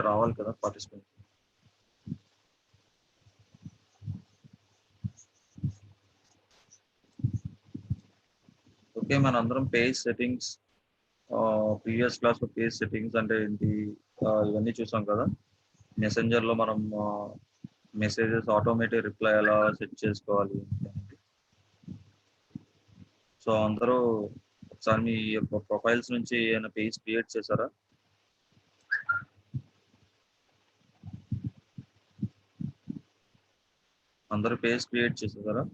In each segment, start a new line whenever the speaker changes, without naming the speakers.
రావాలి కదా participant. Okay, మన అందరం పేజ్ సెట్టింగ్స్, ప్రీవియస్ క్లాస్ లో పేజ్ సెట్టింగ్స్ అంటే ఏంటి ఇవన్నీ చూసాం కదా. మెసెంజర్ లో మనం మెసేజెస్ ఆటోమేటిక్ రిప్లై ఎలా సెట్ చేసుకోవాలి. సో అందరూ ఒకసారి మీ యొక్క ప్రొఫైల్స్ నుంచి ఏమైనా పేజ్ క్రియేట్ చేశారా? అందరూ పేజ్ క్రియేట్ చేసేసారా?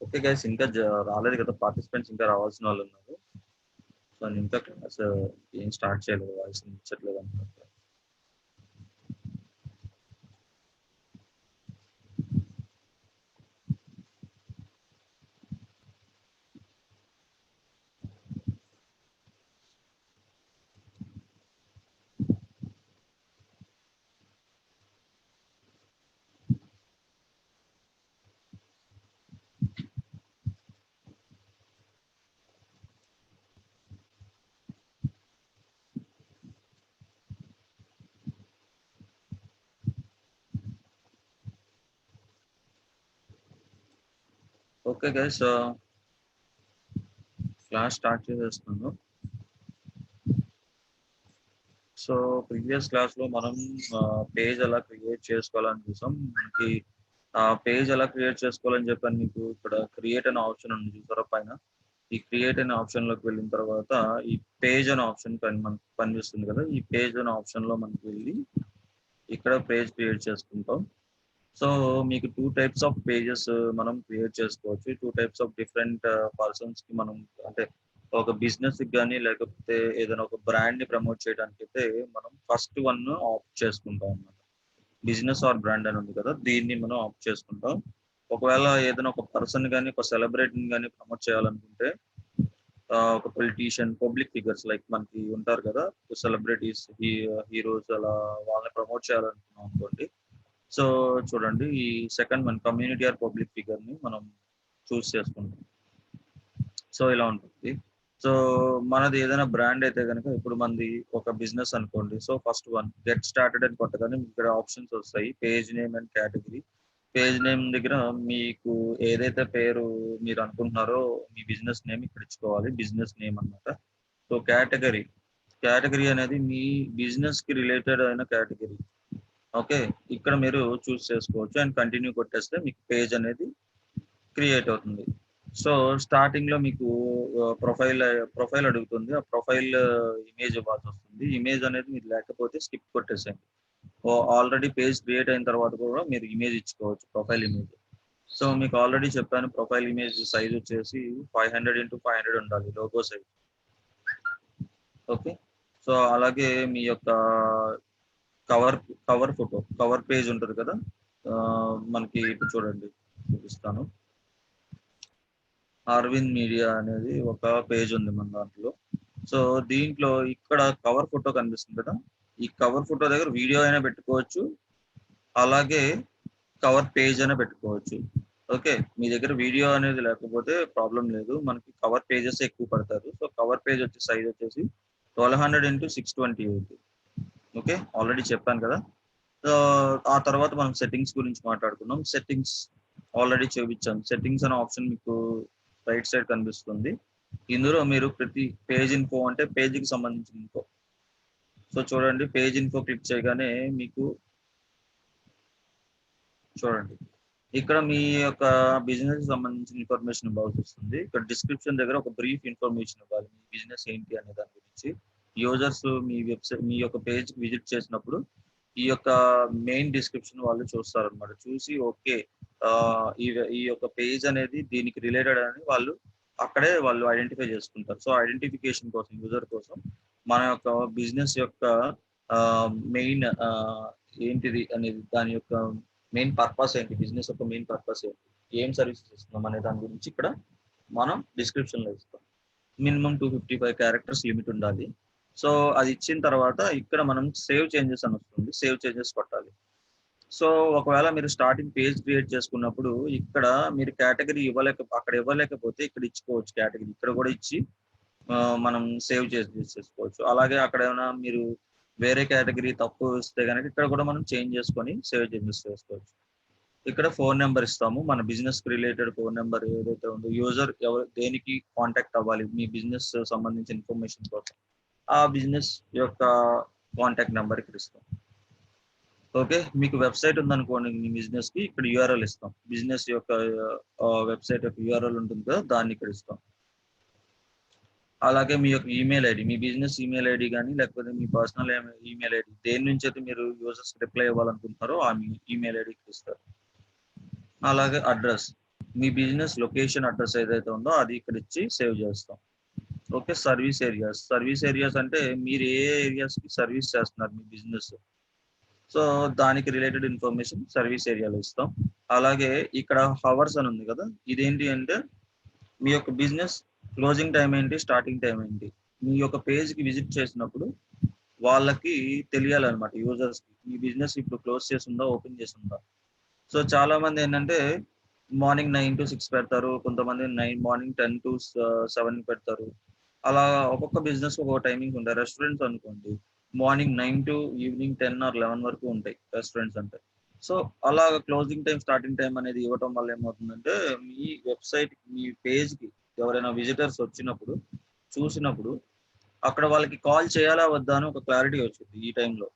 ఓకే గైస్, ఇంకా రాలేదు కదా పార్టిసిపెంట్స్, ఇంకా రావాల్సిన వాళ్ళు ఉన్నారు. సో నేను ఇంకా క్లాస్ ఏం స్టార్ట్ చేయలేదు, వాయిస్ ఇచ్చట్లేదు అన్నమాట. ఓకే గైస్, క్లాస్ స్టార్ట్ చేసేస్తున్నాను. సో ప్రీవియస్ క్లాస్ లో మనం పేజ్ ఎలా క్రియేట్ చేసుకోవాలని చూసాం. మనకి పేజ్ ఎలా క్రియేట్ చేసుకోవాలని చెప్పాను మీకు. ఇక్కడ క్రియేట్ అనే ఆప్షన్ ఉంది చూసారా పైన. ఈ క్రియేట్ అనే ఆప్షన్ లోకి వెళ్ళిన తర్వాత ఈ పేజ్ అనే ఆప్షన్ మనకు కనిపిస్తుంది కదా. ఈ పేజ్ అనే ఆప్షన్ లో మనకి వెళ్ళి ఇక్కడ పేజ్ క్రియేట్ చేసుకుంటాం. సో మీకు 2 టైప్స్ ఆఫ్ పేజెస్ మనం క్రియేట్ చేసుకోవచ్చు. 2 టైప్స్ ఆఫ్ డిఫరెంట్ పర్సన్స్ కి మనం, అంటే ఒక బిజినెస్ కి కానీ లేకపోతే ఏదైనా ఒక బ్రాండ్ ని ప్రమోట్ చేయడానికి అయితే మనం ఫస్ట్ వన్ ఆప్ట్ చేసుకుంటాం అన్నమాట. బిజినెస్ ఆర్ బ్రాండ్ అని ఉంది కదా, దీన్ని మనం ఆప్ట్ చేసుకుంటాం. ఒకవేళ ఏదైనా ఒక పర్సన్ కానీ ఒక సెలబ్రిటీని కానీ ప్రమోట్ చేయాలనుకుంటే, ఒక పొలిటీషియన్, పబ్లిక్ ఫిగర్స్ లైక్ మనకి ఉంటారు కదా సెలబ్రిటీస్, హీరోస్, అలా వాళ్ళని ప్రమోట్ చేయాలనుకున్నాం అనుకోండి. సో చూడండి, ఈ second one community or public figure ని మనం చూస్ చేసుకుంటాం. సో ఇలా ఉంటుంది. సో మనది ఏదైనా బ్రాండ్ అయితే కనుక, ఇప్పుడు మనది ఒక బిజినెస్ అనుకోండి. So first one get started అని కొట్టగానే ఇక్కడ ఆప్షన్స్ వస్తాయి, page name and category. Page name దగ్గర మీకు ఏదైతే పేరు మీరు అనుకుంటున్నారో మీ బిజినెస్ నేమ్ ఇక్కడ ఇచ్చుకోవాలి, బిజినెస్ నేమ్ అన్నమాట. సో కేటగిరీ, కేటగిరీ అనేది మీ బిజినెస్ కి రిలేటెడ్ అయిన కేటగిరీ. ఓకే, ఇక్కడ మీరు చూస్ చేసుకోవచ్చు అండ్ కంటిన్యూ కొట్టేస్తే మీకు పేజ్ అనేది క్రియేట్ అవుతుంది. సో స్టార్టింగ్ లో మీకు ప్రొఫైల్ అడుగుతుంది. ఆ ప్రొఫైల్ ఇమేజ్ ఇవ్వాల్సి వస్తుంది. ఇమేజ్ అనేది మీరు లేకపోతే స్కిప్ కొట్టేసేయండి. ఆల్రెడీ పేజ్ క్రియేట్ అయిన తర్వాత కూడా మీరు ఇమేజ్ ఇచ్చుకోవచ్చు, ప్రొఫైల్ ఇమేజ్. సో మీకు ఆల్రెడీ చెప్పాను, ప్రొఫైల్ ఇమేజ్ సైజ్ వచ్చేసి 500x500 ఉండాలి, లోగో సైజ్. ఓకే. సో అలాగే మీ యొక్క కవర్ కవర్ పేజ్ ఉంటుంది కదా, మనకి ఇప్పుడు చూడండి చూపిస్తాను. అరవింద్ మీడియా అనేది ఒక పేజ్ ఉంది మన దాంట్లో. సో దీంట్లో ఇక్కడ కవర్ ఫోటో కనిపిస్తుంది కదా, ఈ కవర్ ఫోటో దగ్గర వీడియో అయినా పెట్టుకోవచ్చు, అలాగే కవర్ పేజ్ అయినా పెట్టుకోవచ్చు. ఓకే. మీ దగ్గర వీడియో అనేది లేకపోతే ప్రాబ్లం లేదు, మనకి కవర్ పేజెస్ ఎక్కువ పడతారు. సో కవర్ పేజ్ వచ్చే సైజ్ వచ్చేసి 1200x628. ఓకే, ఆల్రెడీ చెప్పాను కదా. సో ఆ తర్వాత మనం సెట్టింగ్స్ గురించి మాట్లాడుకున్నాం. సెట్టింగ్స్ ఆల్రెడీ చూపించాం. సెట్టింగ్స్ అనే ఆప్షన్ మీకు రైట్ సైడ్ కనిపిస్తుంది. ఇందులో మీరు ప్రతి పేజ్ ఇన్ఫో అంటే పేజీకి సంబంధించిన ఇన్ఫో. సో చూడండి, పేజ్ ఇన్ఫో క్లిక్ చేయగానే మీకు చూడండి ఇక్కడ మీ యొక్క బిజినెస్ సంబంధించిన ఇన్ఫర్మేషన్ ఇవ్వాల్సి వస్తుంది. ఇక్కడ డిస్క్రిప్షన్ దగ్గర ఒక బ్రీఫ్ ఇన్ఫర్మేషన్ ఇవ్వాలి, మీ బిజినెస్ ఏంటి అనే దాని గురించి. యూజర్స్ మీ వెబ్సైట్ మీ యొక్క పేజ్ విజిట్ చేసినప్పుడు ఈ యొక్క మెయిన్ డిస్క్రిప్షన్ వాళ్ళు చూస్తారు అనమాట. చూసి ఓకే, ఈ యొక్క పేజ్ అనేది దీనికి రిలేటెడ్ అని వాళ్ళు అక్కడే వాళ్ళు ఐడెంటిఫై చేసుకుంటారు. సో ఐడెంటిఫికేషన్ కోసం, యూజర్ కోసం మన యొక్క బిజినెస్ యొక్క మెయిన్ ఏంటిది అనేది, దాని యొక్క మెయిన్ పర్పస్ ఏంటి, బిజినెస్ యొక్క మెయిన్ పర్పస్ ఏంటి, ఏం సర్వీసెస్ ఇస్తున్నాం అనే దాని గురించి ఇక్కడ మనం డిస్క్రిప్షన్ లో ఇస్తాం. మినిమం 255 క్యారెక్టర్స్ లిమిట్ ఉండాలి. సో అది ఇచ్చిన తర్వాత ఇక్కడ మనం సేవ్ చేంజెస్ అని వస్తుంది, సేవ్ చేంజెస్ కొట్టాలి. సో ఒకవేళ మీరు స్టార్టింగ్ పేజ్ క్రియేట్ చేసుకున్నప్పుడు ఇక్కడ మీరు కేటగిరీ అక్కడ ఇవ్వలేకపోతే ఇక్కడ ఇచ్చుకోవచ్చు కేటగిరీ, ఇక్కడ కూడా ఇచ్చి మనం సేవ్ చేసుకోవచ్చు. అలాగే అక్కడ ఏమైనా మీరు వేరే కేటగిరీ తప్పు ఇస్తే కనుక ఇక్కడ కూడా మనం చేంజ్ చేసుకొని సేవ్ చేంజెస్ చేసుకోవచ్చు. ఇక్కడ ఫోన్ నెంబర్ ఇస్తాము, మన బిజినెస్ కి రిలేటెడ్ ఫోన్ నెంబర్ ఏదైతే ఉందో, యూజర్ ఎవరు దేనికి కాంటాక్ట్ అవ్వాలి మీ బిజినెస్ సంబంధించిన ఇన్ఫర్మేషన్ కోసం, ఆ బిజినెస్ యొక్క కాంటాక్ట్ నెంబర్ ఇక్కడ ఇస్తాం. ఓకే. మీకు వెబ్సైట్ ఉందనుకోండి మీ బిజినెస్ కి, ఇక్కడ యూఆర్ఎల్ ఇస్తాం. బిజినెస్ యొక్క వెబ్సైట్ యొక్క యూఆర్ఎల్ ఉంటుంది కదా, దాన్ని ఇక్కడ ఇస్తాం. అలాగే మీ యొక్క ఈమెయిల్ ఐడి, మీ బిజినెస్ ఈమెయిల్ ఐడి కానీ లేకపోతే మీ పర్సనల్ ఈమెయిల్ ఐడి, దేని నుంచి అయితే మీరు యూజర్స్ రిప్లై ఇవ్వాలనుకుంటున్నారో ఆ మీ ఈమెయిల్ ఐడికి ఇస్తారు. అలాగే అడ్రస్, మీ బిజినెస్ లొకేషన్ అడ్రస్ ఏదైతే ఉందో అది ఇక్కడ ఇచ్చి సేవ్ చేస్తాం. ఓకే. సర్వీస్ ఏరియాస్ అంటే మీరు ఏ ఏరియాస్ కి సర్వీస్ చేస్తున్నారు మీ బిజినెస్, సో దానికి రిలేటెడ్ ఇన్ఫర్మేషన్ సర్వీస్ ఏరియాలో ఇస్తాం. అలాగే ఇక్కడ హవర్స్ అని ఉంది కదా, ఇదేంటి అంటే మీ యొక్క బిజినెస్ క్లోజింగ్ టైం ఏంటి, స్టార్టింగ్ టైం ఏంటి, మీ యొక్క పేజ్ కి విజిట్ చేసినప్పుడు వాళ్ళకి తెలియాలన్నమాట, యూజర్స్ కి మీ బిజినెస్ ఇప్పుడు క్లోజ్ చేసిందా ఓపెన్ చేసిందా. సో చాలా మంది ఏంటంటే మార్నింగ్ 9 to 6 పెడతారు, కొంతమంది మార్నింగ్ 10 to 7 పెడతారు. అలా ఒక్కొక్క బిజినెస్ ఒక్కొక్క టైమింగ్ ఉంటాయి. రెస్టారెంట్స్ అనుకోండి మార్నింగ్ 9 to ఈవినింగ్ 10 or 11 వరకు ఉంటాయి రెస్టారెంట్స్ అంటే. సో అలా క్లోజింగ్ టైం స్టార్టింగ్ టైం అనేది ఇవ్వటం వల్ల ఏమవుతుందంటే మీ వెబ్సైట్ మీ పేజ్ కి ఎవరైనా విజిటర్స్ వచ్చినప్పుడు చూసినప్పుడు అక్కడ వాళ్ళకి కాల్ చేయాలా వద్దా అని ఒక క్లారిటీ వచ్చింది ఈ టైంలో.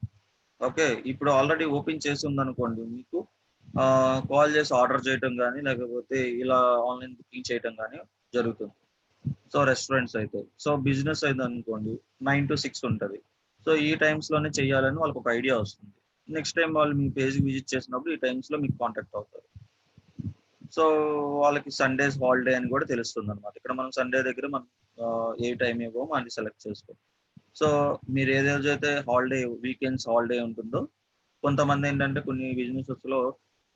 ఓకే. ఇప్పుడు ఆల్రెడీ ఓపెన్ చేసి ఉందనుకోండి, మీకు కాల్ చేసి ఆర్డర్ చేయటం కానీ లేకపోతే ఇలా ఆన్లైన్ బుకింగ్ చేయటం కానీ జరుగుతుంది. సో రెస్టారెంట్స్ అయితే, సో బిజినెస్ అయితే అనుకోండి 9 to 6 ఉంటుంది. సో ఈ టైమ్స్ లోనే చేయాలని వాళ్ళకి ఒక ఐడియా వస్తుంది. నెక్స్ట్ టైం వాళ్ళు మీ పేజ్ విజిట్ చేసినప్పుడు ఈ టైమ్స్ లో మీకు కాంటాక్ట్ అవుతారు. సో వాళ్ళకి సండేస్ హాలిడే అని కూడా తెలుస్తుంది అనమాట. ఇక్కడ మనం సండే దగ్గర మనం ఏ టైం ఇవ్వమో అది సెలెక్ట్ చేసుకో. సో మీరు ఏదైతే హాలిడే వీకెండ్స్ హాలిడే ఉంటుందో, కొంతమంది ఏంటంటే కొన్ని బిజినెసెస్ లో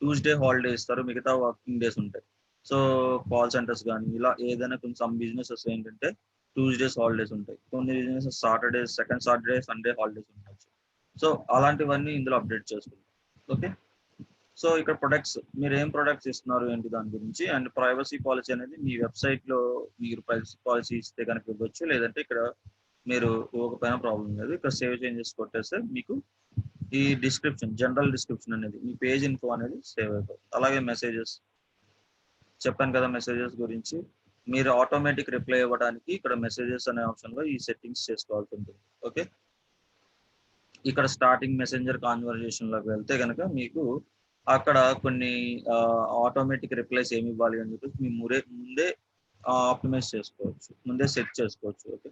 ట్యూస్డే హాలిడే ఇస్తారు, మిగతా వర్కింగ్ డేస్ ఉంటాయి. సో కాల్ సెంటర్స్ కానీ ఇలా ఏదైనా కొన్ని సమ్ బిజినెసెస్ ఏంటంటే ట్యూస్డేస్ హాలిడేస్ ఉంటాయి, కొన్ని businesses Saturday second Saturday Sunday holidays ఉండొచ్చు. సో అలాంటివన్నీ ఇందులో అప్డేట్ చేసుకుంటాం. ఓకే. సో ఇక్కడ ప్రొడక్ట్స్, మీరు ఏం ప్రొడక్ట్స్ ఇస్తున్నారు ఏంటి దాని గురించి, అండ్ ప్రైవసీ పాలసీ అనేది మీ వెబ్సైట్ లో మీరు ప్రైవసీ పాలసీ ఇస్తే కనుక ఇవ్వచ్చు, లేదంటే ఇక్కడ మీరు ఇవ్వకపోయినా ప్రాబ్లం లేదు. ఇక్కడ సేవ్ చేంజెస్ కొట్టేస్తే మీకు ఈ డిస్క్రిప్షన్, జనరల్ డిస్క్రిప్షన్ అనేది మీ పేజ్ ఇన్ఫో అనేది సేవ్ అయిపోతుంది. అలాగే మెసేజెస్ చెప్పాను కదా, మెసేజెస్ గురించి మీరు ఆటోమేటిక్ రిప్లై ఇవ్వడానికి ఇక్కడ మెసేజెస్ అనే ఆప్షన్ లో ఈ సెట్టింగ్స్ చేసుకోవాల్సి ఉంటుంది. ఓకే. ఇక్కడ స్టార్టింగ్ మెసెంజర్ కాన్వర్జేషన్ లోకి వెళ్తే కనుక మీకు అక్కడ కొన్ని ఆటోమేటిక్ రిప్లైస్ ఏమి ఇవ్వాలి అని చెప్పేసి మీ ముందే ఆప్టిమైజ్ చేసుకోవచ్చు, ముందే సెట్ చేసుకోవచ్చు. ఓకే.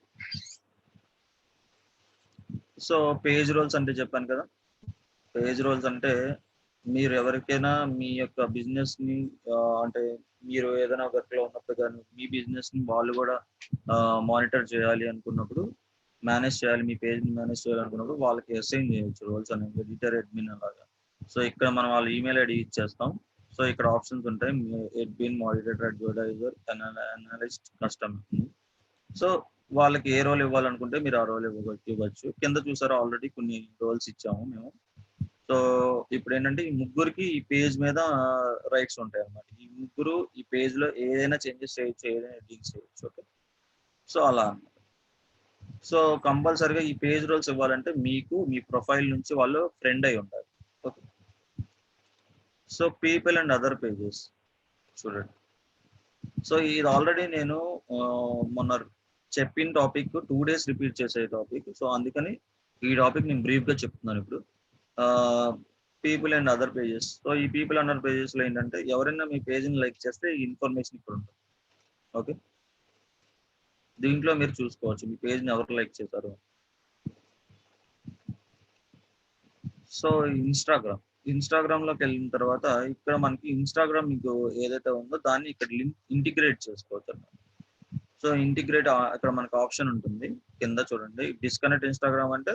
సో పేజ్ రోల్స్ అంటే చెప్పాను కదా, పేజ్ రోల్స్ అంటే మీరు ఎవరికైనా మీ యొక్క బిజినెస్‌ని అంటే మీరు ఏదైనా వర్క్‌లో ఉన్నప్పుడు గాని, మీ బిజినెస్‌ని వాళ్ళు గూడా మానిటర్ చేయాలి అనుకున్నప్పుడు, మేనేజ్ చేయాలి. మీ పేజ్‌ని మేనేజ్ చేయాలనుకున్నప్పుడు వాళ్ళకి అసైన్ చేయొచ్చు రోల్స్ అనేవి. ఎడిటర్, అడ్మిన్ అలాగా. సో, ఇక్కడ మనం వాళ్ళ ఈమెయిల్ ఐడీ ఇచ్చేస్తాం. సో, ఇక్కడ ఆప్షన్స్ ఉంటాయి. Admin, monitor, advertiser, analyst, customer. So, వాళ్ళకి ఏ రోల్ ఇవ్వాలనుకుంటే మీరు ఆ రోల్ ఇవ్వచ్చు. కింద చూసారా ఆల్రెడీ కొన్ని రోల్స్ ఇచ్చాము మేము. సో ఇప్పుడేంటంటే ఈ ముగ్గురికి ఈ పేజ్ మీద రైట్స్ ఉంటాయన్నమాట. ఈ ముగ్గురు ఈ పేజ్ లో ఏదైనా చేంజెస్ చేయొచ్చు, ఏదైనా ఎడిటింగ్ చేయొచ్చు. ఓకే. సో అలా అన్నమాట. సో కంపల్సరిగా ఈ పేజ్ రోల్స్ ఇవ్వాలంటే మీకు మీ ప్రొఫైల్ నుంచి వాళ్ళు ఫ్రెండ్ అయి ఉండాలి. Okay. So people and other pages చూడండి. సో ఇది ఆల్రెడీ నేను మొన్న చెప్పిన టాపిక్ 2 days రిపీట్ చేసే టాపిక్. సో అందుకని ఈ టాపిక్ నేను బ్రీఫ్ గా చెప్తున్నాను ఇప్పుడు. People and other pages. So ఈ పీపుల్ అండ్ అదర్ పేజెస్ లో ఏంటంటే ఎవరైనా మీ పేజ్ని లైక్ చేస్తే ఈ ఇన్ఫర్మేషన్ ఇక్కడ ఉంటుంది. ఓకే. దీంట్లో మీరు చూసుకోవచ్చు మీ పేజ్ని ఎవరు లైక్ చేశారు. సో ఇన్స్టాగ్రామ్ లోకి వెళ్ళిన తర్వాత ఇక్కడ మనకి ఇన్స్టాగ్రామ్ మీకు ఏదైతే ఉందో దాన్ని ఇక్కడ లింక్ ఇంటిగ్రేట్ చేసుకోవచ్చు అన్నమాట. సో ఇంటిగ్రేట్ ఇక్కడ మనకు ఆప్షన్ ఉంటుంది కింద చూడండి. డిస్కనెక్ట్ ఇన్స్టాగ్రామ్ అంటే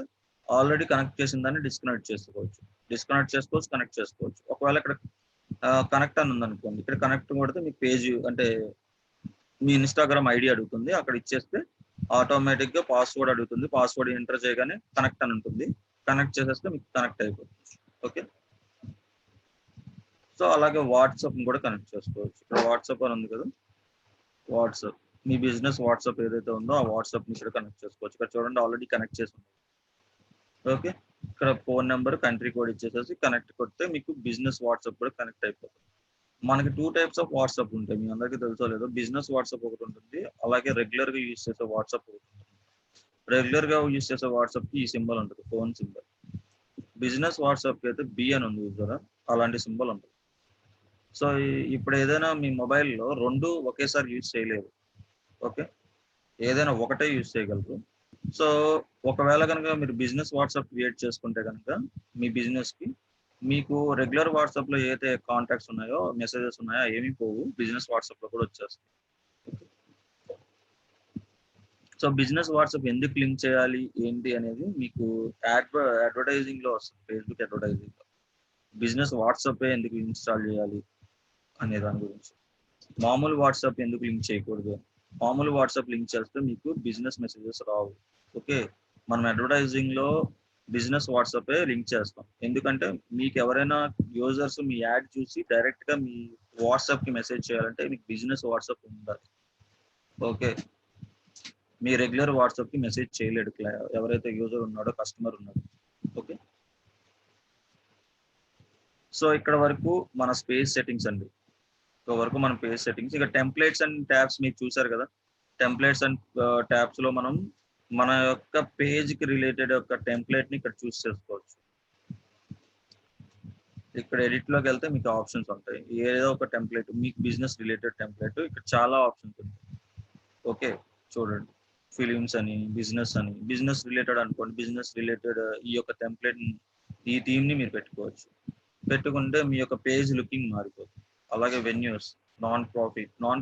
ఆల్రెడీ కనెక్ట్ చేసిన దాన్ని డిస్కనెక్ట్ చేసుకోవచ్చు. కనెక్ట్ చేసుకోవచ్చు. ఒకవేళ ఇక్కడ కనెక్ట్ అని ఉందనుకోండి, ఇక్కడ కనెక్ట్ కొడితే మీ పేజ్ అంటే మీ ఇన్స్టాగ్రామ్ ఐడి అడుగుతుంది. అక్కడ ఇచ్చేస్తే ఆటోమేటిక్ గా పాస్వర్డ్ అడుగుతుంది. పాస్వర్డ్ ఎంటర్ చేయగానే కనెక్ట్ అని ఉంటుంది. కనెక్ట్ చేసేస్తే మీకు కనెక్ట్ అయిపోతుంది. ఓకే. సో అలాగే వాట్సాప్ కూడా కనెక్ట్ చేసుకోవచ్చు. ఇక్కడ వాట్సాప్ అని ఉంది కదా, వాట్సాప్ మీ బిజినెస్ వాట్సాప్ ఏదైతే ఉందో ఆ వాట్సాప్ ని ఇక్కడ కనెక్ట్ చేసుకోవచ్చు. ఇక్కడ చూడండి ఆల్రెడీ కనెక్ట్ చేసి ఉంది. ఓకే. ఇక్కడ ఫోన్ నెంబర్, కంట్రీ కోడ్ ఇచ్చేసేసి కనెక్ట్ కొడితే మీకు బిజినెస్ వాట్సాప్ కూడా కనెక్ట్ అయిపోతుంది. మనకి 2 టైప్స్ ఆఫ్ వాట్సాప్ ఉంటాయి. మీ అందరికీ తెలుసో లేదో. బిజినెస్ వాట్సాప్ ఒకటి ఉంటుంది. అలాగే రెగ్యులర్ గా యూజ్ చేసే వాట్సాప్ ఒకటి ఉంటుంది. రెగ్యులర్ గా యూజ్ చేసే వాట్సాప్ కి ఈ సింబల్ ఉంటుంది, ఫోన్ సింబల్. బిజినెస్ వాట్సాప్ కి అయితే బి అని ఉంది చూసారా, అలాంటి సింబల్ ఉంటుంది. సో ఇప్పుడు ఏదైనా మీ మొబైల్లో రెండు ఒకేసారి యూజ్ చేయలేదు. ఓకే. ఏదైనా ఒకటే యూజ్ చేయగలరు. సో ఒకవేళ కనుక మీరు బిజినెస్ వాట్సాప్ క్రియేట్ చేసుకుంటే కనుక మీ బిజినెస్ కి మీకు రెగ్యులర్ వాట్సాప్ లో ఏదైతే కాంటాక్ట్స్ ఉన్నాయో, మెసేజెస్ ఉన్నాయో ఏమీ పోవు. బిజినెస్ వాట్సాప్ లో కూడా వచ్చేస్తాయి. సో బిజినెస్ వాట్సాప్ ఎందుకు లింక్ చేయాలి ఏంటి అనేది మీకు అడ్వర్టైజింగ్ లో వస్తుంది. ఫేస్బుక్ అడ్వర్టైజింగ్ లో బిజినెస్ వాట్సాప్ ఎందుకు ఇన్స్టాల్ చేయాలి అనే దాని గురించి. మామూలు వాట్సాప్ ఎందుకు లింక్ చేయకూడదు. మామూలు వాట్సాప్ లింక్ చేస్తే మీకు బిజినెస్ మెసేజెస్ రావు. ఓకే. మనం అడ్వర్టైజింగ్ లో బిజినెస్ వాట్సాప్ లింక్ చేస్తాం. ఎందుకంటే మీకు ఎవరైనా యూజర్స్ మీ యాడ్ చూసి డైరెక్ట్ గా మీ వాట్సాప్ కి మెసేజ్ చేయాలంటే మీకు బిజినెస్ వాట్సాప్ ఉండాలి. ఓకే. మీ రెగ్యులర్ వాట్సాప్ కి మెసేజ్ చేయలేడు ఎవరైతే యూజర్ ఉన్నాడో, కస్టమర్ ఉన్నాడో. ఓకే. సో ఇక్కడ వరకు మన స్పేస్ సెట్టింగ్స్ అండి. ఇక్కడ వరకు మన పేజ్ సెట్టింగ్స్. ఇక టెంప్లెట్స్ అండ్ ట్యాబ్స్ మీరు చూసారు కదా. టెంప్లెట్స్ అండ్ ట్యాబ్స్ లో మనం మన యొక్క పేజ్ కి రిలేటెడ్ యొక్క టెంప్లెట్ ని ఇక్కడ చూస్ చేసుకోవచ్చు. ఇక్కడ ఎడిట్ లోకి వెళ్తే మీకు ఆప్షన్స్ ఉంటాయి. ఏదో ఒక టెంప్లెట్ మీకు బిజినెస్ రిలేటెడ్ టెంప్లెట్ ఇక్కడ చాలా ఆప్షన్స్ ఉంటాయి. ఓకే. చూడండి, ఫిలిమ్స్ అని, బిజినెస్ రిలేటెడ్ అనుకోండి. బిజినెస్ రిలేటెడ్ ఈ యొక్క టెంప్లెట్ ఈ థీమ్ ని మీరు పెట్టుకోవచ్చు. పెట్టుకుంటే మీ యొక్క పేజ్ లుకింగ్ మారిపోతుంది. అలాగే వెన్యూస్, నాన్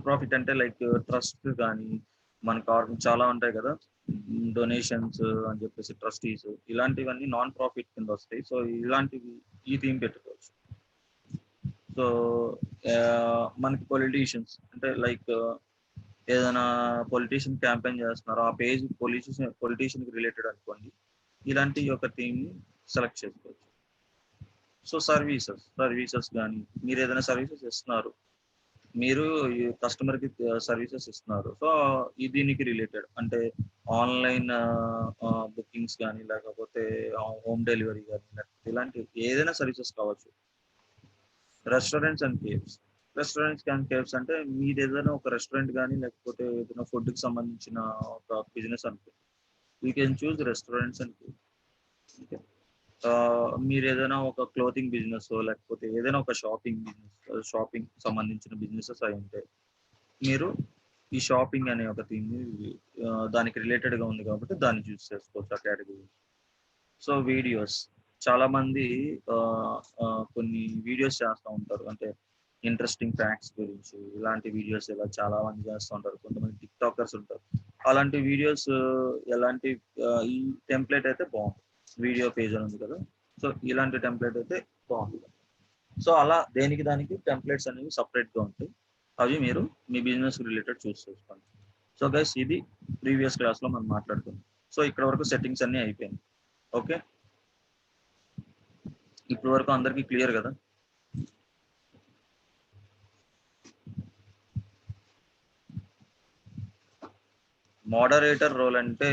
ప్రాఫిట్ అంటే లైక్ ట్రస్ట్ కానీ మనకు చాలా ఉంటాయి కదా, డొనేషన్స్ అని చెప్పేసి, ట్రస్టీస్, ఇలాంటివన్నీ నాన్ ప్రాఫిట్ కింద వస్తాయి. సో ఇలాంటివి ఈ థీమ్ పెట్టుకోవచ్చు. సో మనకి పొలిటీషియన్స్ అంటే లైక్ ఏదైనా పొలిటీషియన్ క్యాంపెయిన్ చేస్తున్నారు, ఆ పేజ్ పొలిటీషియన్ కి రిలేటెడ్ అనుకోండి. ఇలాంటి ఒక థీమ్ ని సెలెక్ట్ చేసుకోవచ్చు. సో సర్వీసెస్ కానీ మీరు ఏదైనా సర్వీసెస్ ఇస్తున్నారు, మీరు కస్టమర్ కి సర్వీసెస్ ఇస్తున్నారు. సో దీనికి రిలేటెడ్ అంటే ఆన్లైన్ బుకింగ్స్ కానీ, లేకపోతే హోమ్ డెలివరీ కానీ, లేకపోతే ఇలాంటి ఏదైనా సర్వీసెస్ కావచ్చు. రెస్టారెంట్స్ అండ్ కేవ్స్ అంటే మీది ఏదైనా ఒక రెస్టారెంట్ కానీ, లేకపోతే ఏదైనా ఫుడ్ కి సంబంధించిన ఒక బిజినెస్ అనుకో, you can choose restaurants and caves. మీరు ఏదైనా ఒక క్లోతింగ్ బిజినెస్, లేకపోతే ఏదైనా ఒక షాపింగ్ సంబంధించిన బిజినెసెస్ అయి ఉంటాయి. మీరు ఈ షాపింగ్ అనే ఒక థీమ్ దానికి రిలేటెడ్ గా ఉంది కాబట్టి దాన్ని చూస్ చేసుకోవచ్చు ఆ కేటగిరీ. సో వీడియోస్ చాలా మంది కొన్ని వీడియోస్ చేస్తూ ఉంటారు. అంటే ఇంట్రెస్టింగ్ ఫ్యాక్ట్స్ గురించి ఇలాంటి వీడియోస్ ఇలా చాలా మంది చేస్తూ ఉంటారు. కొంతమంది టిక్ టాకర్స్ ఉంటారు. అలాంటి వీడియోస్ ఎలాంటి ఈ టెంప్లెట్ అయితే బాగుంటుంది. వీడియో పేజ్ అని ఉంది కదా, సో ఇలాంటి టెంప్లెట్ అయితే బాగుంటుంది. సో అలా దేనికి దానికి టెంప్లెట్స్ అనేవి సపరేట్ గా ఉంటాయి. అవి మీరు మీ బిజినెస్ రిలేటెడ్ చూస్ చేసుకోండి. సో గైస్, ఇది ప్రీవియస్ క్లాస్ లో మనం మాట్లాడుకుందాం. సో ఇక్కడ వరకు సెట్టింగ్స్ అన్ని అయిపోయింది. ఓకే, ఇప్పటి వరకు అందరికీ క్లియర్ కదా? మోడరేటర్ రోల్ అంటే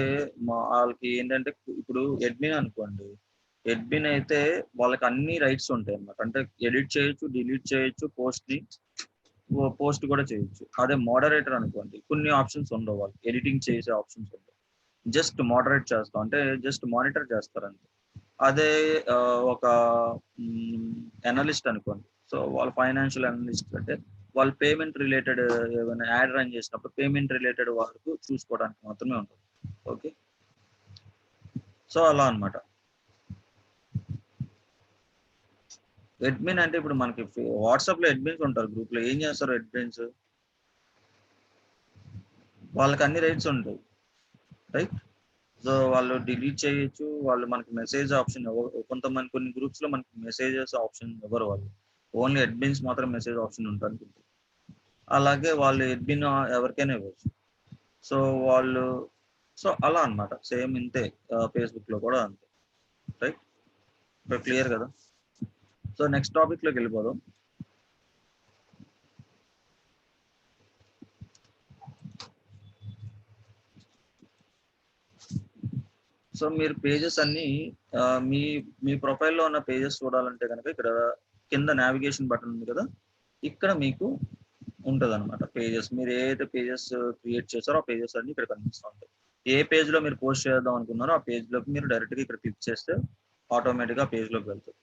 వాళ్ళకి ఏంటంటే, ఇప్పుడు అడ్మిన్ అనుకోండి, అడ్మిన్ అయితే వాళ్ళకి అన్ని రైట్స్ ఉంటాయి అన్నమాట. అంటే ఎడిట్ చేయొచ్చు, డిలీట్ చేయొచ్చు, పోస్ట్ కూడా చేయొచ్చు. అదే మోడరేటర్ అనుకోండి, కొన్ని ఆప్షన్స్ ఉండవు, వాళ్ళకి ఎడిటింగ్ చేసే ఆప్షన్స్ ఉండవు. జస్ట్ మోడరేట్ చేస్తాం అంటే జస్ట్ మానిటర్ చేస్తారు అంతే. అదే ఒక అనలిస్ట్ అనుకోండి, సో వాళ్ళ ఫైనాన్షియల్ అనలిస్ట్ అంటే వాళ్ళు పేమెంట్ రిలేటెడ్ ఏమైనా యాడ్ రన్ చేసినప్పుడు పేమెంట్ రిలేటెడ్ వరకు చూసుకోవడానికి మాత్రమే ఉంటుంది. ఓకే, సో అలా అన్నమాట. అడ్మిన్ అంటే ఇప్పుడు మనకి వాట్సాప్ లో అడ్మిన్స్ ఉంటారు, గ్రూప్ లో ఏం చేస్తారు అడ్మిన్స్? వాళ్ళకి అన్ని రైట్స్ ఉంటాయి, రైట్? సో వాళ్ళు డిలీట్ చేయొచ్చు, వాళ్ళు మనకి మెసేజ్ ఆప్షన్ కొంతమంది కొన్ని గ్రూప్స్ లో మనకి మెసేజెస్ ఆప్షన్ ఎవరు, వాళ్ళు ఓన్లీ అడ్మిన్స్ మాత్రం మెసేజ్ ఆప్షన్ ఉంటుంది. అలాగే వాళ్ళు అడ్మిన్ ఎవరికైనా ఇవ్వచ్చు. సో వాళ్ళు, సో అలా అన్నమాట. సేమ్ ఇంతే, ఫేస్బుక్ లో కూడా అంతే, రైట్? ఇప్పుడు క్లియర్ కదా? సో నెక్స్ట్ టాపిక్ లోకి వెళ్ళిపోదాం. సో మీరు పేజెస్ అన్ని మీ మీ ప్రొఫైల్లో ఉన్న పేజెస్ చూడాలంటే కనుక ఇక్కడ కింద నావిగేషన్ బటన్ ఉంది కదా, ఇక్కడ మీకు ఉంటుంది అనమాట పేజెస్. మీరు ఏదైతే పేజెస్ క్రియేట్ చేస్తారో ఆ పేజెస్ అన్ని ఇక్కడ కనిపిస్తూ ఉంటాయి. ఏ పేజ్ లో మీరు పోస్ట్ చేద్దాం అనుకున్నారో ఆ పేజ్ లోకి మీరు డైరెక్ట్ గా ఇక్కడ క్లిక్ చేస్తే ఆటోమేటిక్ గా పేజ్ లోకి వెళ్తుంది.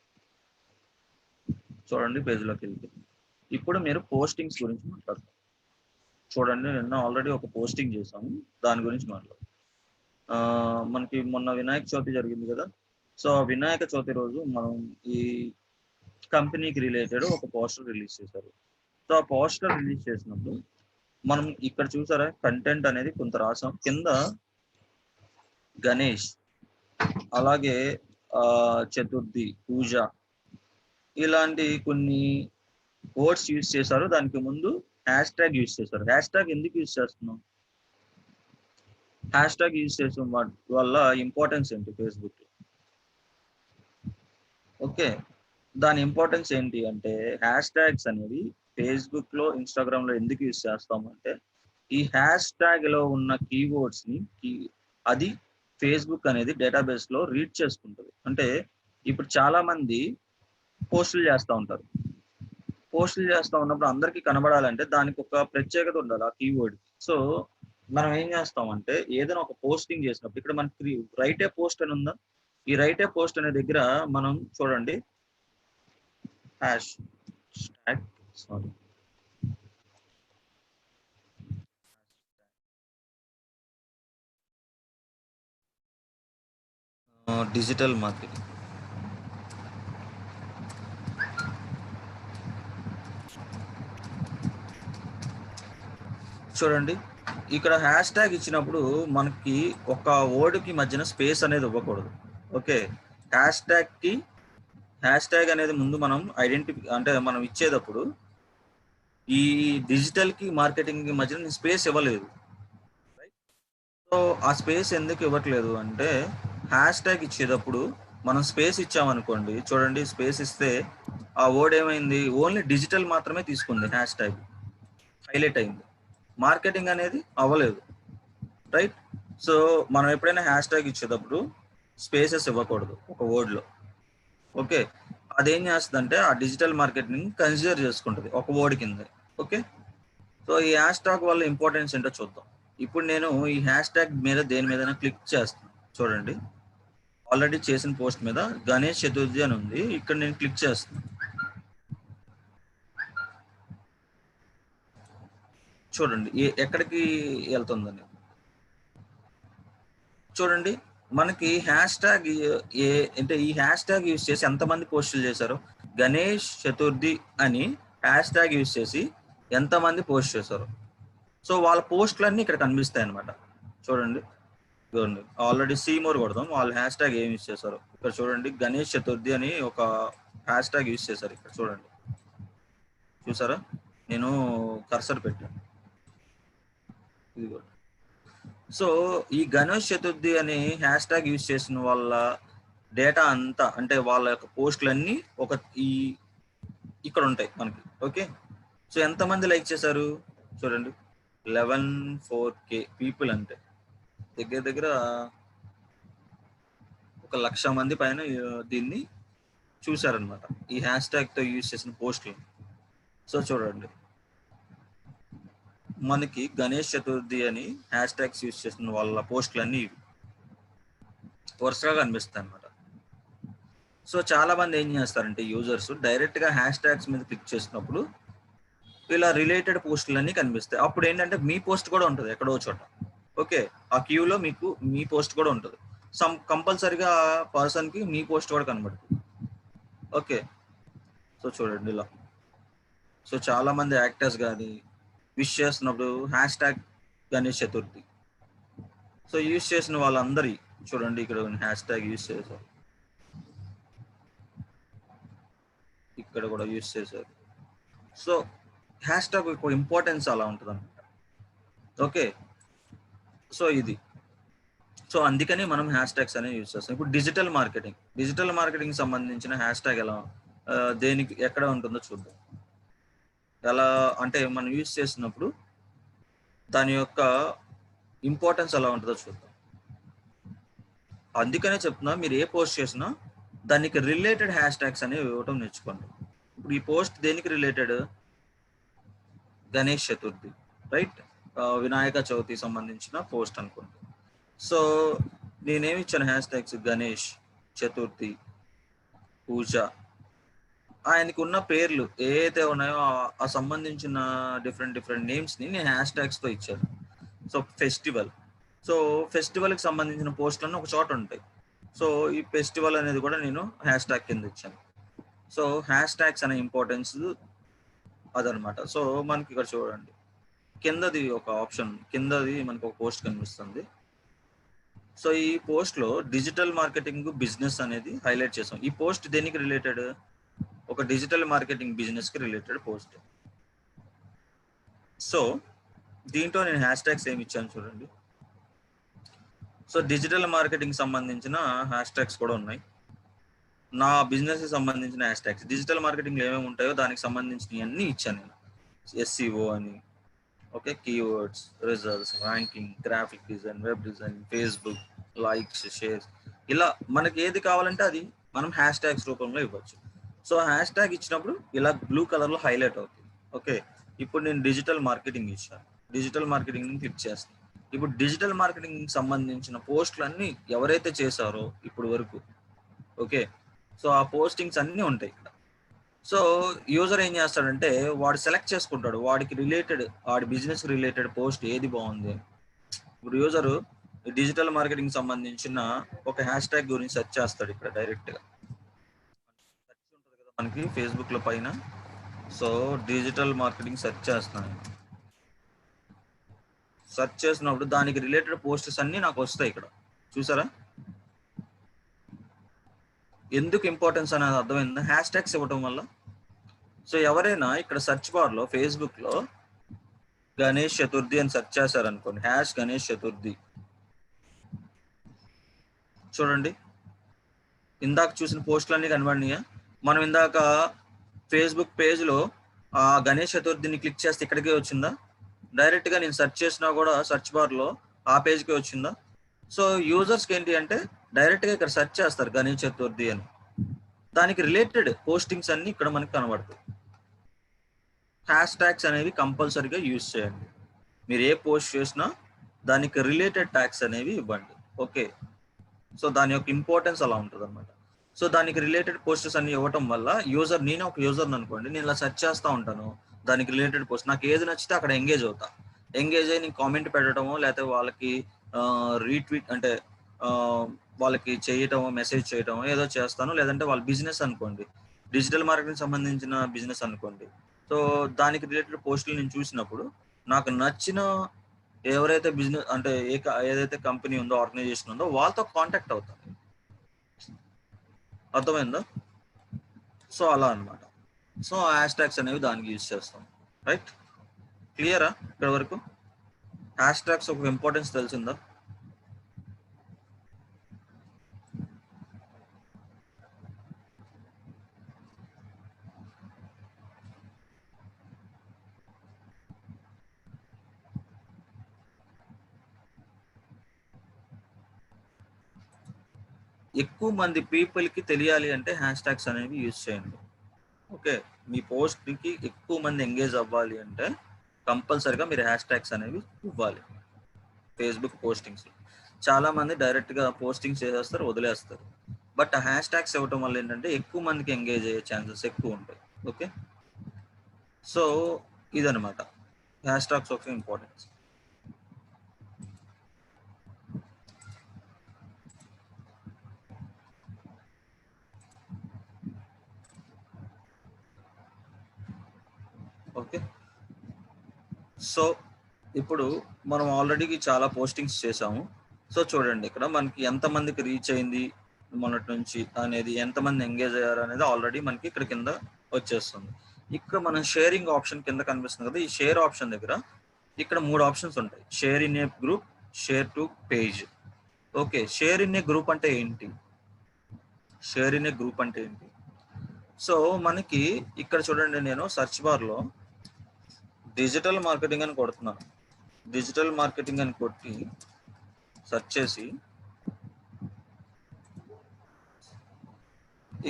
చూడండి, పేజ్ లోకి వెళ్తే ఇప్పుడు మీరు పోస్టింగ్స్ గురించి మాట్లాడతాం. చూడండి, నిన్న ఆల్రెడీ ఒక పోస్టింగ్ చేసాము, దాని గురించి మాట్లాడతాం. మనకి మొన్న వినాయక చవితి జరిగింది కదా, సో వినాయక చవితి రోజు మనం ఈ కంపెనీకి రిలేటెడ్ ఒక పోస్టర్ రిలీజ్ చేశారు. సో ఆ పోస్టర్ రిలీజ్ చేసినప్పుడు మనం ఇక్కడ చూసారా, కంటెంట్ అనేది కొంత రాసాం. కింద గణేష్, అలాగే చతుర్థి, పూజ, ఇలాంటి కొన్ని వర్డ్స్ యూజ్ చేశారు. దానికి ముందు హ్యాష్ ట్యాగ్ యూజ్ చేశారు. హ్యాష్ ట్యాగ్ ఎందుకు యూజ్ చేస్తున్నాం? హ్యాష్ ట్యాగ్ యూజ్ చేసిన వల్ల ఇంపార్టెన్స్ ఏంటి ఫేస్బుక్ లో? ఓకే, దాని ఇంపార్టెన్స్ ఏంటి అంటే, హ్యాష్ ట్యాగ్స్ అనేవి ఫేస్బుక్ లో, ఇన్స్టాగ్రామ్ లో ఎందుకు యూజ్ చేస్తామంటే, ఈ హ్యాష్ ట్యాగ్ లో ఉన్న కీవర్డ్స్ ని అది ఫేస్బుక్ అనేది డేటాబేస్ లో రీడ్ చేసుకుంటుంది. అంటే ఇప్పుడు చాలా మంది పోస్టులు చేస్తూ ఉంటారు. పోస్టులు చేస్తూ ఉన్నప్పుడు అందరికీ కనబడాలంటే దానికి ఒక ప్రత్యేకత ఉండాలి ఆ కీవర్డ్. సో మనం ఏం చేస్తామంటే, ఏదైనా ఒక పోస్టింగ్ చేసినప్పుడు ఇక్కడ మనకి రైట్ ఏ పోస్ట్ అని ఉందా, ఈ రైట్ ఏ పోస్ట్ అనే దగ్గర మనం చూడండి, hash tag, sorry, digital marketing. చూడండి, ఇక్కడ హ్యాష్ ట్యాగ్ ఇచ్చినప్పుడు మనకి ఒక వర్డ్కి మధ్యన స్పేస్ అనేది ఇవ్వకూడదు. ఓకే, హ్యాష్ ట్యాగ్ అనేది ముందు మనం అంటే మనం ఇచ్చేటప్పుడు ఈ డిజిటల్ కి మార్కెటింగ్ కి మధ్యన స్పేస్ ఇవ్వలేదు. సో ఆ స్పేస్ ఎందుకు ఇవ్వట్లేదు అంటే, హ్యాష్ ట్యాగ్ ఇచ్చేటప్పుడు మనం స్పేస్ ఇచ్చామనుకోండి, చూడండి స్పేస్ ఇస్తే ఆ వర్డ్ ఏమైంది, ఓన్లీ డిజిటల్ మాత్రమే తీసుకుంది, హ్యాష్ ట్యాగ్ హైలైట్ అయింది, మార్కెటింగ్ అనేది అవ్వలేదు, రైట్? సో మనం ఎప్పుడైనా హ్యాష్ ట్యాగ్ ఇచ్చేటప్పుడు స్పేసెస్ ఇవ్వకూడదు ఒక వర్డ్ లో. ఓకే, అదేం చేస్తుందంటే ఆ డిజిటల్ మార్కెటింగ్ కన్సిడర్ చేసుకుంటుంది ఒక వర్డ్ కింద. ఓకే, సో ఈ హ్యాష్ ట్యాగ్ వల్ల ఇంపార్టెన్స్ ఏంటో చూద్దాం. ఇప్పుడు నేను ఈ హ్యాష్ ట్యాగ్ మీద దేని మీద క్లిక్ చేస్తాను. చూడండి, ఆల్రెడీ చేసిన పోస్ట్ మీద గణేష్ చతుర్థి అని ఉంది, ఇక్కడ నేను క్లిక్ చేస్తాను. చూడండి ఎక్కడికి వెళ్తుందని. చూడండి, మనకి హ్యాష్ ట్యాగ్ ఏ అంటే ఈ హ్యాష్ ట్యాగ్ యూజ్ చేసి ఎంతమంది పోస్టులు చేశారు? గణేష్ చతుర్థి అని హ్యాష్ ట్యాగ్ యూజ్ చేసి ఎంతమంది పోస్ట్ చేశారు? సో వాళ్ళ పోస్టులన్నీ ఇక్కడ కనిపిస్తాయి అనమాట. చూడండి, చూడండి ఆల్రెడీ సీమోర్ కొడదాం. వాళ్ళు హ్యాష్ ట్యాగ్ ఏం యూజ్ చేశారు ఇక్కడ చూడండి. గణేష్ చతుర్థి అని ఒక హ్యాష్ ట్యాగ్ యూజ్ చేశారు ఇక్కడ చూడండి. చూసారా, నేను కర్సర్ పెట్టాను. ఇదిగోండి. సో ఈ గణేష్ చతుర్థి అని హ్యాష్ ట్యాగ్ యూజ్ చేసిన వాళ్ళ డేటా అంతా, అంటే వాళ్ళ యొక్క పోస్టులన్నీ ఒక ఇక్కడ ఉంటాయి మనకి. ఓకే, సో ఎంతమంది లైక్ చేశారు చూడండి, 11,4K పీపుల్. అంటే దగ్గర దగ్గర 1,00,000 మంది పైన దీన్ని చూసారనమాట, ఈ హ్యాష్ ట్యాగ్ తో యూజ్ చేసిన పోస్టులు. సో చూడండి, మనకి గణేష్ చతుర్థి అని హ్యాష్ ట్యాగ్స్ యూజ్ చేసిన వాళ్ళ పోస్టులు అన్ని వరుసగా కనిపిస్తాయి అనమాట. సో చాలా మంది ఏం చేస్తారంటే యూజర్స్ డైరెక్ట్ గా హ్యాష్ ట్యాగ్స్ మీద క్లిక్ చేసినప్పుడు ఇలా రిలేటెడ్ పోస్టులన్నీ కనిపిస్తాయి. అప్పుడు ఏంటంటే మీ పోస్ట్ కూడా ఉంటుంది ఎక్కడో చోట. ఓకే, ఆ క్యూలో మీకు మీ పోస్ట్ కూడా ఉంటుంది. కంపల్సరిగా పర్సన్ కి మీ పోస్ట్ కూడా కనబడుతుంది. ఓకే, సో చూడండి ఇలా. సో చాలా మంది యాక్టర్స్ కానీ విష్ చేస్తున్నప్పుడు hash tag Ganesh Chaturthi so use చేసిన వాళ్ళందరి చూడండి ఇక్కడ హ్యాష్ ట్యాగ్ యూజ్ చేశారు, ఇక్కడ కూడా యూజ్ చేశారు. సో హ్యాష్ ట్యాగ్ ఇంపార్టెన్స్ అలా ఉంటుంది అనమాట. ఓకే, సో ఇది. సో అందుకని మనం హ్యాష్ ట్యాగ్స్ అనేవి యూజ్ చేస్తాం. ఇప్పుడు డిజిటల్ మార్కెటింగ్ సంబంధించిన హ్యాష్ ట్యాగ్ ఎలా దేనికి ఎక్కడ ఉంటుందో చూద్దాం. ఎలా అంటే మనం యూజ్ చేసినప్పుడు దాని యొక్క ఇంపార్టెన్స్ ఎలా ఉంటుందో చూద్దాం. అందుకనే చెప్తున్నా, మీరు ఏ పోస్ట్ చేసినా దానికి రిలేటెడ్ హ్యాష్ ట్యాగ్స్ అనేవి ఇవ్వటం నేర్చుకోండి. ఇప్పుడు ఈ పోస్ట్ దేనికి రిలేటెడ్? గణేష్ చతుర్థి, రైట్? వినాయక చవితి సంబంధించిన పోస్ట్ అనుకోండి. సో నేనేమి ఇచ్చాను హ్యాష్ ట్యాగ్స్? గణేష్ చతుర్థి, పూజ, ఆయనకు ఉన్న పేర్లు ఏదైతే ఉన్నాయో ఆ సంబంధించిన డిఫరెంట్ నేమ్స్ ని నేను హ్యాష్ ట్యాగ్స్ తో ఇచ్చాను. సో ఫెస్టివల్ కి సంబంధించిన పోస్టులన్నీ ఒక చోట ఉంటాయి. సో ఈ ఫెస్టివల్ అనేది కూడా నేను హ్యాష్ ట్యాగ్ కింద ఇచ్చాను. సో హ్యాష్ ట్యాగ్స్ అనే ఇంపార్టెన్స్ అదనమాట. సో మనకి ఇక్కడ చూడండి, కిందది ఒక ఆప్షన్, కిందది మనకు ఒక పోస్ట్ కనిపిస్తుంది. సో ఈ పోస్ట్ లో డిజిటల్ మార్కెటింగ్ బిజినెస్ అనేది హైలైట్ చేసాం. ఈ పోస్ట్ దేనికి రిలేటెడ్? ఒక డిజిటల్ మార్కెటింగ్ బిజినెస్ కి రిలేటెడ్ పోస్ట్. సో దీంట్లో నేను హ్యాష్ ట్యాగ్స్ ఏమి ఇచ్చాను చూడండి. సో డిజిటల్ మార్కెటింగ్ సంబంధించిన హ్యాష్ ట్యాగ్స్ కూడా ఉన్నాయి. నా బిజినెస్ కి సంబంధించిన హ్యాష్ ట్యాగ్స్, డిజిటల్ మార్కెటింగ్ లో ఏమేమి ఉంటాయో దానికి సంబంధించిన అన్ని ఇచ్చాను నేను. SEO అని, okay, keywords, results, ranking, graphic design, web design, Facebook, likes, shares, ఇలా మనకి ఏది కావాలంటే అది మనం హ్యాష్ ట్యాగ్స్ రూపంలో ఇవ్వచ్చు. సో హ్యాష్ ట్యాగ్ ఇచ్చినప్పుడు ఇలా బ్లూ కలర్ లో హైలైట్ అవుతుంది. ఓకే, ఇప్పుడు నేను డిజిటల్ మార్కెటింగ్ ఇచ్చాను, డిజిటల్ మార్కెటింగ్ క్లిక్ చేస్తాను. ఇప్పుడు డిజిటల్ మార్కెటింగ్ సంబంధించిన పోస్టులు అన్ని ఎవరైతే చేశారో ఇప్పుడు వరకు, ఓకే, సో ఆ పోస్టింగ్స్ అన్ని ఉంటాయి ఇక్కడ. సో యూజర్ ఏం చేస్తాడంటే వాడు సెలెక్ట్ చేసుకుంటాడు వాడికి రిలేటెడ్, వాడి బిజినెస్ రిలేటెడ్ పోస్ట్ ఏది బాగుంది. ఇప్పుడు యూజరు డిజిటల్ మార్కెటింగ్ సంబంధించిన ఒక హ్యాష్ ట్యాగ్ గురించి సెర్చ్ చేస్తాడు ఇక్కడ డైరెక్ట్ గా. సెర్చ్ ఉంటుంది కదా మనకి ఫేస్బుక్ లో పైన. సో డిజిటల్ మార్కెటింగ్ సెర్చ్ చేస్తున్నాను. సెర్చ్ చేసినప్పుడు దానికి రిలేటెడ్ పోస్టర్స్ అన్ని నాకు వస్తాయి ఇక్కడ. చూసారా ఎందుకు ఇంపార్టెన్స్ అనేది అర్థమైందా హ్యాష్ ట్యాగ్స్ ఇవ్వటం వల్ల? సో ఎవరైనా ఇక్కడ సెర్చ్ బార్ లో ఫేస్బుక్ లో గణేష్ చతుర్థి అని సెర్చ్ చేశారనుకోండి, హ్యాష్ గణేష్ చతుర్థి, చూడండి ఇందాక చూసిన పోస్టులన్నీ కనబడినాయా? మనం ఇందాక ఫేస్బుక్ పేజ్ లో ఆ గణేష్ చతుర్థిని క్లిక్ చేస్తే ఇక్కడికే వచ్చిందా? డైరెక్ట్ గా నేను సెర్చ్ చేసినా కూడా సెర్చ్ బార్ లో ఆ పేజ్కే వచ్చిందా? సో యూజర్స్ కి ఏంటి అంటే డైరెక్ట్ గా ఇక్కడ సెర్చ్ చేస్తారు గణేష్ చతుర్థి అని, దానికి రిలేటెడ్ పోస్టింగ్స్ అన్ని ఇక్కడ మనకి కనబడతాయి. హ్యాష్ ట్యాగ్స్ అనేవి కంపల్సరీగా యూజ్ చేయండి. మీరు ఏ పోస్ట్ చేసినా దానికి రిలేటెడ్ ట్యాగ్స్ అనేవి ఇవ్వండి. ఓకే, సో దాని యొక్క ఇంపార్టెన్స్ అలా ఉంటుంది అనమాట. సో దానికి రిలేటెడ్ పోస్టర్స్ అన్ని ఇవ్వటం వల్ల యూజర్, నేను ఒక యూజర్ని అనుకోండి, నేను ఇలా సెర్చ్ చేస్తూ ఉంటాను దానికి రిలేటెడ్ పోస్ట్, నాకు ఏది నచ్చితే అక్కడ ఎంగేజ్ అవుతా. ఎంగేజ్ అయ్యి నేను కామెంట్ పెట్టడమో లేకపోతే వాళ్ళకి రీట్వీట్ అంటే వాళ్ళకి చేయటం, మెసేజ్ చేయటం ఏదో చేస్తాను. లేదంటే వాళ్ళ బిజినెస్ అనుకోండి, డిజిటల్ మార్కెటింగ్ సంబంధించిన బిజినెస్ అనుకోండి. సో దానికి రిలేటెడ్ పోస్టులు నేను చూసినప్పుడు నాకు నచ్చిన ఎవరైతే బిజినెస్ అంటే ఏదైతే కంపెనీ ఉందో, ఆర్గనైజేషన్ ఉందో వాళ్ళతో కాంటాక్ట్ అవుతాను. అర్థమైందా? సో అలా అన్నమాట. సో హ్యాష్ ట్యాగ్స్ అనేవి దానికి యూజ్ చేస్తాం. రైట్? క్లియరా ఇక్కడ వరకు? హ్యాష్ ట్యాగ్స్ ఒక ఇంపార్టెన్స్ తెలిసిందా? ఎక్కువ మంది పీపుల్కి తెలియాలి అంటే హ్యాష్ ట్యాగ్స్ అనేవి యూజ్ చేయండి. ఓకే, మీ పోస్ట్కి ఎక్కువ మంది ఎంగేజ్ అవ్వాలి అంటే కంపల్సరిగా మీరు హ్యాష్ ట్యాగ్స్ అనేవి ఇవ్వాలి. ఫేస్బుక్ పోస్టింగ్స్ చాలా మంది డైరెక్ట్గా పోస్టింగ్స్ చేసేస్తారు, వదిలేస్తారు. బట్ హ్యాష్ ట్యాగ్స్ ఇవ్వటం వల్ల ఏంటంటే ఎక్కువ మందికి ఎంగేజ్ అయ్యే ఛాన్సెస్ ఎక్కువ ఉంటాయి. ఓకే, సో ఇదనమాట హ్యాష్ ట్యాగ్స్ ఒక ఇంపార్టెన్స్. ఓకే, సో ఇప్పుడు మనం ఆల్రెడీ చాలా పోస్టింగ్స్ చేసాము. సో చూడండి ఇక్కడ మనకి ఎంతమందికి రీచ్ అయింది మొన్నటి నుంచి అనేది, ఎంతమంది ఎంగేజ్ అయ్యారు అనేది ఆల్రెడీ మనకి ఇక్కడ కింద వచ్చేస్తుంది. ఇక్కడ మనం షేరింగ్ ఆప్షన్ కింద కనిపిస్తుంది కదా, ఈ షేర్ ఆప్షన్ దగ్గర ఇక్కడ 3 ఆప్షన్స్ ఉంటాయి. Share in a group, share to page. Okay, share in a group అంటే ఏంటి? షేర్ ఇన్ ఏ గ్రూప్ అంటే ఏంటి? సో మనకి ఇక్కడ చూడండి, నేను సర్చ్ బార్లో డిజిటల్ మార్కెటింగ్ అని కొడుతున్నాను. డిజిటల్ మార్కెటింగ్ అని కొట్టి సెర్చ్ చేసి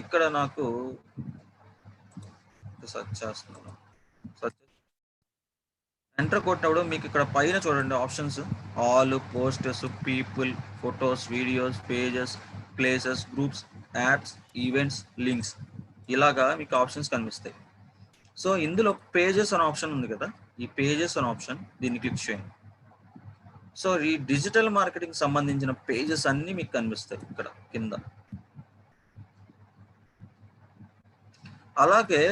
ఇక్కడ నాకు సెర్చ్ చేస్తున్నాను. ఎంటర్ కొట్టినప్పుడు మీకు ఇక్కడ పైన చూడండి options: all, posters, people, photos, videos, pages, places, groups, apps, events, links, ఇలాగా మీకు ఆప్షన్స్ కనిపిస్తాయి. సో ఇందులో పేజెస్ అనే ఆప్షన్ ఉంది కదా, ఈ పేజెస్ అనే ఆప్షన్ దీన్ని క్లిక్ చేయండి. సో ఈ డిజిటల్ మార్కెటింగ్ సంబంధించిన పేజెస్ అన్ని మీకు కనిపిస్తాయి ఇక్కడ కింద. అలాగే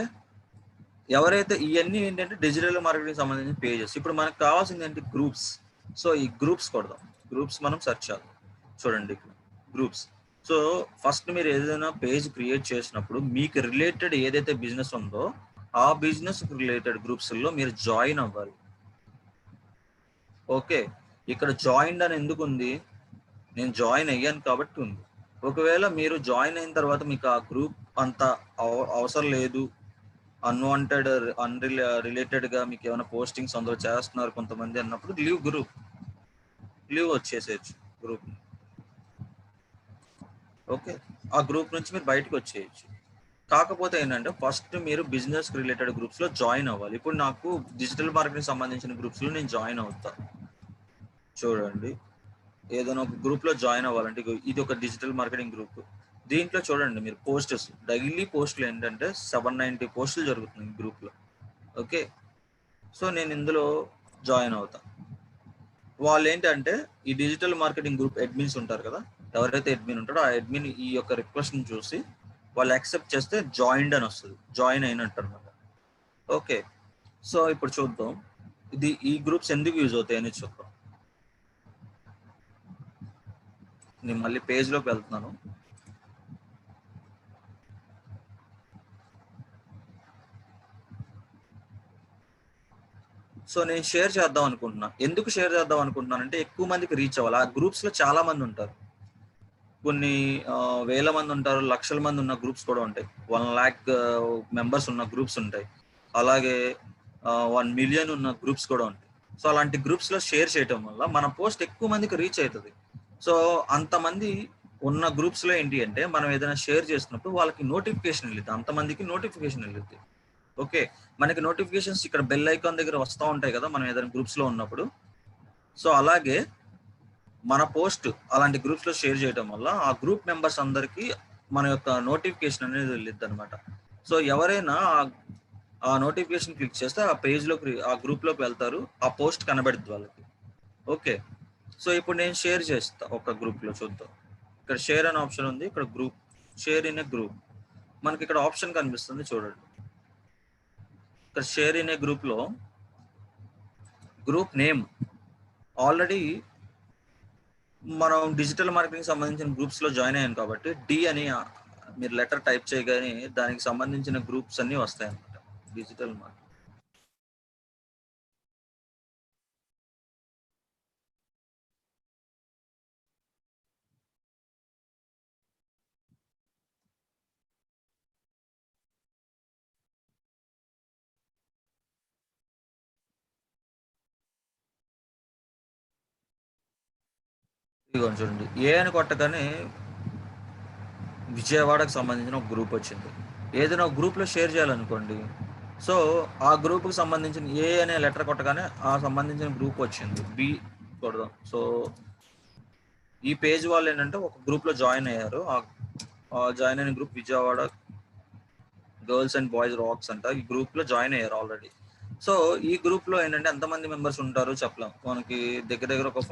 ఎవరైతే ఇవన్నీ ఏంటంటే డిజిటల్ మార్కెటింగ్ సంబంధించిన పేజెస్. ఇప్పుడు మనకు కావాల్సింది ఏంటి? గ్రూప్స్. సో ఈ గ్రూప్స్ కొడదాం. గ్రూప్స్ మనం సెర్చ్ చేద్దాం. చూడండి గ్రూప్స్. సో ఫస్ట్ మీరు ఏదైనా పేజ్ క్రియేట్ చేసినప్పుడు మీకు రిలేటెడ్ ఏదైతే బిజినెస్ ఉందో ఆ బిజినెస్ రిలేటెడ్ గ్రూప్స్లో మీరు జాయిన్ అవ్వాలి. ఓకే, ఇక్కడ జాయిన్ అని ఎందుకు ఉంది? నేను జాయిన్ అయ్యాను కాబట్టి ఉంది. ఒకవేళ మీరు జాయిన్ అయిన తర్వాత మీకు ఆ గ్రూప్ అంత అవసరం లేదు, అన్వాంటెడ్ రిలేటెడ్ గా మీకు ఏమైనా పోస్టింగ్స్ అందులో చేస్తున్నారు కొంతమంది అన్నప్పుడు లీవ్ వచ్చేసేయచ్చు గ్రూప్. ఓకే, ఆ గ్రూప్ నుంచి మీరు బయటకు వచ్చేయచ్చు. కాకపోతే ఏంటంటే ఫస్ట్ మీరు బిజినెస్ రిలేటెడ్ గ్రూప్స్ లో జాయిన్ అవ్వాలి. ఇప్పుడు నాకు డిజిటల్ మార్కెటింగ్ సంబంధించిన గ్రూప్స్ లో నేను జాయిన్ అవుతాను. చూడండి, ఏదైనా ఒక గ్రూప్ లో జాయిన్ అవ్వాలంటే ఇది ఒక డిజిటల్ మార్కెటింగ్ గ్రూప్. దీంట్లో చూడండి మీరు పోస్టర్స్, డైలీ పోస్టులు ఏంటంటే 790 పోస్టులు జరుగుతుంది ఈ గ్రూప్ లో. ఓకే, సో నేను ఇందులో జాయిన్ అవుతా. వాళ్ళు ఏంటంటే ఈ డిజిటల్ మార్కెటింగ్ గ్రూప్ అడ్మిన్స్ ఉంటారు కదా, ఎవరైతే అడ్మిన్ ఉంటారో ఆ అడ్మిన్ ఈ యొక్క రిక్వెస్ట్ ని చూసి వాళ్ళు యాక్సెప్ట్ చేస్తే జాయిన్డ్ అని వస్తుంది, జాయిన్ అయినట్టు అనమాట. ఓకే, సో ఇప్పుడు చూద్దాం ఈ గ్రూప్స్ ఎందుకు యూజ్ అవుతాయి అని చూద్దాం. నేను మళ్ళీ పేజ్ లోకి వెళ్తున్నాను. సో నేను షేర్ చేద్దాం అనుకుంటున్నా. ఎందుకు షేర్ చేద్దాం అనుకుంటున్నాను అంటే ఎక్కువ మందికి రీచ్ అవ్వాలి. ఆ గ్రూప్స్ లో చాలా మంది ఉంటారు, కొన్ని వేల మంది ఉంటారు, లక్షల మంది ఉన్న గ్రూప్స్ కూడా ఉంటాయి. 1 lakh మెంబర్స్ ఉన్న గ్రూప్స్ ఉంటాయి, అలాగే 1 million ఉన్న గ్రూప్స్ కూడా ఉంటాయి. సో అలాంటి గ్రూప్స్ లో షేర్ చేయటం వల్ల మన పోస్ట్ ఎక్కువ మందికి రీచ్ అవుతుంది. సో అంతమంది ఉన్న గ్రూప్స్ లో ఏంటి అంటే మనం ఏదైనా షేర్ చేసినప్పుడు వాళ్ళకి నోటిఫికేషన్ వెళ్ళిద్ది, అంతమందికి నోటిఫికేషన్ వెళ్ళిద్ది. ఓకే, మనకి నోటిఫికేషన్స్ ఇక్కడ బెల్ ఐకాన్ దగ్గర వస్తూ ఉంటాయి కదా మనం ఏదైనా గ్రూప్స్ లో ఉన్నప్పుడు. సో అలాగే మన పోస్ట్ అలాంటి గ్రూప్స్ లో షేర్ చేయడం వల్ల ఆ గ్రూప్ మెంబర్స్ అందరికి మన యొక్క నోటిఫికేషన్ అనేది వెళ్ళిద్ది అనమాట. సో ఎవరైనా ఆ నోటిఫికేషన్ క్లిక్ చేస్తే ఆ పేజ్ లోకి, ఆ గ్రూప్ లోకి వెళ్తారు, ఆ పోస్ట్ కనబడుద్ది వాళ్ళకి. ఓకే, సో ఇప్పుడు నేను షేర్ చేస్తా ఒక గ్రూప్లో, చూద్దాం. ఇక్కడ షేర్ అనే ఆప్షన్ ఉంది, ఇక్కడ group, share in a group మనకి ఇక్కడ ఆప్షన్ కనిపిస్తుంది చూడండి. ఇక్కడ షేర్ ఇన్ ఏ గ్రూప్లో గ్రూప్ నేమ్ ఆల్రెడీ మనం డిజిటల్ మార్కెటింగ్ సంబంధించిన గ్రూప్స్లో జాయిన్ అయ్యాను కాబట్టి డి అని మీరు లెటర్ టైప్ చేయగానే దానికి సంబంధించిన గ్రూప్స్ అన్నీ వస్తాయి అన్నమాట. డిజిటల్ మార్కెటింగ్ ఇదిగోండి చూడండి, ఏ అని కొట్టగానే విజయవాడకు సంబంధించిన ఒక గ్రూప్ వచ్చింది. ఏదైనా ఒక గ్రూప్లో షేర్ చేయాలనుకోండి, సో ఆ గ్రూప్కి సంబంధించిన ఏ అనే లెటర్ కొట్టగానే ఆ సంబంధించిన గ్రూప్ వచ్చింది. బి కొడదాం. సో ఈ పేజ్ వాళ్ళు ఏంటంటే ఒక గ్రూప్లో జాయిన్ అయ్యారు. ఆ జాయిన్ అయిన group Vijayawada girls and boys rocks అంట. ఈ గ్రూప్లో జాయిన్ అయ్యారు ఆల్రెడీ. సో ఈ గ్రూప్లో ఏంటంటే ఎంతమంది మెంబర్స్ ఉంటారో చెప్పలేం. మనకి దగ్గర ఒక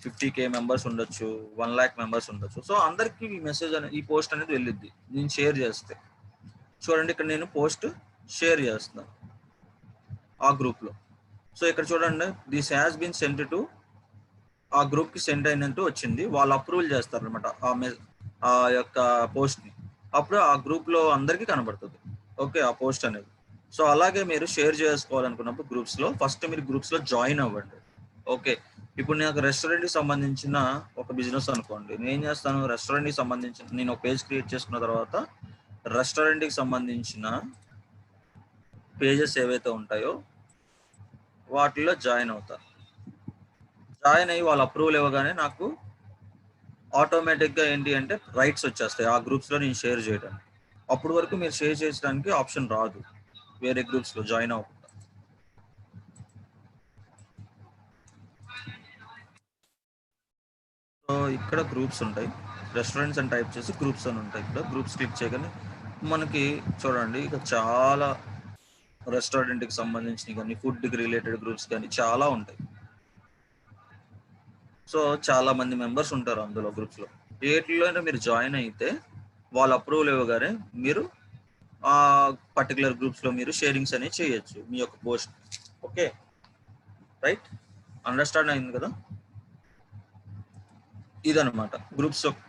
50K మెంబర్స్ ఉండొచ్చు, 1 lakh మెంబర్స్ ఉండొచ్చు. సో అందరికి ఈ మెసేజ్ అనేది, ఈ పోస్ట్ అనేది వెళ్ళిద్ది నేను షేర్ చేస్తే. చూడండి ఇక్కడ నేను పోస్ట్ షేర్ చేస్తున్నాను ఆ గ్రూప్లో. సో ఇక్కడ చూడండి, this has been sent to, ఆ గ్రూప్కి సెండ్ అయినట్టు వచ్చింది. వాళ్ళు అప్రూవల్ చేస్తారనమాట ఆ యొక్క పోస్ట్ని. అప్పుడు ఆ గ్రూప్లో అందరికీ కనబడుతుంది, ఓకే, ఆ పోస్ట్ అనేది. సో అలాగే మీరు షేర్ చేసుకోవాలనుకున్నప్పుడు గ్రూప్స్లో ఫస్ట్ మీరు గ్రూప్స్లో జాయిన్ అవ్వండి. ఓకే, ఇప్పుడు నాకు రెస్టారెంట్కి సంబంధించిన ఒక బిజినెస్ అనుకోండి. నేను ఏం చేస్తాను, రెస్టారెంట్కి సంబంధించిన నేను ఒక పేజ్ క్రియేట్ చేసుకున్న తర్వాత రెస్టారెంట్కి సంబంధించిన పేజెస్ ఏవైతే ఉంటాయో వాటిల్లో జాయిన్ అవుతాను. జాయిన్ అయ్యి వాళ్ళు అప్రూవల్ ఇవ్వగానే నాకు ఆటోమేటిక్గా ఏంటి అంటే రైట్స్ వచ్చేస్తాయి ఆ గ్రూప్స్లో నేను షేర్ చేయడానికి. అప్పటి వరకు మీరు షేర్ చేయడానికి ఆప్షన్ రాదు వేరే గ్రూప్స్లో జాయిన్ అవ్వకుండా. సో ఇక్కడ గ్రూప్స్ ఉంటాయి, రెస్టారెంట్స్ అని టైప్ చేసి గ్రూప్స్ అని ఉంటాయి. ఇక్కడ గ్రూప్స్ క్లిక్ చేయగానే మనకి చూడండి ఇక చాలా రెస్టారెంట్కి సంబంధించిన కానీ ఫుడ్కి రిలేటెడ్ గ్రూప్స్ కానీ చాలా ఉంటాయి. సో చాలా మంది మెంబర్స్ ఉంటారు అందులో గ్రూప్స్లో. ఏటిలోనే మీరు జాయిన్ అయితే వాళ్ళు అప్రూవల్ ఇవ్వగానే మీరు ఆ పర్టికులర్ గ్రూప్స్లో మీరు షేరింగ్స్ అనేవి చేయొచ్చు మీ యొక్క పోస్ట్. ఓకే రైట్, అండర్స్టాండ్ అయింది కదా. ఇదనమాట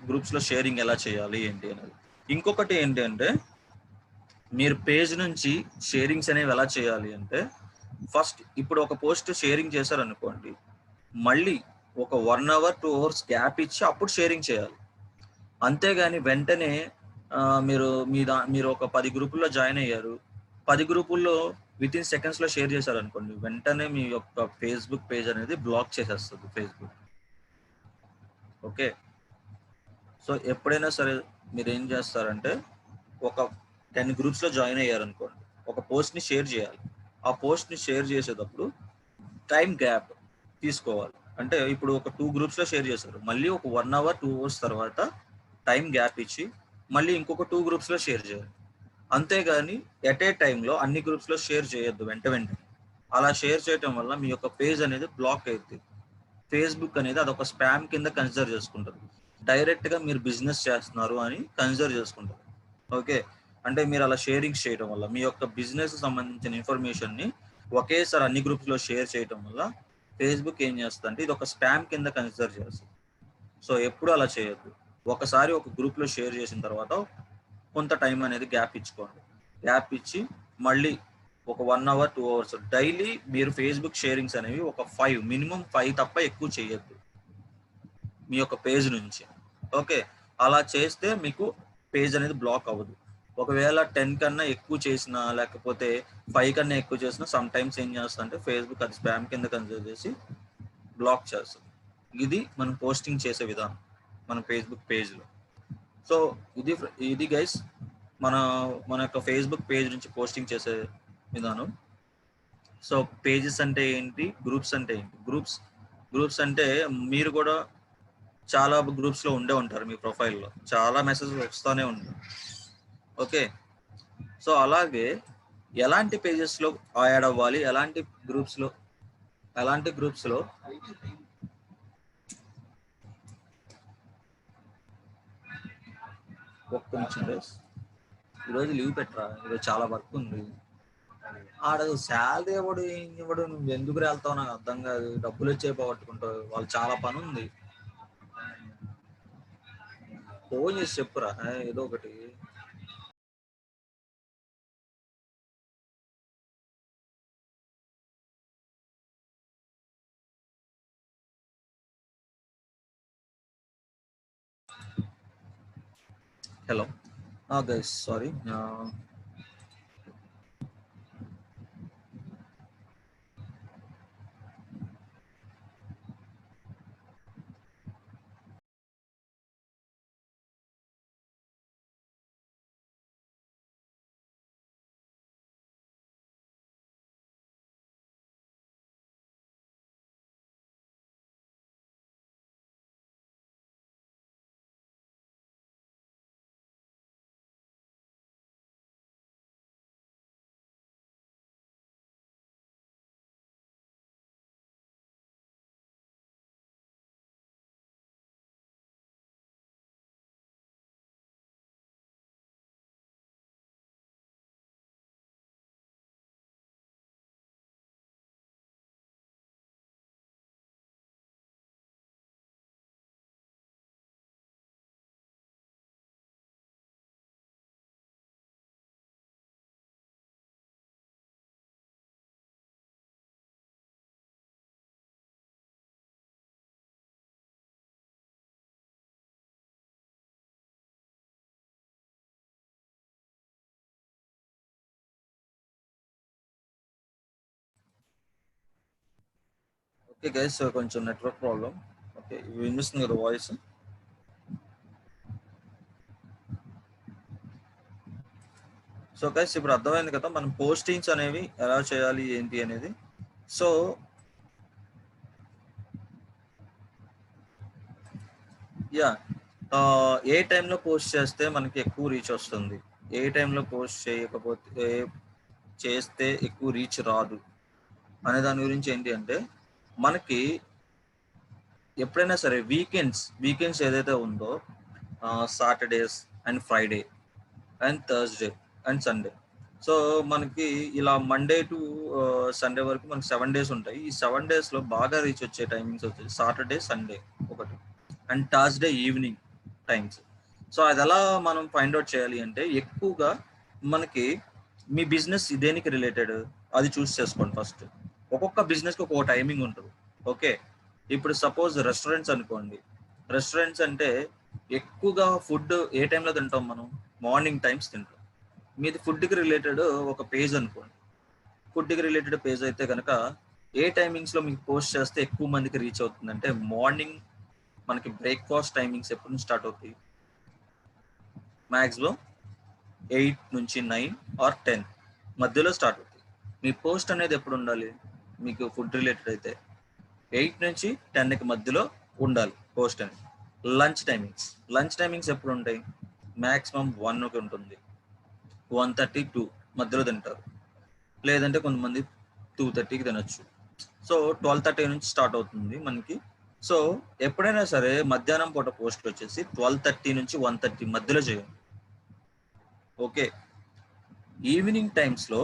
గ్రూప్స్లో షేరింగ్ ఎలా చేయాలి ఏంటి అనేది. ఇంకొకటి ఏంటి అంటే మీరు పేజ్ నుంచి షేరింగ్స్ అనేవి ఎలా చేయాలి అంటే, ఫస్ట్ ఇప్పుడు ఒక పోస్ట్ షేరింగ్ చేశారనుకోండి, మళ్ళీ ఒక 1 hour 2 hours గ్యాప్ ఇచ్చి అప్పుడు షేరింగ్ చేయాలి. అంతేగాని వెంటనే మీరు ఒక 10 గ్రూపుల్లో జాయిన్ అయ్యారు, 10 గ్రూపుల్లో వితిన్ సెకండ్స్లో షేర్ చేశారనుకోండి, వెంటనే మీ యొక్క ఫేస్బుక్ పేజ్ అనేది బ్లాక్ చేసేస్తుంది ఫేస్బుక్. ఓకే, సో ఎప్పుడైనా సరే మీరు ఏం చేస్తారంటే, ఒక 10 గ్రూప్స్లో జాయిన్ అయ్యారనుకోండి, ఒక పోస్ట్ని షేర్ చేయాలి. ఆ పోస్ట్ని షేర్ చేసేటప్పుడు టైం గ్యాప్ తీసుకోవాలి. అంటే ఇప్పుడు ఒక 2 గ్రూప్స్లో షేర్ చేశారు, మళ్ళీ ఒక 1 hour 2 hours తర్వాత టైం గ్యాప్ ఇచ్చి మళ్ళీ ఇంకొక 2 గ్రూప్స్లో షేర్ చేయాలి. అంతేగాని ఎట్ ఏ టైంలో అన్ని గ్రూప్స్లో షేర్ చేయొద్దు వెంటనే. అలా షేర్ చేయటం వల్ల మీ యొక్క పేజ్ అనేది బ్లాక్ అవుతుంది. ఫేస్బుక్ అనేది అదొక స్పామ్ కింద కన్సిడర్ చేసుకుంటారు. డైరెక్ట్గా మీరు బిజినెస్ చేస్తున్నారు అని కన్సిడర్ చేసుకుంటారు. ఓకే, అంటే మీరు అలా షేరింగ్స్ చేయడం వల్ల మీ యొక్క బిజినెస్ సంబంధించిన ఇన్ఫర్మేషన్ని ఒకేసారి అన్ని గ్రూప్స్లో షేర్ చేయడం వల్ల ఫేస్బుక్ ఏం చేస్తుందంటే ఇది ఒక స్పామ్ కింద కన్సిడర్ చేస్తుంది. సో ఎప్పుడు అలా చేయొద్దు. ఒకసారి ఒక గ్రూప్లో షేర్ చేసిన తర్వాత కొంత టైం అనేది గ్యాప్ ఇచ్చుకోండి. గ్యాప్ ఇచ్చి మళ్ళీ ఒక 1 hour 2 hours డైలీ మీరు ఫేస్బుక్ షేరింగ్స్ అనేవి ఒక 5 మినిమం 5 తప్ప ఎక్కువ చేయొద్దు మీ యొక్క పేజ్ నుంచి. ఓకే, అలా చేస్తే మీకు పేజ్ అనేది బ్లాక్ అవ్వదు. ఒకవేళ 10 కన్నా ఎక్కువ చేసినా లేకపోతే 5 కన్నా ఎక్కువ చేసినా సమ్ టైమ్స్ ఏం చేస్తా అంటే ఫేస్బుక్ అది స్పామ్ కింద కన్సిడర్ చేసి బ్లాక్ చేస్తుంది. ఇది మనం పోస్టింగ్ చేసే విధానం మన ఫేస్బుక్ పేజ్లో. సో ఇది గైస్ మన యొక్క ఫేస్బుక్ పేజ్ నుంచి పోస్టింగ్ చేసే విధానం. సో పేజెస్ అంటే ఏంటి, గ్రూప్స్ అంటే ఏంటి. గ్రూప్స్ అంటే మీరు కూడా చాలా గ్రూప్స్లో ఉండే ఉంటారు, మీ ప్రొఫైల్లో చాలా మెసేజ్లు వస్తూనే ఉంటాయి. ఓకే, సో అలాగే ఎలాంటి పేజెస్లో యాడ్ అవ్వాలి, ఎలాంటి గ్రూప్స్లో ఒక్క నిమిషం గైస్, ఈరోజు లీవ్ పెట్టరా, ఈరోజు చాలా వర్క్ ఉంది. ఆడ శాలరీ ఇవ్వడు, ఏం ఇవ్వడు, నువ్వు ఎందుకు వెళ్తావు నాకు అర్థం కాదు. డబ్బులు వచ్చే పోగొట్టుకుంటావు, వాళ్ళు చాలా పని ఉంది. ఫోన్ చేసి చెప్పురా ఏదో ఒకటి. Hello guys, sorry. Okay guys, కొంచెం నెట్వర్క్ ప్రాబ్లం. ఓకే, వినిపిస్తుంది కదా వాయిస్? సో గైస్, ఇప్పుడు అర్థమైంది కదా మనం పోస్టింగ్స్ అనేవి ఎలా చేయాలి ఏంటి అనేది. సో యా, ఏ టైంలో పోస్ట్ చేస్తే మనకి ఎక్కువ రీచ్ వస్తుంది, ఏ టైంలో పోస్ట్ చేయకపోతే చేస్తే ఎక్కువ రీచ్ రాదు అనే దాని గురించి ఏంటి అంటే, మనకి ఎప్పుడైనా సరే వీకెండ్స్ ఏదైతే ఉందో, Saturdays and Friday and Thursday and Sunday. So మనకి ఇలా మండే టు సండే వరకు మనకి 7 days ఉంటాయి. ఈ 7 daysలో బాగా రీచ్ వచ్చే టైమింగ్స్ వచ్చేసి సాటర్డే సండే ఒకటి, and Thursday evening times. So అది ఎలా మనం ఫైండ్ అవుట్ చేయాలి అంటే, ఎక్కువగా మనకి మీ బిజినెస్ దేనికి రిలేటెడ్ అది చూస్ చేసుకోండి ఫస్ట్. ఒక్కొక్క బిజినెస్కి ఒక్కొక్క టైమింగ్ ఉంటుంది. ఓకే, ఇప్పుడు సపోజ్ రెస్టారెంట్స్ అనుకోండి. రెస్టారెంట్స్ అంటే ఎక్కువగా ఫుడ్ ఏ టైంలో తింటాం మనం? మార్నింగ్ టైమ్స్ తింటాం. మీది ఫుడ్కి రిలేటెడ్ ఒక పేజ్ అనుకోండి. ఫుడ్కి రిలేటెడ్ పేజ్ అయితే కనుక ఏ టైమింగ్స్లో మీకు పోస్ట్ చేస్తే ఎక్కువ మందికి రీచ్ అవుతుందంటే, మార్నింగ్ మనకి బ్రేక్ఫాస్ట్ టైమింగ్స్ ఎప్పుడు నుంచి స్టార్ట్ అవుతాయి? మ్యాక్సిమం 8 నుంచి 9 ఆర్ 10 మధ్యలో స్టార్ట్ అవుతాయి. మీ పోస్ట్ అనేది ఎప్పుడు ఉండాలి? మీకు ఫుడ్ రిలేటెడ్ అయితే 8 నుంచి 10కి మధ్యలో ఉండాలి పోస్ట్ అనేది. లంచ్ టైమింగ్స్ ఎప్పుడు ఉంటాయి? మ్యాక్సిమం 1కి ఉంటుంది, 1:30 2 మధ్యలో తింటారు. లేదంటే కొంతమంది 2:30కి తినొచ్చు. సో 12:30 నుంచి స్టార్ట్ అవుతుంది మనకి. సో ఎప్పుడైనా సరే మధ్యాహ్నం పూట పోస్ట్ వచ్చేసి 12:30 నుంచి 1:30 మధ్యలో చేయండి. ఓకే, ఈవినింగ్ టైమ్స్లో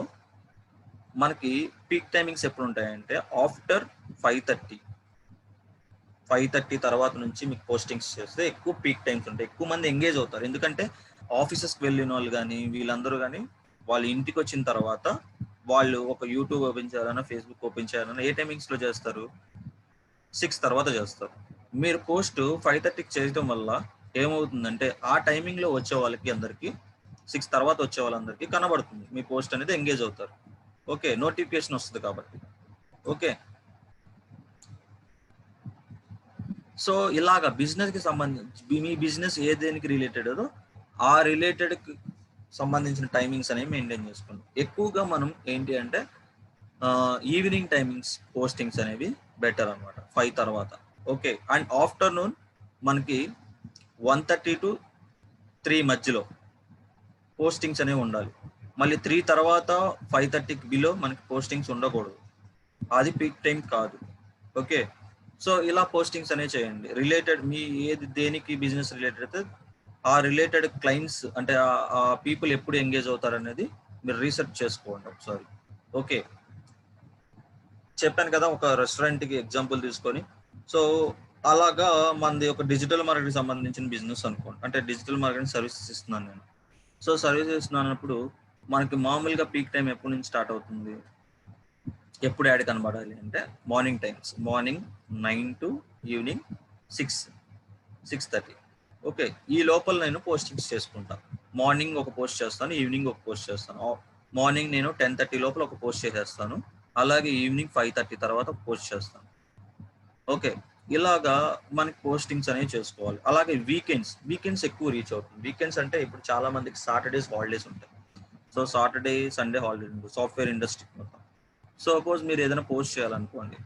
మనకి పీక్ టైమింగ్స్ ఎప్పుడు ఉంటాయంటే ఆఫ్టర్ 5:30 తర్వాత నుంచి మీకు పోస్టింగ్స్ చేస్తే ఎక్కువ పీక్ టైమ్స్ ఉంటాయి, ఎక్కువ మంది ఎంగేజ్ అవుతారు. ఎందుకంటే ఆఫీసెస్కి వెళ్ళిన వాళ్ళు కానీ వీళ్ళందరూ కానీ వాళ్ళ ఇంటికి వచ్చిన తర్వాత వాళ్ళు ఒక యూట్యూబ్ ఓపెన్ చేయాలన్నా, ఫేస్బుక్ ఓపెన్ చేయాలన్నా ఏ టైమింగ్స్లో చేస్తారు? 6 తర్వాత చేస్తారు. మీరు పోస్ట్ 5:30కి చేయడం వల్ల ఏమవుతుందంటే, ఆ టైమింగ్లో వచ్చే వాళ్ళకి అందరికీ 6 తర్వాత వచ్చే వాళ్ళందరికీ కనబడుతుంది, మీ పోస్ట్ అనేది ఎంగేజ్ అవుతారు. ఓకే, నోటిఫికేషన్ వస్తుంది కాబట్టి. ఓకే, సో ఇలాగా బిజినెస్కి సంబంధించి మీ బిజినెస్ ఏ దేనికి రిలేటెడ్ ఆ రిలేటెడ్ సంబంధించిన టైమింగ్స్ అనేవి మెయింటైన్ చేసుకోండి. ఎక్కువగా మనం ఏంటి అంటే ఈవినింగ్ టైమింగ్స్ పోస్టింగ్స్ అనేవి బెటర్ అనమాట, 5 తర్వాత. ఓకే, అండ్ ఆఫ్టర్నూన్ మనకి 1:30 to 3 మధ్యలో పోస్టింగ్స్ అనేవి ఉండాలి. మళ్ళీ 3 తర్వాత 5:30కి బిలో మనకి పోస్టింగ్స్ ఉండకూడదు, అది పీక్ టైం కాదు. ఓకే, సో ఇలా పోస్టింగ్స్ అనేవి చేయండి. రిలేటెడ్ మీ ఏది దేనికి బిజినెస్ రిలేటెడ్ అయితే ఆ రిలేటెడ్ క్లయింట్స్ అంటే ఆ పీపుల్ ఎప్పుడు ఎంగేజ్ అవుతారు అనేది మీరు రీసెర్చ్ చేసుకోండి ఒకసారి. ఓకే, చెప్పాను కదా ఒక రెస్టారెంట్కి ఎగ్జాంపుల్ తీసుకొని. సో అలాగా మనది ఒక డిజిటల్ మార్కెటింగ్ సంబంధించిన బిజినెస్ అనుకోండి, అంటే డిజిటల్ మార్కెటింగ్ సర్వీసెస్ ఇస్తున్నాను నేను. సో సర్వీసెస్ ఇస్తున్నప్పుడు మనకి మామూలుగా పీక్ టైం ఎప్పటి నుంచి స్టార్ట్ అవుతుంది, ఎప్పుడు యాడ్ కనబడాలి అంటే morning times, morning 9 to evening 6-6:30. Okay, ఈ లోపల నేను పోస్టింగ్స్ చేసుకుంటాను. మార్నింగ్ ఒక పోస్ట్ చేస్తాను, ఈవినింగ్ ఒక పోస్ట్ చేస్తాను. మార్నింగ్ నేను 10:30 లోపల ఒక పోస్ట్ చేసేస్తాను, అలాగే ఈవినింగ్ 5:30 తర్వాత పోస్ట్ చేస్తాను. ఓకే, ఇలాగా మనకి పోస్టింగ్స్ అనేవి చేసుకోవాలి. అలాగే వీకెండ్స్ ఎక్కువ రీచ్ అవుతుంది. వీకెండ్స్ అంటే ఇప్పుడు చాలా మందికి సాటర్డేస్ హాలిడేస్ ఉంటాయి. సో సాటర్డే సండే హాలిడే ఉంటుంది సాఫ్ట్వేర్ ఇండస్ట్రీ మొత్తం. సపోజ్ మీరు ఏదైనా పోస్ట్ చేయాలనుకోండి,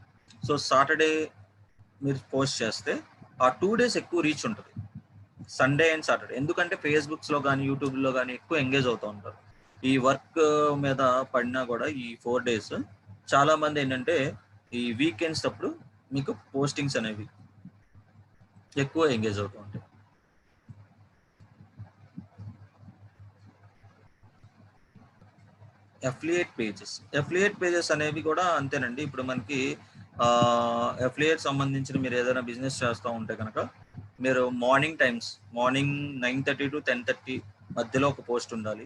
సో సాటర్డే మీరు పోస్ట్ చేస్తే ఆ 2 days ఎక్కువ రీచ్ ఉంటుంది, సండే అండ్ సాటర్డే. ఎందుకంటే ఫేస్బుక్స్లో కానీ యూట్యూబ్లో కానీ ఎక్కువ ఎంగేజ్ అవుతూ ఉంటారు. ఈ వర్క్ మీద పడినా కూడా ఈ 4 days చాలా మంది ఏంటంటే ఈ వీకెండ్స్ అప్పుడు మీకు పోస్టింగ్స్ అనేవి ఎక్కువ ఎంగేజ్ అవుతూ ఉంటాయి. అఫిలియేట్ పేజెస్ అనేవి కూడా అంతేనండి. ఇప్పుడు మనకి అఫిలియేట్ సంబంధించిన మీరు ఏదైనా బిజినెస్ చేస్తూ ఉంటే కనుక మీరు మార్నింగ్ 9:30 to 10:30 మధ్యలో ఒక పోస్ట్ ఉండాలి.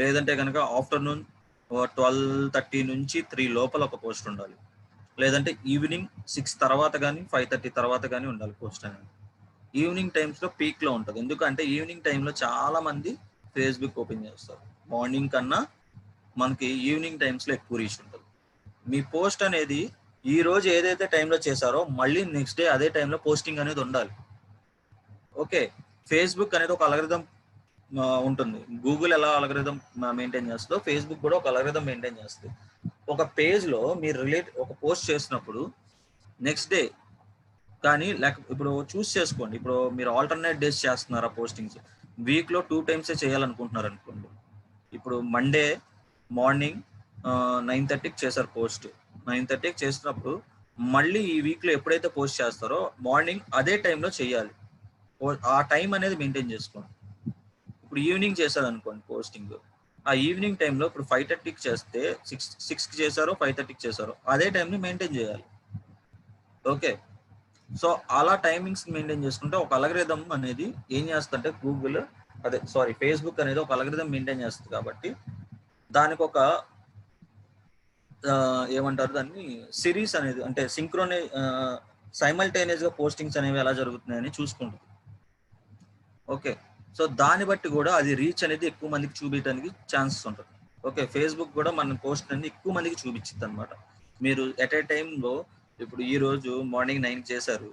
లేదంటే కనుక ఆఫ్టర్నూన్ 12:30 నుంచి 3 లోపల ఒక పోస్ట్ ఉండాలి. లేదంటే ఈవినింగ్ 6 తర్వాత కానీ 5:30 తర్వాత కానీ ఉండాలి పోస్ట్ అనేది. ఈవినింగ్ టైమ్స్లో పీక్లో ఉంటుంది. ఎందుకంటే ఈవినింగ్ టైంలో చాలా మంది ఫేస్బుక్ ఓపెన్ చేస్తారు. మార్నింగ్ కన్నా మనకి ఈవినింగ్ టైమ్స్లో ఎక్కువ రీచ్ ఉంటుంది. మీ పోస్ట్ అనేది ఈ రోజు ఏదైతే టైంలో చేశారో మళ్ళీ నెక్స్ట్ డే అదే టైంలో పోస్టింగ్ అనేది ఉండాలి. ఓకే, ఫేస్బుక్ అనేది ఒక అల్గోరిథం ఉంటుంది. గూగుల్ ఎలా అల్గోరిథం మెయింటైన్ చేస్తుందో ఫేస్బుక్ కూడా ఒక అల్గోరిథం మెయింటైన్ చేస్తుంది. ఒక పేజ్లో మీరు ఒక పోస్ట్ చేసినప్పుడు నెక్స్ట్ డే కానీ ఇప్పుడు చూస్ చేసుకోండి. ఇప్పుడు మీరు ఆల్టర్నేట్ డేస్ చేస్తున్నారా పోస్టింగ్స్, వీక్లో 2 times చేయాలనుకుంటున్నారు అనుకోండి. ఇప్పుడు మండే మార్నింగ్ 9:30కి చేశారు పోస్ట్, 9:30కి చేసినప్పుడు మళ్ళీ ఈ వీక్లో ఎప్పుడైతే పోస్ట్ చేస్తారో మార్నింగ్ అదే టైంలో చేయాలి. ఆ టైం అనేది మెయింటైన్ చేసుకోండి. ఇప్పుడు ఈవినింగ్ చేశారు అనుకోండి పోస్టింగ్, ఆ ఈవినింగ్ టైంలో ఇప్పుడు 5:30కి చేస్తే 6కి చేశారో 5:30కి చేశారో అదే టైంని మెయింటైన్ చేయాలి. ఓకే, సో అలా టైమింగ్స్ మెయింటైన్ చేసుకుంటే ఒక అల్గోరిథం అనేది ఏం చేస్తుందంటే ఫేస్బుక్ అనేది ఒక అల్గోరిథం మెయింటైన్ చేస్తుంది. కాబట్టి దానికి ఒక ఏమంటారు దాన్ని సిరీస్ అనేది, అంటే సైమల్టేనియస్ గా పోస్టింగ్స్ అనేవి ఎలా జరుగుతున్నాయని చూసుకుంటుంది. ఓకే, సో దాన్ని బట్టి కూడా అది రీచ్ అనేది ఎక్కువ మందికి చూపించడానికి ఛాన్సెస్ ఉంటుంది. ఓకే, ఫేస్బుక్ కూడా మన పోస్ట్ అనేది ఎక్కువ మందికి చూపించింది అనమాట. మీరు ఎట్ ఏ టైంలో ఇప్పుడు ఈ రోజు మార్నింగ్ 9 చేశారు,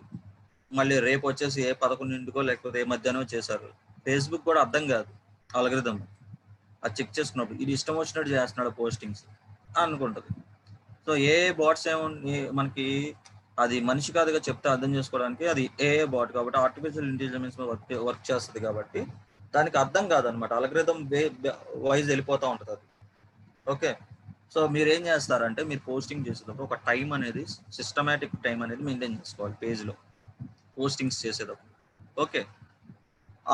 మళ్ళీ రేపు వచ్చేసి 11 లేకపోతే మధ్యాహ్నం చేశారు, ఫేస్బుక్ కూడా అర్థం కాదు అల్గోరిథం అది చెక్ చేసుకున్నప్పుడు ఇది ఇష్టం వచ్చినట్టు చేస్తున్నాడు పోస్టింగ్స్ అనుకుంటుంది. సో ఏ బాట్స్ మనకి అది మనిషి కాదుగా చెప్తే అర్థం చేసుకోవడానికి, అది ఏ బాట్ కాబట్టి ఆర్టిఫిషియల్ ఇంటెలిజెన్స్ వర్క్ చేస్తుంది కాబట్టి దానికి అర్థం కాదనమాట, అల్గోరిథం వైజ్ వెళ్ళిపోతూ ఉంటుంది అది. ఓకే, సో మీరు ఏం చేస్తారంటే మీరు పోస్టింగ్ చేసేటప్పుడు ఒక టైం అనేది సిస్టమేటిక్ టైం అనేది మెయింటైన్ చేసుకోవాలి పేజ్లో పోస్టింగ్స్ చేసేటప్పుడు. ఓకే,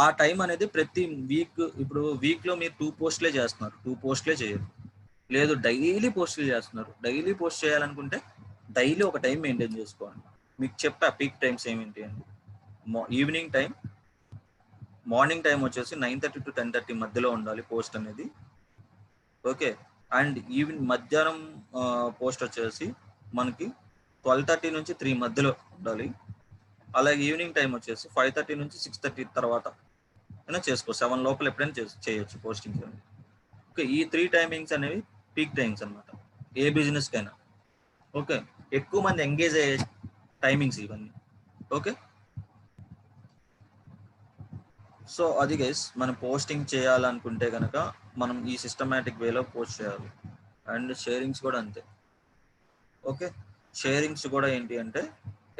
ఆ టైం అనేది ప్రతి ఇప్పుడు వీక్లో మీరు 2 పోస్ట్లే చేస్తున్నారు, 2 పోస్ట్లే చేయరు. లేదు డైలీ పోస్టులు చేస్తున్నారు, డైలీ పోస్ట్ చేయాలనుకుంటే డైలీ ఒక టైం మెయింటైన్ చేసుకోండి. మీకు చెప్పా పీక్ టైమ్స్ ఏమిటి అండి. ఈవినింగ్ టైం, మార్నింగ్ టైం వచ్చేసి 9:30 to 10:30 మధ్యలో ఉండాలి పోస్ట్ అనేది. ఓకే, అండ్ మధ్యాహ్నం పోస్ట్ వచ్చేసి మనకి 12:30 నుంచి 3 మధ్యలో ఉండాలి. అలాగే ఈవినింగ్ టైం వచ్చేసి 5:30 నుంచి 6:30 తర్వాత అయినా చేసుకో, 7 లోపల ఎప్పుడైనా చేయొచ్చు పోస్టింగ్స్ అనేవి. ఓకే, ఈ 3 టైమింగ్స్ అనేవి పీక్ టైమ్స్ అనమాట ఏ బిజినెస్ కైనా. ఓకే, ఎక్కువ మంది ఎంగేజ్ అయ్యే టైమింగ్స్ ఇవన్నీ. ఓకే, సో అది గైస్ మనం పోస్టింగ్ చేయాలనుకుంటే కనుక మనం ఈ సిస్టమేటిక్ వేలో పోస్ట్ చేయాలి. అండ్ షేరింగ్స్ కూడా అంతే. ఓకే, షేరింగ్స్ కూడా ఏంటి అంటే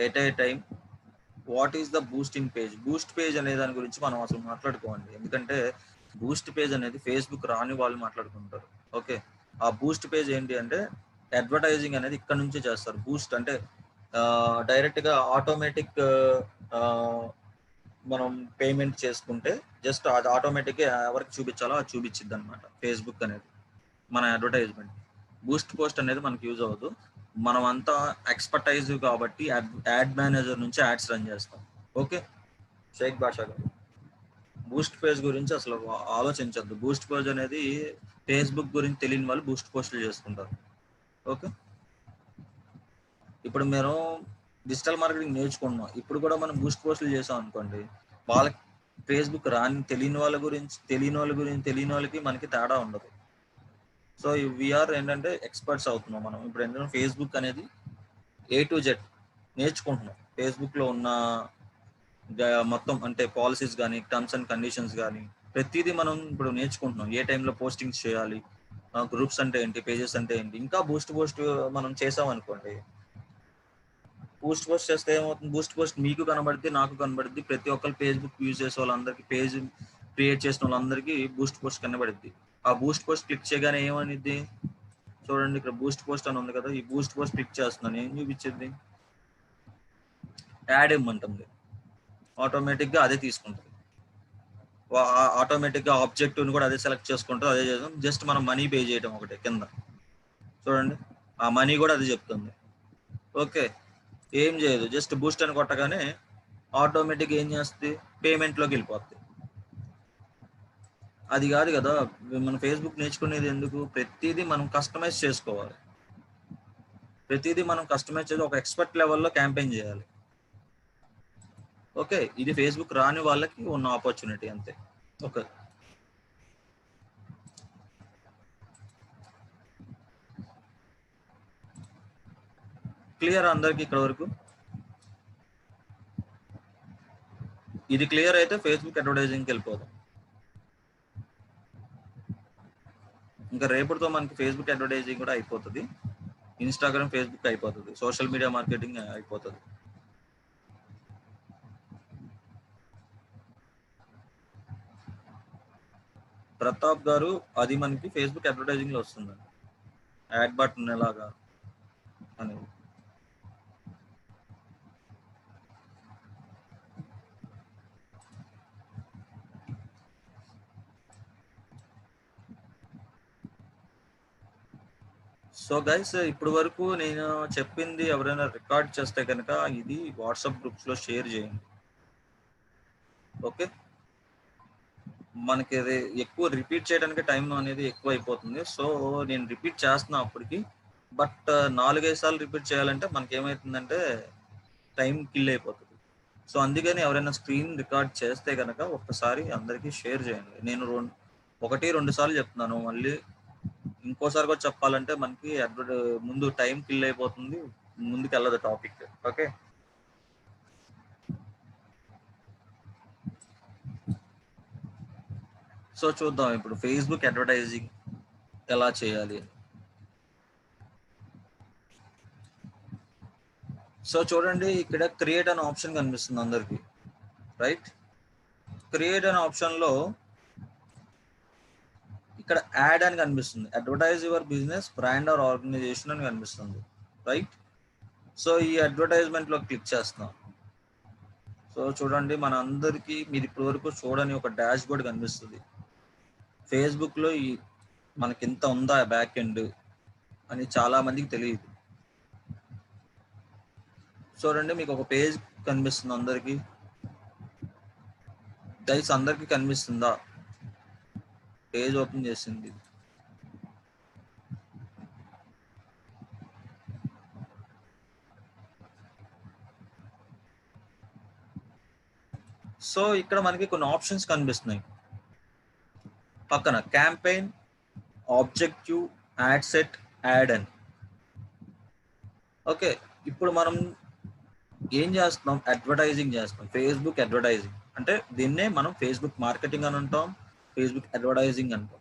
at a time what is the Boost page అనే దాని గురించి మనం అసలు మాట్లాడుకోండి. ఎందుకంటే బూస్ట్ పేజ్ అనేది ఫేస్బుక్ రాని వాళ్ళు మాట్లాడుకుంటారు. ఓకే, ఆ బూస్ట్ పేజ్ ఏంటి అంటే అడ్వర్టైజింగ్ అనేది ఇక్కడ నుంచే చేస్తారు. బూస్ట్ అంటే డైరెక్ట్గా ఆటోమేటిక్ మనం పేమెంట్ చేసుకుంటే జస్ట్ అది ఆటోమేటిక్గా ఎవరికి చూపించాలో అది చూపించిద్ది అనమాట ఫేస్బుక్ అనేది మన అడ్వర్టైజ్మెంట్. బూస్ట్ పోస్ట్ అనేది మనకి యూజ్ అవ్వదు. మనం అంతా ఎక్స్పర్టైజ్ కాబట్టి యాడ్ మేనేజర్ నుంచి యాడ్స్ రన్ చేస్తాం. ఓకే షేక్ బాషా గారు, బూస్ట్ పేజ్ గురించి అసలు ఆలోచించద్దు. బూస్ట్ పేజ్ అనేది ఫేస్బుక్ గురించి తెలియని వాళ్ళు బూస్ట్ పోస్టులు చేసుకుంటారు. ఓకే, ఇప్పుడు మేము డిజిటల్ మార్కెటింగ్ నేర్చుకుంటున్నాం, ఇప్పుడు కూడా మనం బూస్ట్ పోస్టులు చేసాం అనుకోండి, వాళ్ళకి ఫేస్బుక్ తెలియని వాళ్ళకి మనకి తేడా ఉండదు. సో వీఆర్ ఏంటంటే ఎక్స్పర్ట్స్ అవుతున్నాం మనం. ఇప్పుడు ఏంటంటే ఫేస్బుక్ అనేది A to Z నేర్చుకుంటున్నాం. ఫేస్బుక్ లో ఉన్న మొత్తం అంటే పాలసీస్ కానీ, టర్మ్స్ అండ్ కండిషన్స్ కానీ ప్రతిదీ మనం ఇప్పుడు నేర్చుకుంటున్నాం. ఏ టైంలో పోస్టింగ్స్ చేయాలి, గ్రూప్స్ అంటే ఏంటి, పేజెస్ అంటే ఏంటి. ఇంకా బూస్ట్ మనం చేసాం అనుకోండి, బూస్ట్ పోస్ట్ చేస్తే ఏమవుతుంది, బూస్ట్ పోస్ట్ మీకు కనబడుద్ది, నాకు కనబడుద్ది, ప్రతి ఒక్కరు ఫేస్బుక్ యూజ్ చేసే వాళ్ళందరికీ, పేజ్ క్రియేట్ చేసిన వాళ్ళందరికీ బూస్ట్ పోస్ట్ కనబడుద్ది. ఆ బూస్ట్ పోస్ట్ క్లిక్ చేయగానే ఏమనిద్ది, చూడండి ఇక్కడ బూస్ట్ పోస్ట్ అని ఉంది కదా, ఈ బూస్ట్ పోస్ట్ క్లిక్ చేస్తున్నాను, ఏం చూపించింది, యాడ్ ఇమ్మంటుంది. ఆటోమేటిక్గా అదే తీసుకుంటుంది. ఆటోమేటిక్గా ఆబ్జెక్టివ్ని కూడా అదే సెలెక్ట్ చేసుకుంటుంది. అదే చేద్దాం, జస్ట్ మనం మనీ పే చేయడం ఒకటే కింద చూడండి, ఆ మనీ కూడా అది చెప్తుంది. ఓకే, ఏం చేయదు, జస్ట్ బూస్ట్ అని కొట్టగానే ఆటోమేటిక్గా ఏం చేస్తుంది, పేమెంట్లోకి వెళ్ళిపోతుంది. అది కాదు కదా మనం ఫేస్బుక్ నేర్చుకునేది ఎందుకు, ప్రతిదీ మనం కస్టమైజ్ చేసుకోవాలి. ప్రతిదీ మనం కస్టమైజ్ చేసి ఒక ఎక్స్పర్ట్ లెవెల్లో క్యాంపెయిన్ చేయాలి. ఓకే, ఇది ఫేస్బుక్ రాని వాళ్ళకి ఉన్న ఆపర్చునిటీ అంతే. ఓకే, క్లియర్ అందరికి ఇక్కడ వరకు? ఇది క్లియర్ అయితే ఫేస్బుక్ అడ్వర్టైజింగ్కి వెళ్ళిపోదాం. ఇంకా రేపటితో మనకి ఫేస్బుక్ అడ్వర్టైజింగ్ కూడా అయిపోతుంది, ఇన్స్టాగ్రామ్, ఫేస్బుక్ అయిపోతుంది, సోషల్ మీడియా మార్కెటింగ్ అయిపోతుంది. ప్రతాప్ గారు, అది మనకి ఫేస్బుక్ అడ్వర్టైజింగ్ లో వస్తుందండి, యాడ్ బటన్ ఎలాగా అనేది. సో గైస్, ఇప్పుడు వరకు నేను చెప్పింది ఎవరైనా రికార్డ్ చేస్తే కనుక ఇది వాట్సాప్ గ్రూప్స్ లో షేర్ చేయండి. ఓకే, మనకి ఇది ఎక్కువ రిపీట్ చేయడానికి టైం అనేది ఎక్కువ అయిపోతుంది. సో నేను రిపీట్ చేస్తున్నా అప్పటికి, బట్ 4-5 సార్లు రిపీట్ చేయాలంటే మనకి ఏమవుతుందంటే టైం కిల్ అయిపోతుంది. సో అందుకని ఎవరైనా స్క్రీన్ రికార్డ్ చేస్తే కనుక ఒక్కసారి అందరికీ షేర్ చేయండి. నేను 1-2 సార్లు చెప్తున్నాను, మళ్ళీ ఇంకోసారి కూడా చెప్పాలంటే మనకి ముందు టైం కిల్ అయిపోతుంది, ముందుకు వెళ్ళదు టాపిక్. ఓకే, సో చూద్దాం ఇప్పుడు ఫేస్బుక్ అడ్వర్టైజింగ్ ఎలా చేయాలి. సో చూడండి, ఇక్కడ క్రియేట్ అనే ఆప్షన్ కనిపిస్తుంది అందరికి, రైట్? క్రియేట్ అనే ఆప్షన్ లో ఇక్కడ యాడ్ అని కనిపిస్తుంది, advertise your business, brand or organisation అని కనిపిస్తుంది, రైట్? సో ఈ అడ్వర్టైజ్మెంట్ లో క్లిక్ చేస్తున్నాం. సో చూడండి, మన అందరికి మీరు ఇప్పటి వరకు చూడని ఒక డాష్ బోర్డ్ కనిపిస్తుంది. ఫేస్బుక్ లో ఈ మనకి ఇంత ఉందా బ్యాక్ ఎండ్ అని చాలా మందికి తెలియదు. చూడండి, మీకు ఒక పేజ్ కనిపిస్తుంది అందరికి, గైస్ అందరికి కనిపిస్తుందా? పేజ్ ఓపెన్ చేసింది, సో ఇక్కడ మనకి కొన్ని ఆప్షన్స్ కనిపిస్తున్నాయి పక్కన, campaign, objective, add set, add అని. ఓకే, ఇప్పుడు మనం ఏం చేస్తున్నాం, అడ్వర్టైజింగ్ చేస్తున్నాం, ఫేస్బుక్ అడ్వర్టైజింగ్ అంటే దీన్నే మనం ఫేస్బుక్ మార్కెటింగ్ అని అంటాం, ఫేస్బుక్ అడ్వర్టైజింగ్ అంటాం.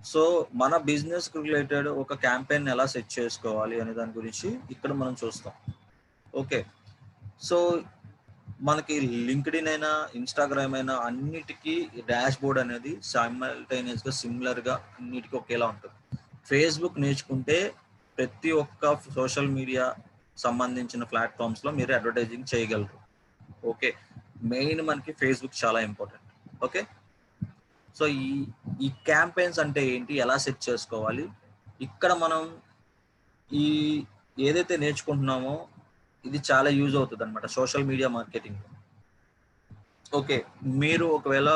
సో మన బిజినెస్ రిలేటెడ్ ఒక క్యాంపెయిన్ ఎలా సెట్ చేసుకోవాలి అనే దాని గురించి ఇక్కడ మనం చూస్తాం. ఓకే, సో మనకి లింక్డ్ఇన్ అయినా, ఇన్స్టాగ్రామ్ అయినా అన్నిటికీ డాష్ బోర్డ్ అనేది సైమల్టేనియస్ గా సిమిలర్ గా అన్నిటికీ ఒకేలా ఉంటుంది. ఫేస్బుక్ నేర్చుకుంటే ప్రతి ఒక్క సోషల్ మీడియా సంబంధించిన ప్లాట్ఫామ్స్ లో మీరు అడ్వర్టైజింగ్ చేయగలరు. ఓకే, మెయిన్ మనకి ఫేస్బుక్ చాలా ఇంపార్టెంట్. ఓకే, సో ఈ క్యాంపెయిన్స్ అంటే ఏంటి, ఎలా సెట్ చేసుకోవాలి, ఇక్కడ మనం ఈ ఏదైతే నేర్చుకుంటున్నామో ఇది చాలా యూజ్ అవుతుంది అనమాట సోషల్ మీడియా మార్కెటింగ్. ఓకే, మీరు ఒకవేళ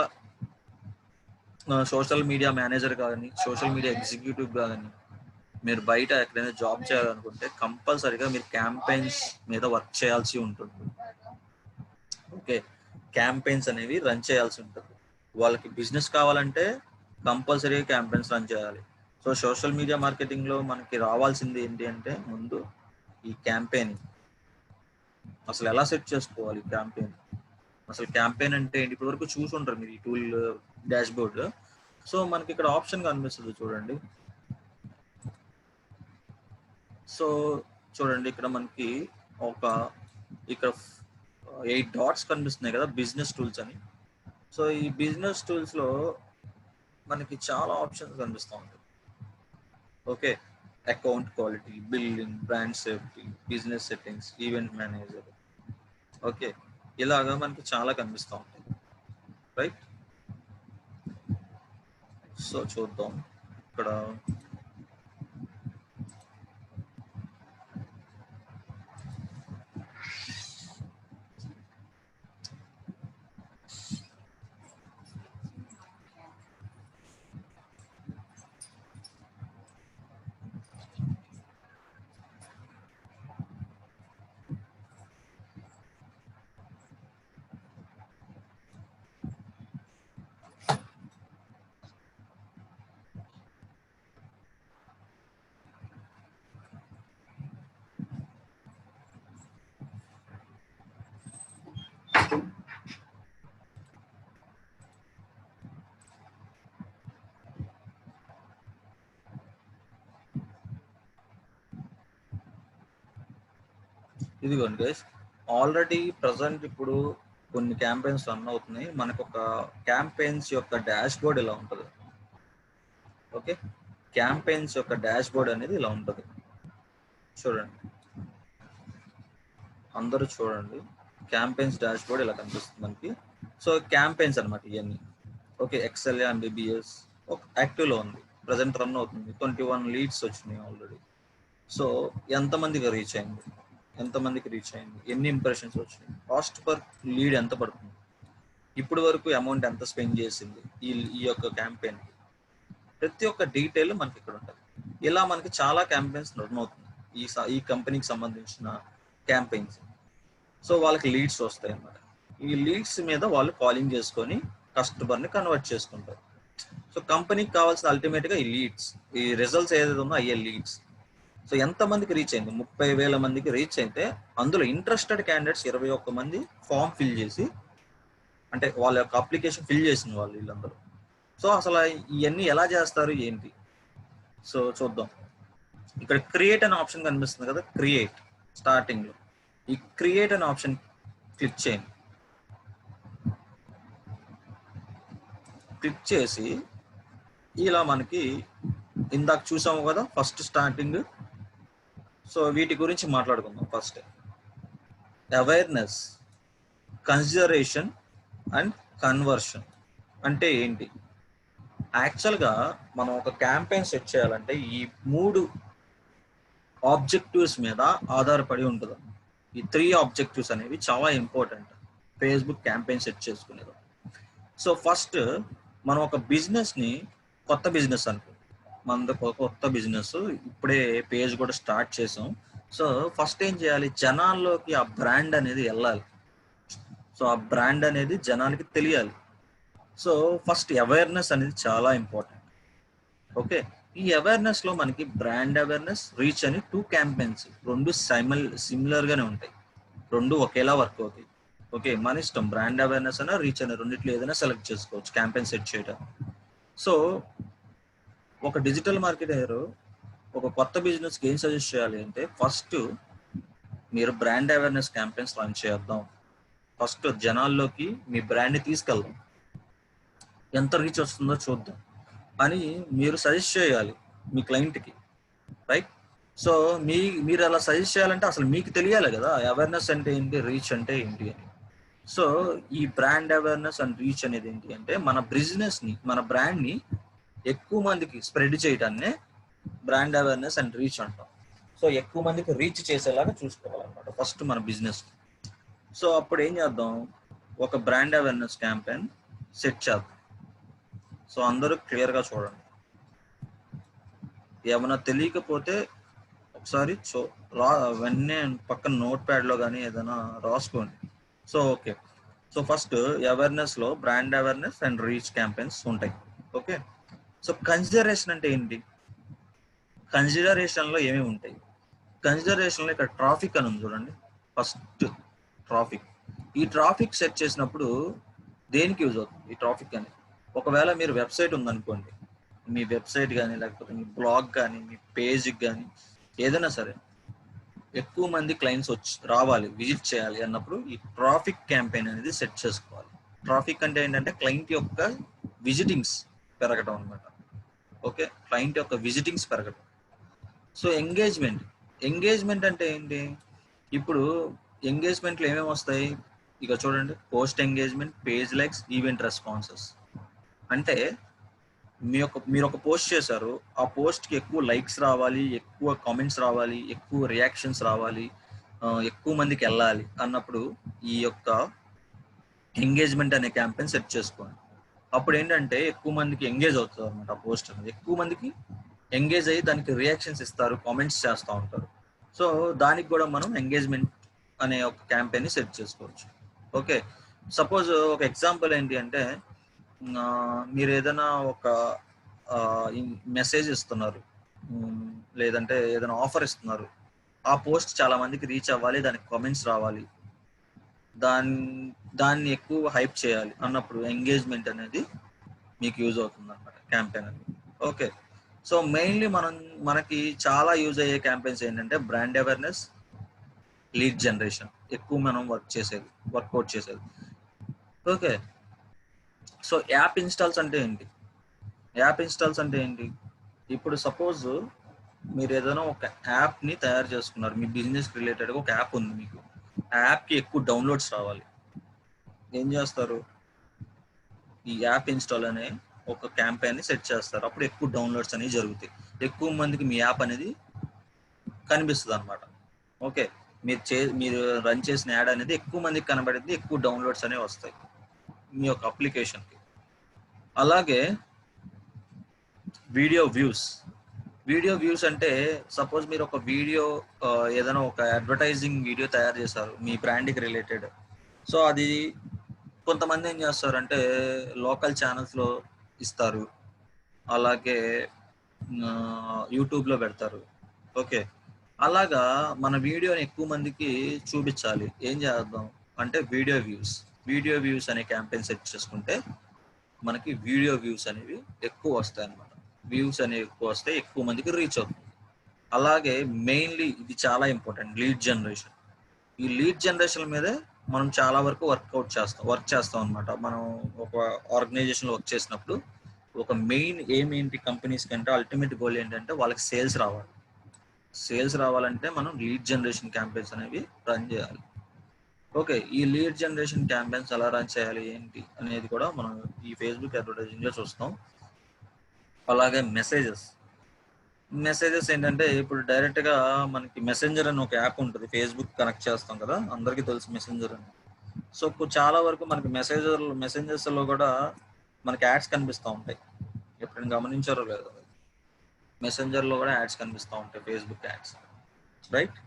సోషల్ మీడియా మేనేజర్ కానీ సోషల్ మీడియా ఎగ్జిక్యూటివ్ కానీ మీరు బయట ఎక్కడైనా జాబ్ చేయాలనుకుంటే కంపల్సరీగా మీరు క్యాంపెయిన్స్ మీద వర్క్ చేయాల్సి ఉంటుంది. ఓకే, క్యాంపెయిన్స్ అనేవి రన్ చేయాల్సి ఉంటుంది. వాళ్ళకి బిజినెస్ కావాలంటే కంపల్సరీగా క్యాంపెయిన్స్ రన్ చేయాలి. సో సోషల్ మీడియా మార్కెటింగ్లో మనకి రావాల్సింది ఏంటి అంటే ముందు ఈ క్యాంపెయిన్. అసలు ఎలా సెట్ చేసుకోవాలి క్యాంపెయిన్, అసలు క్యాంపెయిన్ అంటే ఏంటి, ఇప్పటి వరకు చూసి ఉంటారు మీరు ఈ టూల్ డాష్ బోర్డ్. సో మనకి ఇక్కడ ఆప్షన్ కనిపిస్తుంది చూడండి. సో చూడండి ఇక్కడ మనకి ఇక్కడ 8 డాట్స్ కనిపిస్తున్నాయి కదా, బిజినెస్ టూల్స్ అని. సో ఈ బిజినెస్ టూల్స్ లో మనకి చాలా ఆప్షన్స్ కనిపిస్తూ ఉంటాయి. Okay, account quality, billing, brand safety, business settings, event manager. Okay, ఇలాగా మనకి చాలా కనిపిస్తూ ఉంటాయి, రైట్. సో చూద్దాం ఇక్కడ. ఇదిగోండి గైస్, ఆల్రెడీ ప్రజెంట్ ఇప్పుడు కొన్ని క్యాంపెయిన్స్ రన్ అవుతున్నాయి. మనకు ఒక క్యాంపెయిన్స్ యొక్క డాష్ బోర్డ్ ఇలా ఉంటుంది. ఓకే, క్యాంపెయిన్స్ యొక్క డాష్ బోర్డ్ అనేది ఇలా ఉంటుంది. చూడండి, అందరూ చూడండి, క్యాంపెయిన్స్ డాష్ బోర్డ్ ఇలా కనిపిస్తుంది మనకి. సో క్యాంపెయిన్స్ అనమాట ఇవన్నీ. ఓకే, ఎక్సెల్ ఎంబీబీఎస్ యాక్టివ్లో ఉంది, ప్రజెంట్ రన్ అవుతుంది. 21 లీడ్స్ వచ్చినాయి ఆల్రెడీ. సో ఎంతమందికి రీచ్ అయింది, ఎన్ని ఇంప్రెషన్స్ వచ్చినాయి, కాస్ట్ పర్ లీడ్ ఎంత పడుతుంది, ఇప్పుడు వరకు అమౌంట్ ఎంత స్పెండ్ చేసింది ఈ యొక్క క్యాంపెయిన్, ప్రతి ఒక్క డీటెయిల్ మనకి ఇక్కడ ఉంటుంది. ఇలా మనకి చాలా క్యాంపెయిన్స్ రన్ అవుతుంది ఈ కంపెనీకి సంబంధించిన క్యాంపెయిన్స్. సో వాళ్ళకి లీడ్స్ వస్తాయి అన్నమాట. ఈ లీడ్స్ మీద వాళ్ళు కాలింగ్ చేసుకొని కస్టమర్ని కన్వర్ట్ చేసుకుంటారు. సో కంపెనీకి కావాల్సిన అల్టిమేట్గా ఈ లీడ్స్, ఈ రిజల్ట్స్ ఏదైతే ఉందో అయ్యే లీడ్స్. సో ఎంతమందికి రీచ్ అయింది, 30,000 మందికి రీచ్ అయితే అందులో ఇంట్రెస్టెడ్ క్యాండిడేట్స్ 21 మంది ఫామ్ ఫిల్ చేసి, అంటే వాళ్ళ యొక్క అప్లికేషన్ ఫిల్ చేసిన వాళ్ళు వీళ్ళందరూ. సో అసలు ఇవన్నీ ఎలా చేస్తారు ఏంటి, సో చూద్దాం. ఇక్కడ క్రియేట్ అనే ఆప్షన్ కనిపిస్తుంది కదా, క్రియేట్ స్టార్టింగ్లో ఈ క్రియేట్ అనే ఆప్షన్ క్లిక్ చేయండి. క్లిక్ చేసి ఇలా మనకి ఇందాక చూసాము కదా ఫస్ట్ స్టార్టింగ్. సో వీటి గురించి మాట్లాడుకుందాం. First awareness, consideration and conversion అంటే ఏంటి. యాక్చువల్గా మనం ఒక క్యాంపెయిన్ సెట్ చేయాలంటే ఈ 3 ఆబ్జెక్టివ్స్ మీద ఆధారపడి ఉంటుంది. ఈ 3 ఆబ్జెక్టివ్స్ అనేవి చాలా ఇంపార్టెంట్ ఫేస్బుక్ క్యాంపెయిన్ సెట్ చేసుకునేది. సో ఫస్ట్ మనం ఒక బిజినెస్ని, కొత్త బిజినెస్ అనుకో, మనది కొత్త బిజినెస్, ఇప్పుడే పేజ్ కూడా స్టార్ట్ చేసాం. సో ఫస్ట్ ఏం చేయాలి, జనాల్లోకి ఆ బ్రాండ్ అనేది వెళ్ళాలి. సో ఆ బ్రాండ్ అనేది జనాలకి తెలియాలి. సో ఫస్ట్ అవేర్నెస్ అనేది చాలా ఇంపార్టెంట్. ఓకే, ఈ అవేర్నెస్ లో మనకి బ్రాండ్ అవేర్నెస్, రీచ్ అని 2 క్యాంపెయిన్స్, 2 సిమిలర్ గానే ఉంటాయి, 2 ఒకేలా వర్క్ అవుతాయి. ఓకే, మన ఇష్టం, బ్రాండ్ అవేర్నెస్ అయినా రీచ్ అయినా రెండిట్లో ఏదైనా సెలెక్ట్ చేసుకోవచ్చు క్యాంపెయిన్ సెట్ చేయడం. సో ఒక డిజిటల్ మార్కెటర్ ఒక కొత్త బిజినెస్కి ఏం సజెస్ట్ చేయాలి అంటే, ఫస్ట్ మీరు బ్రాండ్ అవేర్నెస్ క్యాంపెయిన్స్ రన్ చేద్దాం. ఫస్ట్ జనాల్లోకి మీ బ్రాండ్ని తీసుకెళ్దాం, ఎంత రీచ్ వస్తుందో చూద్దాం అని మీరు సజెస్ట్ చేయాలి మీ క్లయింట్కి, రైట్. సో మీరు అలా సజెస్ట్ చేయాలంటే అసలు మీకు తెలియాలి కదా అవేర్నెస్ అంటే ఏంటి, రీచ్ అంటే ఏంటి అని. సో ఈ బ్రాండ్ అవేర్నెస్ అండ్ రీచ్ అనేది ఏంటి అంటే మన బిజినెస్ ని, మన బ్రాండ్ ని ఎక్కువ మందికి స్ప్రెడ్ చేయడాన్నే బ్రాండ్ అవేర్నెస్ అండ్ రీచ్ అంటాం. సో ఎక్కువ మందికి రీచ్ చేసేలాగా చూసుకోవాలన్నమాట ఫస్ట్ మన బిజినెస్. సో అప్పుడు ఏం చేద్దాం, ఒక బ్రాండ్ అవేర్నెస్ క్యాంపెయిన్ సెట్ చేద్దాం. సో అందరూ క్లియర్గా చూడండి. ఏమైనా తెలియకపోతే ఒకసారి వెంటనే పక్కన నోట్ ప్యాడ్లో కానీ ఏదైనా రాసుకోండి. సో ఓకే, సో ఫస్ట్ అవేర్నెస్లో brand awareness and reach campaigns ఉంటాయి. ఓకే, సో కన్సిడరేషన్ అంటే ఏంటి? కన్సిడరేషన్లో ఏమేమి ఉంటాయి? కన్సిడరేషన్లో ఇక్కడ ట్రాఫిక్ అని ఉంది చూడండి. First traffic. ఈ ట్రాఫిక్ సెట్ చేసినప్పుడు దేనికి యూజ్ అవుతుంది ఈ ట్రాఫిక్ అని? ఒకవేళ మీరు వెబ్సైట్ ఉందనుకోండి, మీ వెబ్సైట్ కానీ లేకపోతే మీ బ్లాగ్ కానీ మీ పేజ్కి కానీ ఏదైనా సరే ఎక్కువ మంది క్లయింట్స్ రావాలి, విజిట్ చేయాలి అన్నప్పుడు ఈ ట్రాఫిక్ క్యాంపెయిన్ అనేది సెట్ చేసుకోవాలి. ట్రాఫిక్ అంటే ఏంటంటే క్లయింట్ యొక్క విజిటింగ్స్ పెరగడం అనమాట. ఓకే, క్లయింట్ యొక్క విజిటింగ్స్ పెరగడం. సో ఎంగేజ్మెంట్ అంటే ఏంటి? ఇప్పుడు ఎంగేజ్మెంట్లో ఏమేమి వస్తాయి ఇక చూడండి. Post engagement, page likes, event responses. అంటే మీరు ఒక పోస్ట్ చేశారు, ఆ పోస్ట్కి ఎక్కువ లైక్స్ రావాలి, ఎక్కువ కామెంట్స్ రావాలి, ఎక్కువ రియాక్షన్స్ రావాలి, ఎక్కువ మందికి వెళ్ళాలి అన్నప్పుడు ఈ యొక్క ఎంగేజ్మెంట్ అనే క్యాంపెయిన్ సెట్ చేసుకోండి. అప్పుడు ఏంటంటే ఎక్కువ మందికి ఎంగేజ్ అవుతుంది అనమాట. ఆ పోస్ట్ అనేది ఎక్కువ మందికి ఎంగేజ్ అయ్యి దానికి రియాక్షన్స్ ఇస్తారు, కామెంట్స్ చేస్తూ ఉంటారు. సో దానికి కూడా మనం ఎంగేజ్మెంట్ అనే ఒక క్యాంపెయిన్ని సెట్ చేసుకోవచ్చు. ఓకే, సపోజ్ ఒక ఎగ్జాంపుల్ ఏంటి అంటే మీరు ఏదైనా ఒక మెసేజ్ ఇస్తున్నారు, లేదంటే ఏదైనా ఆఫర్ ఇస్తున్నారు, ఆ పోస్ట్ చాలా మందికి రీచ్ అవ్వాలి, దానికి కామెంట్స్ రావాలి, దాన్ని ఎక్కువ హైప్ చేయాలి అన్నప్పుడు ఎంగేజ్మెంట్ అనేది మీకు యూజ్ అవుతుంది అనమాట క్యాంపెయిన్ అనేది. ఓకే, సో మెయిన్లీ మనకి చాలా యూజ్ అయ్యే క్యాంపెయిన్స్ ఏంటంటే బ్రాండ్ అవేర్నెస్, లీడ్ జనరేషన్ ఎక్కువ మనం వర్కౌట్ చేసేది. ఓకే, సో యాప్ ఇన్స్టాల్స్ అంటే ఏంటి? ఇప్పుడు సపోజ్ మీరు ఏదైనా ఒక యాప్ని తయారు చేసుకున్నారు, మీ బిజినెస్ రిలేటెడ్గా ఒక యాప్ ఉంది మీకు. ఆ యాప్కి ఎక్కువ డౌన్లోడ్స్ రావాలి, ఏం చేస్తారు? ఈ యాప్ ఇన్స్టాల్ అనే ఒక క్యాంపెయిన్ని సెట్ చేస్తారు. అప్పుడు ఎక్కువ డౌన్లోడ్స్ అనేవి జరుగుతాయి, ఎక్కువ మందికి మీ యాప్ అనేది కనిపిస్తుంది అనమాట. ఓకే, మీరు రన్ చేసిన యాడ్ అనేది ఎక్కువ మందికి కనబడింది, ఎక్కువ డౌన్లోడ్స్ అనేవి వస్తాయి మీ యొక్క అప్లికేషన్కి. అలాగే వీడియో వ్యూస్ అంటే సపోజ్ మీరు ఒక వీడియో ఏదైనా ఒక అడ్వర్టైజింగ్ వీడియో తయారు చేశారు మీ బ్రాండ్కి రిలేటెడ్. సో అది కొంతమంది ఏం చేస్తారంటే లోకల్ ఛానల్స్లో ఇస్తారు, అలాగే యూట్యూబ్లో పెడతారు. ఓకే, అలాగా మన వీడియోని ఎక్కువ మందికి చూపించాలి, ఏం చేద్దాం అంటే వీడియో వ్యూస్ అనే క్యాంపెయిన్ సెట్ చేసుకుంటే మనకి వీడియో వ్యూస్ అనేవి ఎక్కువ వస్తాయి అన్నమాట. వ్యూస్ అనేవి ఎక్కువ వస్తే ఎక్కువ మందికి రీచ్ అవుతుంది. అలాగే మెయిన్లీ ఇది చాలా ఇంపార్టెంట్, లీడ్ జనరేషన్. ఈ లీడ్ జనరేషన్ మీదే మనం చాలా వరకు వర్క్ చేస్తాం అనమాట. మనం ఒక ఆర్గనైజేషన్లో వర్క్ చేసినప్పుడు ఒక మెయిన్ ఏంటి కంపెనీస్ కంటే అల్టిమేట్ గోల్ ఏంటంటే వాళ్ళకి సేల్స్ రావాలంటే మనం లీడ్ జనరేషన్ క్యాంపెయిన్స్ అనేవి రన్ చేయాలి. ఓకే, ఈ లీడ్ జనరేషన్ క్యాంపెయిన్స్ ఎలా రన్ చేయాలి ఏంటి అనేది కూడా మనం ఈ ఫేస్బుక్ అడ్వర్టైజింగ్లో చూస్తాం. అలాగే మెసేజెస్ ఏంటంటే ఇప్పుడు డైరెక్ట్గా మనకి మెసెంజర్ అని ఒక యాప్ ఉంటుంది, ఫేస్బుక్ కనెక్ట్ చేస్తాం కదా, అందరికీ తెలుసు మెసెంజర్ అని. సో చాలా వరకు మనకి మెసెంజర్స్లో కూడా మనకి యాడ్స్ కనిపిస్తూ ఉంటాయి. ఎప్పుడైనా గమనించారో లేదో, మెసెంజర్లో కూడా యాడ్స్ కనిపిస్తూ ఉంటాయి, Facebook ads, right?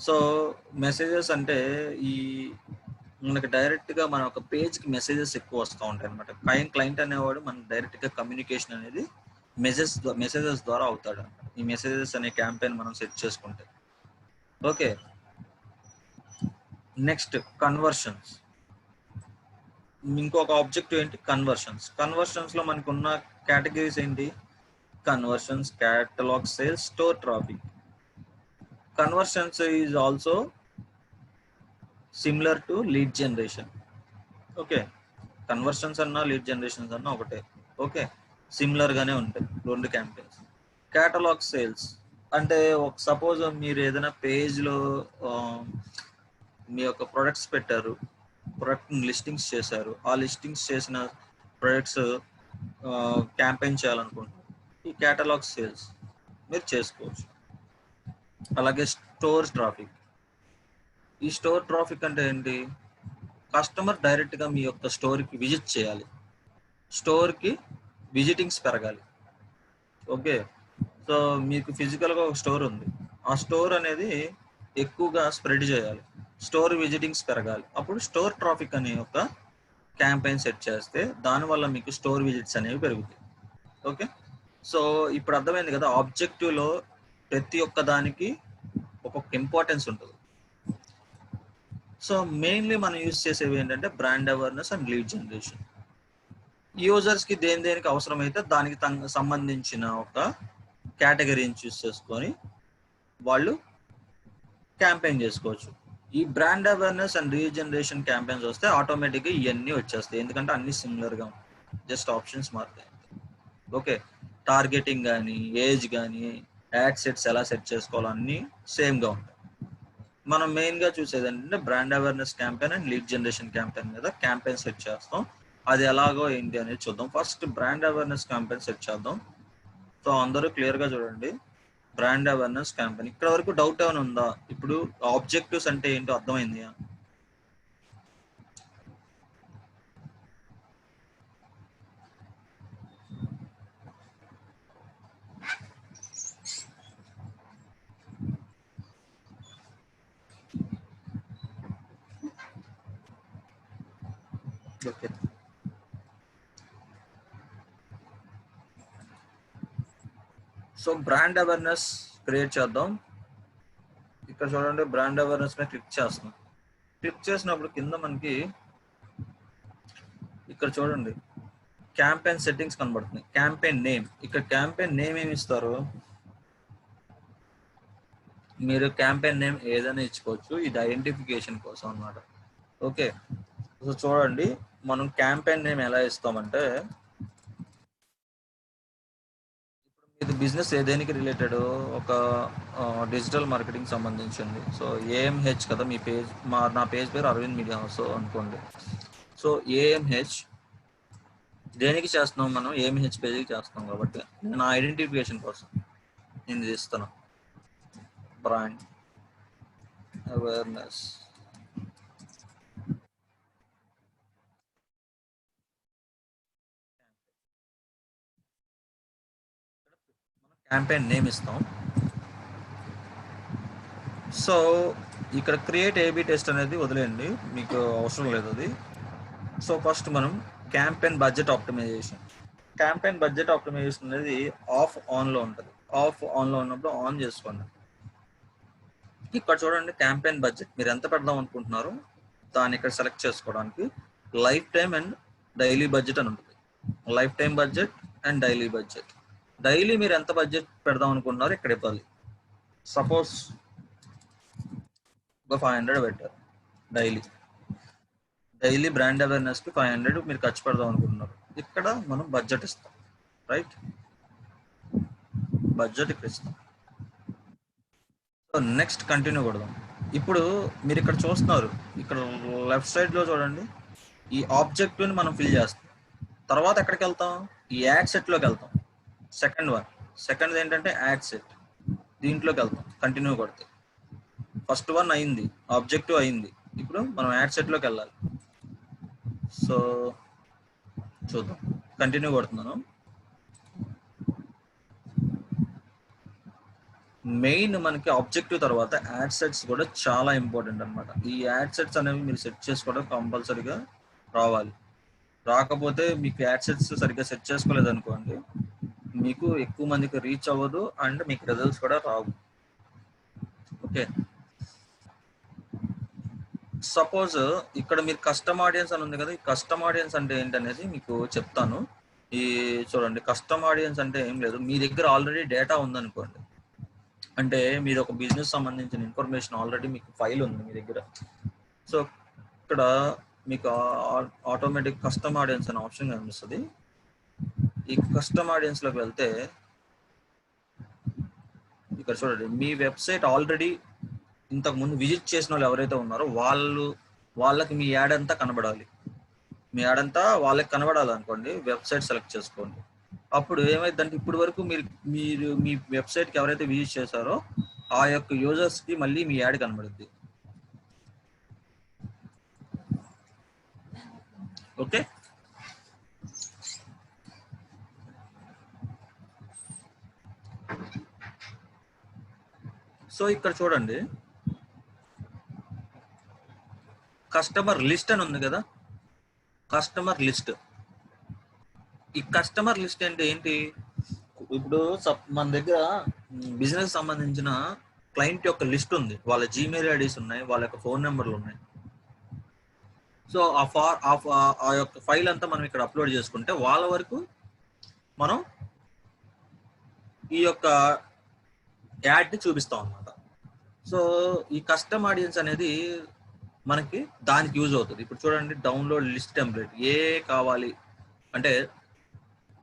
So messages అంటే ఈ మనకి డైరెక్ట్గా మన ఒక పేజ్కి మెసేజెస్ ఎక్కువ వస్తూ ఉంటాయి అనమాట. క్లయింట్ అనేవాడు మనకి డైరెక్ట్గా కమ్యూనికేషన్ అనేది మెసేజెస్ ద్వారా అవుతాడు. ఈ మెసేజెస్ అనే క్యాంపెయిన్ మనం సెట్ చేసుకుంటే. Okay, next conversions. ఇంకొక ఆబ్జెక్టివ్ ఏంటి? కన్వర్షన్స్లో మనకు ఉన్న కేటగిరీస్ ఏంటి? Conversions, catalogue sales, store traffic. Conversions is also similar to lead generation. Okay, conversions అన్నా లీడ్ జనరేషన్స్ అన్నా ఒకటే. ఓకే, సిమిలర్ గానే ఉంటాయి రెండు క్యాంపెయిన్స్. క్యాటలాగ్ సేల్స్ అంటే సపోజ్ మీరు ఏదైనా పేజ్లో మీ యొక్క ప్రొడక్ట్స్ పెట్టారు, ప్రొడక్ట్ లిస్టింగ్స్ చేశారు, ఆ లిస్టింగ్స్ చేసిన ప్రొడక్ట్స్ క్యాంపెయిన్ చేయాలనుకుంటున్నారు, ఈ కేటలాగ్ సేల్స్ మీరు చేసుకోవచ్చు. అలాగే స్టోర్ ట్రాఫిక్. ఈ స్టోర్ ట్రాఫిక్ అంటే ఏంటి? కస్టమర్ డైరెక్ట్గా మీ యొక్క స్టోర్కి విజిట్ చేయాలి, స్టోర్కి విజిటింగ్స్ పెరగాలి. ఓకే, సో మీకు ఫిజికల్గా ఒక స్టోర్ ఉంది, ఆ స్టోర్ అనేది ఎక్కువగా స్ప్రెడ్ చేయాలి, స్టోర్ విజిటింగ్స్ పెరగాలి. అప్పుడు స్టోర్ ట్రాఫిక్ అనే ఒక క్యాంపెయిన్ సెట్ చేస్తే దానివల్ల మీకు స్టోర్ విజిట్స్ అనేవి పెరుగుతాయి. ఓకే, సో ఇప్పుడు అర్థమైంది కదా, ఆబ్జెక్టివ్లో ప్రతి ఒక్క దానికి ఒక్కొక్క ఇంపార్టెన్స్ ఉంటుంది. సో మెయిన్లీ మనం యూజ్ చేసేవి ఏంటంటే brand awareness and lead generation. యూజర్స్కి దేనికి అవసరమైతే దానికి సంబంధించిన ఒక కేటగిరీని చూస్ చేసుకొని వాళ్ళు క్యాంపెయిన్ చేసుకోవచ్చు. ఈ brand awareness and regeneration campaigns వస్తే ఆటోమేటిక్గా ఇవన్నీ వచ్చేస్తాయి, ఎందుకంటే అన్ని సిమిలర్గా ఉంటాయి, జస్ట్ ఆప్షన్స్ మారుతాయి. ఓకే, టార్గెటింగ్ కానీ, ఏజ్ కానీ, యాడ్ సెట్స్ ఎలా సెట్ చేసుకోవాలో అన్నీ సేమ్గా ఉంటాయి. మనం మెయిన్గా చూసేది ఏంటంటే brand awareness campaign and lead generation campaign మీద క్యాంపెయిన్ సెట్ చేస్తాం. అది ఎలాగో ఏంటి అనేది చూద్దాం. First brand awareness campaign set చేద్దాం. సో అందరూ క్లియర్గా చూడండి, బ్రాండ్ అవేర్నెస్ క్యాంపెయిన్. ఇక్కడ వరకు డౌట్ ఏమైనా ఉందా? ఇప్పుడు ఆబ్జెక్టివ్స్ అంటే ఏంటో అర్థమైంది? Okay, so brand awareness create చేద్దాం. ఇక్కడ చూడండి, బ్రాండ్ అవేర్నెస్ మీద క్లిక్ చేస్తాం. క్లిక్ చేసినప్పుడు కింద మనకి ఇక్కడ చూడండి క్యాంపెయిన్ సెట్టింగ్స్ కనబడుతుంది, క్యాంపెయిన్ నేమ్. ఇక్కడ క్యాంపెయిన్ నేమ్ ఏమి ఇస్తారు? మీరు క్యాంపెయిన్ నేమ్ ఏదైనా ఇచ్చుకోవచ్చు, ఇది ఐడెంటిఫికేషన్ కోసం అన్నమాట. ఓకే, సో చూడండి మనం క్యాంపెయిన్ నేమ్ ఎలా ఇస్తామంటే, ఇది బిజినెస్ ఏదేనికి రిలేటెడ్, ఒక డిజిటల్ మార్కెటింగ్ సంబంధించింది. సో ఏఎంహెచ్ కదా మీ పేజ్, నా పేజ్ పేరు అరవింద్ మీడియా హౌస్ అనుకోండి. సో ఏఎంహెచ్ దేనికి చేస్తున్నాం? మనం ఏఎంహెచ్ పేజీకి చేస్తున్నాం కాబట్టి నేను ఐడెంటిఫికేషన్ కోసం నేను ఇస్తాను బ్రాండ్ అవేర్నెస్. క్యాంపెయిన్ నేమ్ ఇస్తాం. సో ఇక్కడ క్రియేట్ ఏబీ టెస్ట్ అనేది వదిలేయండి, మీకు అవసరం లేదు అది. సో ఫస్ట్ మనం campaign budget optimisation. Campaign budget optimisation అనేది ఆన్లో ఉంటుంది. ఆన్లో ఉన్నప్పుడు ఆన్ చేసుకోండి. ఇక్కడ చూడండి క్యాంపెయిన్ బడ్జెట్ మీరు ఎంత పెడదాం అనుకుంటున్నారు దాన్ని ఇక్కడ సెలెక్ట్ చేసుకోవడానికి life time and daily budget అని ఉంటుంది. Life time budget and daily budget. Daily మీరు ఎంత బడ్జెట్ పెడదాం అనుకుంటున్నారు ఇక్కడ ఇవ్వాలి. సపోజ్ 500 పెట్టారు డైలీ బ్రాండ్ అవేర్నెస్కి 500 మీరు ఖర్చు పెడదాం అనుకుంటున్నారు. ఇక్కడ మనం బడ్జెట్ ఇస్తాం, రైట్? బడ్జెట్ ఇక్కడ ఇస్తాం. సో నెక్స్ట్ కంటిన్యూ కొడదాం. ఇప్పుడు మీరు ఇక్కడ చూస్తున్నారు, ఇక్కడ లెఫ్ట్ సైడ్లో చూడండి ఈ ఆబ్జెక్టివ్ని మనం ఫిల్ చేస్తాం. తర్వాత ఎక్కడికి వెళ్తాం? ఈ యాడ్ సెట్లోకి వెళ్తాం. సెకండ్ ఏంటంటే యాడ్ సెట్, దీంట్లోకి వెళ్తాం. కంటిన్యూ కొడితే ఫస్ట్ వన్ అయింది, ఆబ్జెక్టివ్ అయింది. ఇప్పుడు మనం యాడ్ సెట్లోకి వెళ్ళాలి. సో చూద్దాం, కంటిన్యూ కొడుతున్నాను. మెయిన్ మనకి ఆబ్జెక్టివ్ తర్వాత యాడ్ సెట్స్ కూడా చాలా ఇంపార్టెంట్ అనమాట. ఈ యాడ్ సెట్స్ అనేవి మీరు సెట్ చేసుకోవడం కంపల్సరీగా రావాలి. రాకపోతే మీకు యాడ్ సెట్స్ సరిగ్గా సెట్ చేసుకోలేదు అనుకోండి, మీకు ఎక్కువ మందికి రీచ్ అవ్వదు అండ్ మీకు రిజల్ట్స్ కూడా రావు. ఓకే, సపోజ్ ఇక్కడ మీరు కస్టమ్ ఆడియన్స్ అని ఉంది కదా, ఈ కస్టమ్ ఆడియన్స్ అంటే ఏంటనేది మీకు చెప్తాను. ఈ చూడండి, కస్టమ్ ఆడియన్స్ అంటే ఏం లేదు, మీ దగ్గర ఆల్రెడీ డేటా ఉందనుకోండి, అంటే మీరు ఒక బిజినెస్ సంబంధించిన ఇన్ఫర్మేషన్ ఆల్రెడీ మీకు ఫైల్ ఉంది మీ దగ్గర. సో ఇక్కడ మీకు ఆటోమేటిక్ కస్టమ్ ఆడియన్స్ అనే ఆప్షన్ కనిపిస్తుంది. ఈ కస్టమ్ ఆడియన్స్లోకి వెళ్తే ఇక్కడ చూడండి, మీ వెబ్సైట్ ఆల్రెడీ ఇంతకుముందు విజిట్ చేసిన వాళ్ళు ఎవరైతే ఉన్నారో వాళ్ళు వాళ్ళకి మీ యాడ్ అంతా కనబడాలి. మీ యాడ్ అంతా వాళ్ళకి కనబడాలనుకోండి, వెబ్సైట్ సెలెక్ట్ చేసుకోండి. అప్పుడు ఏమైందంటే ఇప్పుడు వరకు మీరు మీ వెబ్సైట్కి ఎవరైతే విజిట్ చేశారో ఆ యొక్క యూజర్స్కి మళ్ళీ మీ యాడ్ కనబడుద్ది. ఓకే, సో ఇక్కడ చూడండి, కస్టమర్ లిస్ట్ అని ఉంది కదా, కస్టమర్ లిస్ట్. ఈ కస్టమర్ లిస్ట్ అంటే ఏంటి? ఇప్పుడు మన దగ్గర బిజినెస్ సంబంధించిన క్లయింట్ యొక్క లిస్ట్ ఉంది, వాళ్ళ జీమెయిల్ ఐడీస్ ఉన్నాయి, వాళ్ళ యొక్క ఫోన్ నెంబర్లు ఉన్నాయి. సో ఆ యొక్క ఫైల్ అంతా మనం ఇక్కడ అప్లోడ్ చేసుకుంటే వాళ్ళ వరకు మనం ఈ యొక్క యాడ్ని చూపిస్తాం అన్నమాట. సో ఈ కస్టమ్ ఆడియన్స్ అనేది మనకి దానికి యూజ్ అవుతుంది. ఇప్పుడు చూడండి, డౌన్లోడ్ లిస్ట్ టెంప్లెట్ ఏ కావాలి అంటే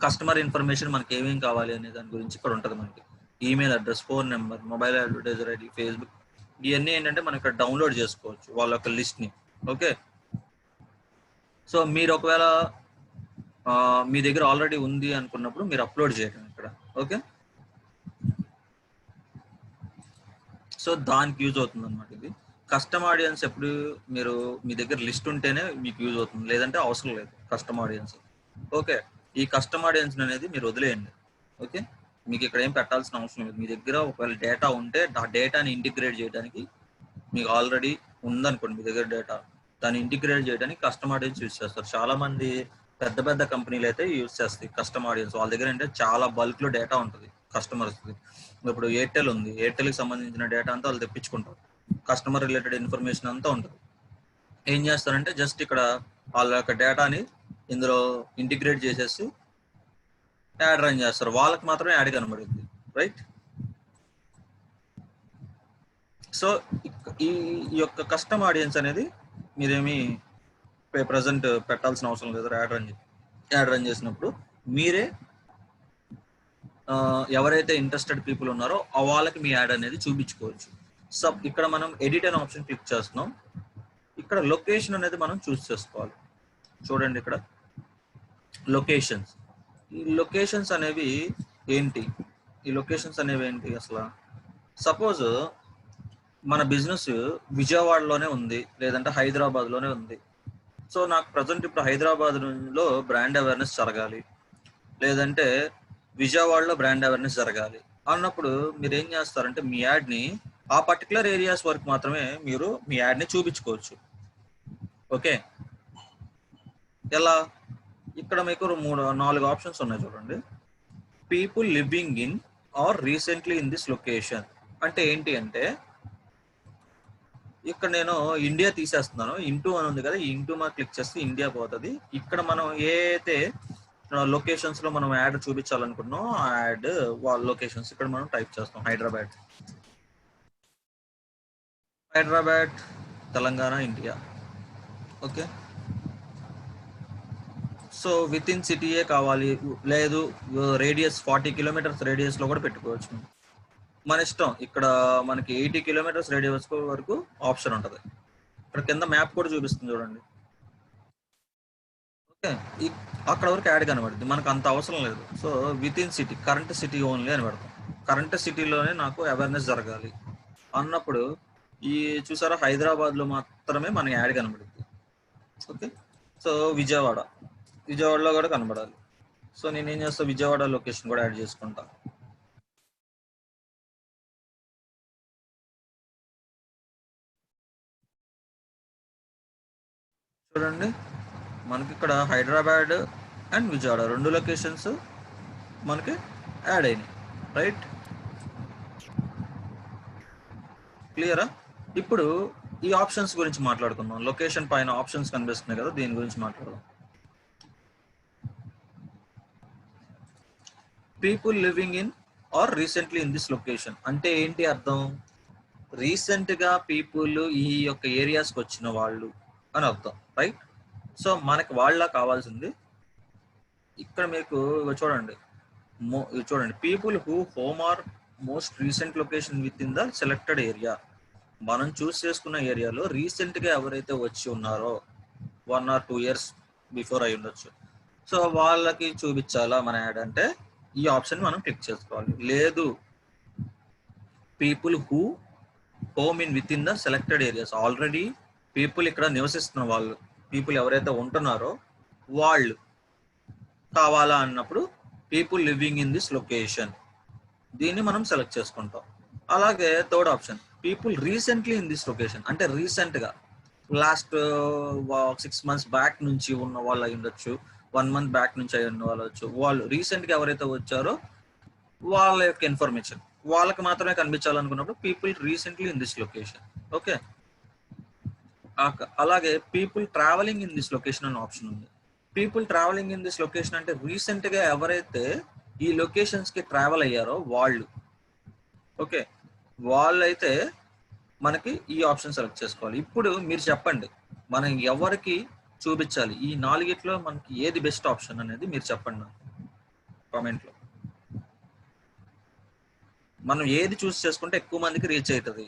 కస్టమర్ ఇన్ఫర్మేషన్ మనకి ఏమేమి కావాలి అనే దాని గురించి ఇక్కడ ఉంటుంది. మనకి email address, phone number, mobile advertiser ID, Facebook, ఇవన్నీ ఏంటంటే మనం ఇక్కడ డౌన్లోడ్ చేసుకోవచ్చు వాళ్ళ యొక్క లిస్ట్ని. ఓకే, సో మీరు ఒకవేళ మీ దగ్గర ఆల్రెడీ ఉంది అనుకున్నప్పుడు మీరు అప్లోడ్ చేయడం ఇక్కడ. ఓకే, సో దానికి యూజ్ అవుతుంది అనమాట. ఇది కస్టమ్ ఆడియన్స్ ఎప్పుడు మీరు మీ దగ్గర లిస్ట్ ఉంటేనే మీకు యూజ్ అవుతుంది, లేదంటే అవసరం లేదు కస్టమ్ ఆడియన్స్. ఓకే, ఈ కస్టమ్ ఆడియన్స్ అనేది మీరు వదిలేయండి. ఓకే, మీకు ఇక్కడ ఏం పెట్టాల్సిన అవసరం లేదు. మీ దగ్గర ఒకవేళ డేటా ఉంటే ఆ డేటాని ఇంటిగ్రేట్ చేయడానికి మీకు ఆల్రెడీ ఉందనుకోండి, మీ దగ్గర డేటా, దాన్ని ఇంటిగ్రేట్ చేయడానికి కస్టమ్ ఆడియన్స్ యూజ్ చేస్తారు. చాలా మంది పెద్ద పెద్ద కంపెనీలు అయితే యూజ్ చేస్తాయి కస్టమ్ ఆడియన్స్. వాళ్ళ దగ్గర అంటే చాలా బల్క్ లో డేటా ఉంటుంది కస్టమర్స్. ఇప్పుడు ఎయిర్టెల్ ఉంది, ఎయిర్టెల్కి సంబంధించిన డేటా అంతా వాళ్ళు తెప్పించుకుంటారు, కస్టమర్ రిలేటెడ్ ఇన్ఫర్మేషన్ అంతా ఉంటుంది. ఏం చేస్తారంటే జస్ట్ ఇక్కడ వాళ్ళ యొక్క డేటాని ఇందులో ఇంటిగ్రేట్ చేసేసి యాడ్ రన్ చేస్తారు, వాళ్ళకి మాత్రమే యాడ్ కనబడుతుంది. రైట్, సో ఈ యొక్క కస్టమ్ ఆడియన్స్ అనేది మీరేమి ప్రజెంట్ పెట్టాల్సిన అవసరం లేదు. యాడ్ రన్ చేసినప్పుడు మీరే ఎవరైతే ఇంట్రెస్టెడ్ పీపుల్ ఉన్నారో వాళ్ళకి మీ యాడ్ అనేది చూపించుకోవచ్చు. ఇక్కడ మనం ఎడిట్ అనే ఆప్షన్ క్లిక్ చేస్తున్నాం. ఇక్కడ లొకేషన్ అనేది మనం చూస్ చేసుకోవాలి. చూడండి ఇక్కడ లొకేషన్స్. ఈ లొకేషన్స్ అనేవి ఏంటి? అసలు సపోజ్ మన బిజినెస్ విజయవాడలోనే ఉంది, లేదంటే హైదరాబాద్లోనే ఉంది. సో నాకు ప్రజెంట్ ఇప్పుడు హైదరాబాద్లో బ్రాండ్ అవేర్నెస్ జరగాలి, లేదంటే విజయవాడలో బ్రాండ్ అవేర్నెస్ జరగాలి అన్నప్పుడు మీరు ఏం చేస్తారంటే మీ యాడ్ని ఆ పర్టికులర్ ఏరియాస్ వరకు మాత్రమే మీరు మీ యాడ్ని చూపించుకోవచ్చు. ఓకే, ఎలా? ఇక్కడ మీకు 4 ఆప్షన్స్ ఉన్నాయి చూడండి. People living in are recently in this location అంటే ఏంటి అంటే, ఇక్కడ నేను ఇండియా తీసేస్తున్నాను, ఇంటూ అని ఉంది కదా, ఇంటూ మా క్లిక్ చేస్తే ఇండియా పోతుంది. ఇక్కడ మనం ఏ అయితే లొకేషన్స్ లో మనం యాడ్ చూపించాలనుకున్నాం ఆ యాడ్ వాళ్ళ లొకేషన్స్ ఇక్కడ మనం టైప్ చేస్తాం. Hyderabad, Telangana, India. Okay, so within సిటీయే కావాలి, లేదు రేడియస్ 40 కిలోమీటర్స్ రేడియస్ లో కూడా పెట్టుకోవచ్చు, మన ఇష్టం. ఇక్కడ మనకి 80 కిలోమీటర్స్ రేడియస్ వరకు ఆప్షన్ ఉంటుంది. ఇక్కడ కింద మ్యాప్ కూడా చూపిస్తుంది చూడండి. ఓకే, అక్కడ వరకు యాడ్ కనబడుతుంది, మనకు అంత అవసరం లేదు. So with in city, current city only అని పెడతాం. కరెంట్ సిటీలోనే నాకు అవేర్నెస్ జరగాలి అన్నప్పుడు ఈ చూసారా హైదరాబాద్లో మాత్రమే మనకి యాడ్ కనబడుతుంది. ఓకే, సో విజయవాడలో కూడా కనబడాలి. సో నేను ఏం చేస్తా, విజయవాడ లొకేషన్ కూడా యాడ్ చేసుకుంటా. చూడండి, మనకి ఇక్కడ హైదరాబాద్ అండ్ విజయవాడ 2 లొకేషన్స్ మనకి యాడ్ అయినాయి. రైట్, క్లియరా? ఇప్పుడు ఈ ఆప్షన్స్ గురించి మాట్లాడుకుందాం. లొకేషన్ పైన ఆప్షన్స్ కనిపిస్తున్నాయి కదా, దీని గురించి మాట్లాడదాం. People living in are recently in this location అంటే ఏంటి అర్థం? రీసెంట్ గా పీపుల్ ఈ యొక్క ఏరియాస్కి వచ్చిన వాళ్ళు అని అర్థం. రైట్, సో మనకి వాళ్ళ కావాల్సింది ఇక్కడ మీకు చూడండి, people who home or most recent location with in the selected area. మనం చూస్ చేసుకున్న ఏరియాలో రీసెంట్గా ఎవరైతే వచ్చి ఉన్నారో 1 or 2 years బిఫోర్ అయి ఉండొచ్చు, సో వాళ్ళకి చూపించాలా మన యాడ్ అంటే ఈ ఆప్షన్ మనం క్లిక్ చేసుకోవాలి. లేదు people who home in with in the selected areas, already people ఇక్కడ నివసిస్తున్న వాళ్ళు, పీపుల్ ఎవరైతే ఉంటున్నారో వాళ్ళు కావాలా అన్నప్పుడు people living in this location, దీన్ని మనం సెలెక్ట్ చేసుకుంటాం. అలాగే third option people recently in this location, అంటే రీసెంట్గా లాస్ట్ 6 months బ్యాక్ నుంచి ఉన్న వాళ్ళు అయి ఉండొచ్చు, 1 month బ్యాక్ నుంచి అయి ఉన్న వాళ్ళు వచ్చు. వాళ్ళు రీసెంట్గా ఎవరైతే వచ్చారో వాళ్ళ యొక్క ఇన్ఫర్మేషన్ వాళ్ళకి మాత్రమే కనిపించాలనుకున్నప్పుడు people recently in this location. Okay, అలాగే people travelling in this location అనే ఆప్షన్ ఉంది. People travelling in this location అంటే రీసెంట్గా ఎవరైతే ఈ లొకేషన్స్కి ట్రావెల్ అయ్యారో వాళ్ళు. ఓకే, వాళ్ళైతే మనకి ఈ ఆప్షన్ సెలెక్ట్ చేసుకోవాలి. ఇప్పుడు మీరు చెప్పండి మనం ఎవరికి చూపించాలి, ఈ 4గిట్లో మనకి ఏది బెస్ట్ ఆప్షన్ అనేది మీరు చెప్పండి కామెంట్లో. మనం ఏది చూస్ చేసుకుంటే ఎక్కువ మందికి రీచ్ అవుతుంది.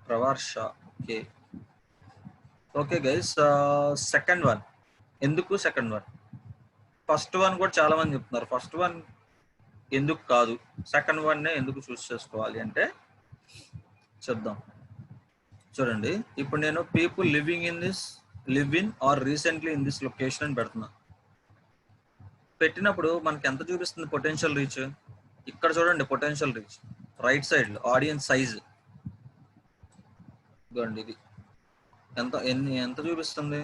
Pravarsha, okay okay guys. Second one, ఎందుకు సెకండ్ వన్? ఫస్ట్ వన్ కూడా చాలా మంది చెప్తున్నారు ఫస్ట్ వన్ ఎందుకు కాదు, సెకండ్ వన్నే ఎందుకు చూస్ చేసుకోవాలి అంటే చెప్దాం. చూడండి, ఇప్పుడు నేను people live in are recently in this location అని పెడుతున్నా. పెట్టినప్పుడు మనకి ఎంత చూపిస్తుంది పొటెన్షియల్ రీచ్? ఇక్కడ చూడండి పొటెన్షియల్ రీచ్ రైట్ సైడ్ లో ఆడియన్స్ సైజ్ ఇదిగోండి, ఇది ఎంత చూపిస్తుంది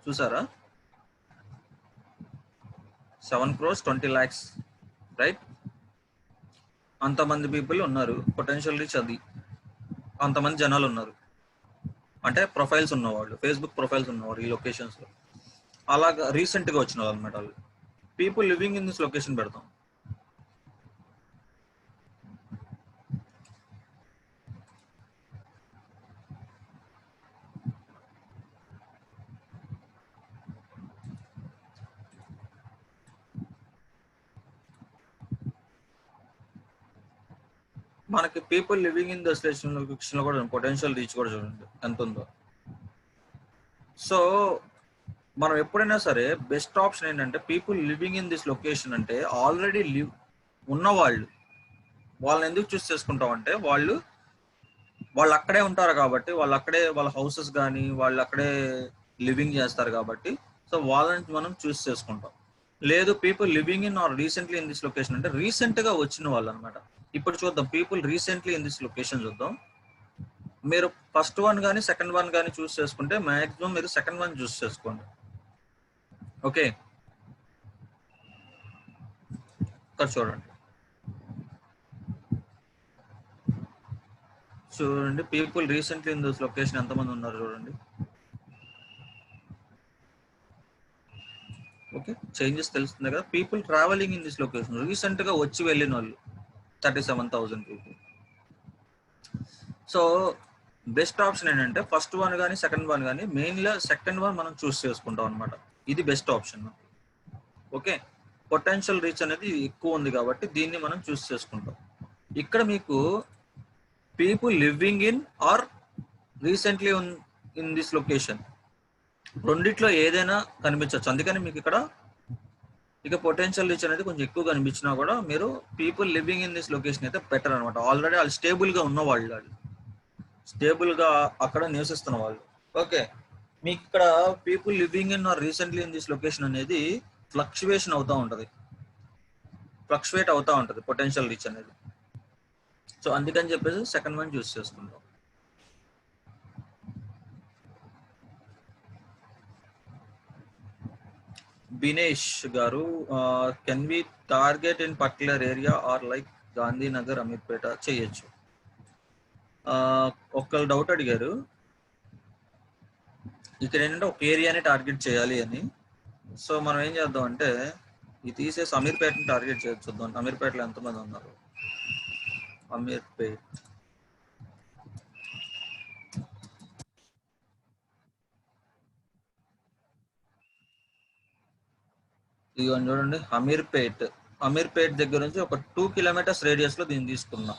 చూసారా? 7,20,00,000 రైట్. అంతమంది పీపుల్ ఉన్నారు, పొటెన్షియల్ రీచ్ అది, అంతమంది జనాలు ఉన్నారు, అంటే ప్రొఫైల్స్ ఉన్నవాళ్ళు, ఫేస్బుక్ ప్రొఫైల్స్ ఉన్నవాళ్ళు ఈ లొకేషన్స్ లో. అలాగా రీసెంట్ గా వచ్చిన వాళ్ళు అనమాట వాళ్ళు. People living in this location పెడతాం. మనకి people living in the location లో కూడా పొటెన్షియల్ రీచ్ కూడా చూడండి ఎంత ఉందో. సో మనం ఎప్పుడైనా సరే బెస్ట్ ఆప్షన్ ఏంటంటే people living in this location అంటే ఆల్రెడీ ఉన్నవాళ్ళు. వాళ్ళని ఎందుకు చూస్ చేసుకుంటాం అంటే వాళ్ళు అక్కడే ఉంటారు కాబట్టి, వాళ్ళు అక్కడే వాళ్ళ హౌసెస్ కానీ వాళ్ళు అక్కడే లివింగ్ చేస్తారు కాబట్టి, సో వాళ్ళని మనం చూస్ చేసుకుంటాం. లేదు people living in are recently in this location అంటే రీసెంట్ గా వచ్చిన వాళ్ళు అనమాట. ఇప్పుడు చూద్దాం people recently in this location చూద్దాం. మీరు ఫస్ట్ వన్ కానీ సెకండ్ వన్ కానీ చూస్ చేసుకుంటే మాక్సిమం మీరు సెకండ్ వన్ చూస్ చేసుకోండి. ఓకే, ఇక్కడ చూడండి people recently in this location ఎంతమంది ఉన్నారు చూడండి. ఓకే, చేంజెస్ తెలుస్తుంది కదా. People travelling in this location recent గా వచ్చి వెళ్ళిన వాళ్ళు 37,000 పీపుల్. సో బెస్ట్ ఆప్షన్ ఏంటంటే ఫస్ట్ వన్ కానీ సెకండ్ వన్ కానీ మెయిన్గా సెకండ్ వన్ మనం చూస్ చేసుకుంటాం అనమాట. ఇది best option. Okay, potential reach అనేది ఎక్కువ ఉంది కాబట్టి దీన్ని మనం చూస్ చేసుకుంటాం. ఇక్కడ మీకు people living in are recently in this location రెండిట్లో ఏదైనా కనిపించవచ్చు. అందుకని మీకు ఇక్కడ ఇక పొటెన్షియల్ రీచ్ అనేది కొంచెం ఎక్కువ కనిపించినా కూడా మీరు people living in this location అయితే బెటర్ అనమాట. ఆల్రెడీ వాళ్ళు స్టేబుల్ గా ఉన్న వాళ్ళు, స్టేబుల్ గా అక్కడ నివసిస్తున్న వాళ్ళు. ఓకే, మీకు ఇక్కడ people living in are recently in this location అనేది ఫ్లక్చువేట్ అవుతూ ఉంటుంది పొటెన్షియల్ రీచ్ అనేది. సో అందుకని చెప్పేసి సెకండ్ వన్ చూస్ చేసుకుంటాం. బినేష్ గారు, can we target in particular area or like Gandhinagar, Ameerpet చేయొచ్చు. ఒకళ్ళు డౌట్ అడిగారు, ఇక్కడ ఏంటంటే ఒక ఏరియాని టార్గెట్ చేయాలి అని. సో మనం ఏం చేద్దాం అంటే ఇది తీసేసి అమీర్పేటని టార్గెట్ చేయొచ్చు. చూద్దాం అమీర్పేటలో ఎంతమంది ఉన్నారు. అమీర్పేట్ ఇదిగోండి చూడండి. అమీర్పేట్ దగ్గర నుంచి ఒక 2 కిలోమీటర్స్ రేడియస్ లో దీన్ని తీసుకున్నాం.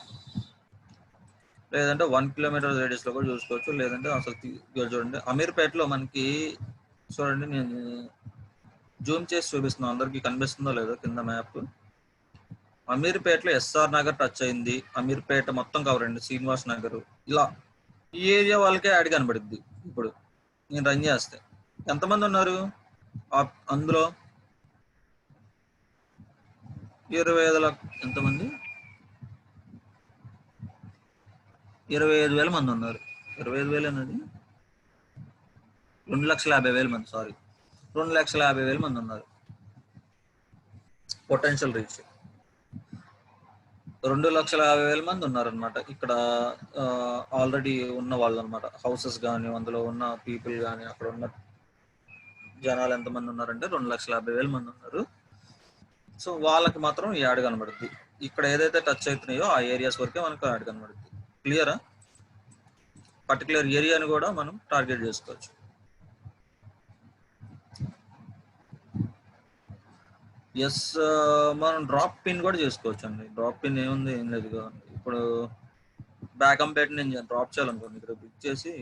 లేదంటే 1 కిలోమీటర్ రేడియస్ లో కూడా చూసుకోవచ్చు. లేదంటే అసలు చూడండి అమీర్పేటలో మనకి చూడండి, నేను జూమ్ చేసి చూపిస్తున్నాను. అందరికి కనిపిస్తుందో లేదో కింద మ్యాప్. అమీర్పేటలో ఎస్ఆర్ నగర్ టచ్ అయింది. అమీర్పేట మొత్తం కవర్ అండి. శ్రీనివాస్ నగర్ ఇలా ఈ ఏరియా వాళ్ళకే యాడ్ కనబడుద్ది. ఇప్పుడు నేను రన్ చేస్తే ఎంతమంది ఉన్నారు అందులో 25,000 ఎంతమంది 25,000 మంది ఉన్నారు. 25,000 అనేది 2,50,000 మంది, సారీ 2,50,000 మంది ఉన్నారు పొటెన్షియల్ రీచ్. 2,50,000 మంది ఉన్నారనమాట ఇక్కడ. ఆల్రెడీ ఉన్న వాళ్ళు అనమాట. హౌసెస్ కానీ అందులో ఉన్న పీపుల్ కానీ అక్కడ ఉన్న జనాలు ఎంతమంది ఉన్నారంటే 2,50,000 మంది ఉన్నారు. సో వాళ్ళకి మాత్రం ఈ యాడ్ కనబడుద్ది. ఇక్కడ ఏదైతే టచ్ అవుతున్నాయో ఆ ఏరియాస్ వరకే మనకు యాడ్ కనబడుద్ది. క్లియరా? పర్టికులర్ ఏరియాని కూడా మనం టార్గెట్ చేసుకోవచ్చు. ఎస్, మనం డ్రాప్ పిన్ కూడా చేసుకోవచ్చు అండి. డ్రాప్ పిన్ ఏముంది, ఏం లేదు. ఇప్పుడు బేగంపేట నేను డ్రాప్ చేయాలనుకోండి, ఇక్కడ క్లిక్ చేసి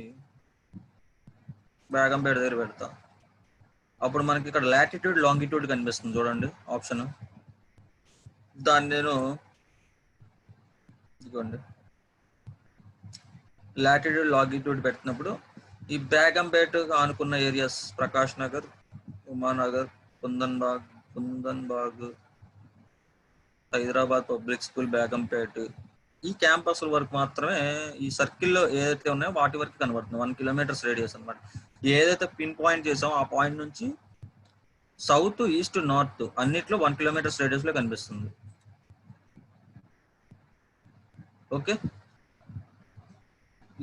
బేగంపేట దగ్గర పెడతా. అప్పుడు మనకి ఇక్కడ లాటిట్యూడ్ లాంగిట్యూడ్ కనిపిస్తుంది చూడండి ఆప్షన్. దాన్ని నేను ఇదిగోండి లాటిట్యూడ్ లాంగిట్యూడ్ పెట్టినప్పుడు ఈ బేగంపేట ఆనుకున్న areas Prakash Nagar, Umanagar, Kundanbagh, Hyderabad public school, Begumpet ఈ క్యాంపస్ వరకు మాత్రమే ఈ సర్కిల్లో ఏదైతే ఉన్నాయో వాటి వరకు కనబడుతుంది. 1 కిలోమీటర్స్ రేడియస్ అనమాట. ఏదైతే పిన్ పాయింట్ చేసామో ఆ పాయింట్ నుంచి సౌత్, ఈస్ట్, నార్త్ అన్నిట్లో 1 కిలోమీటర్స్ రేడియస్ లో కనిపిస్తుంది. ఓకే,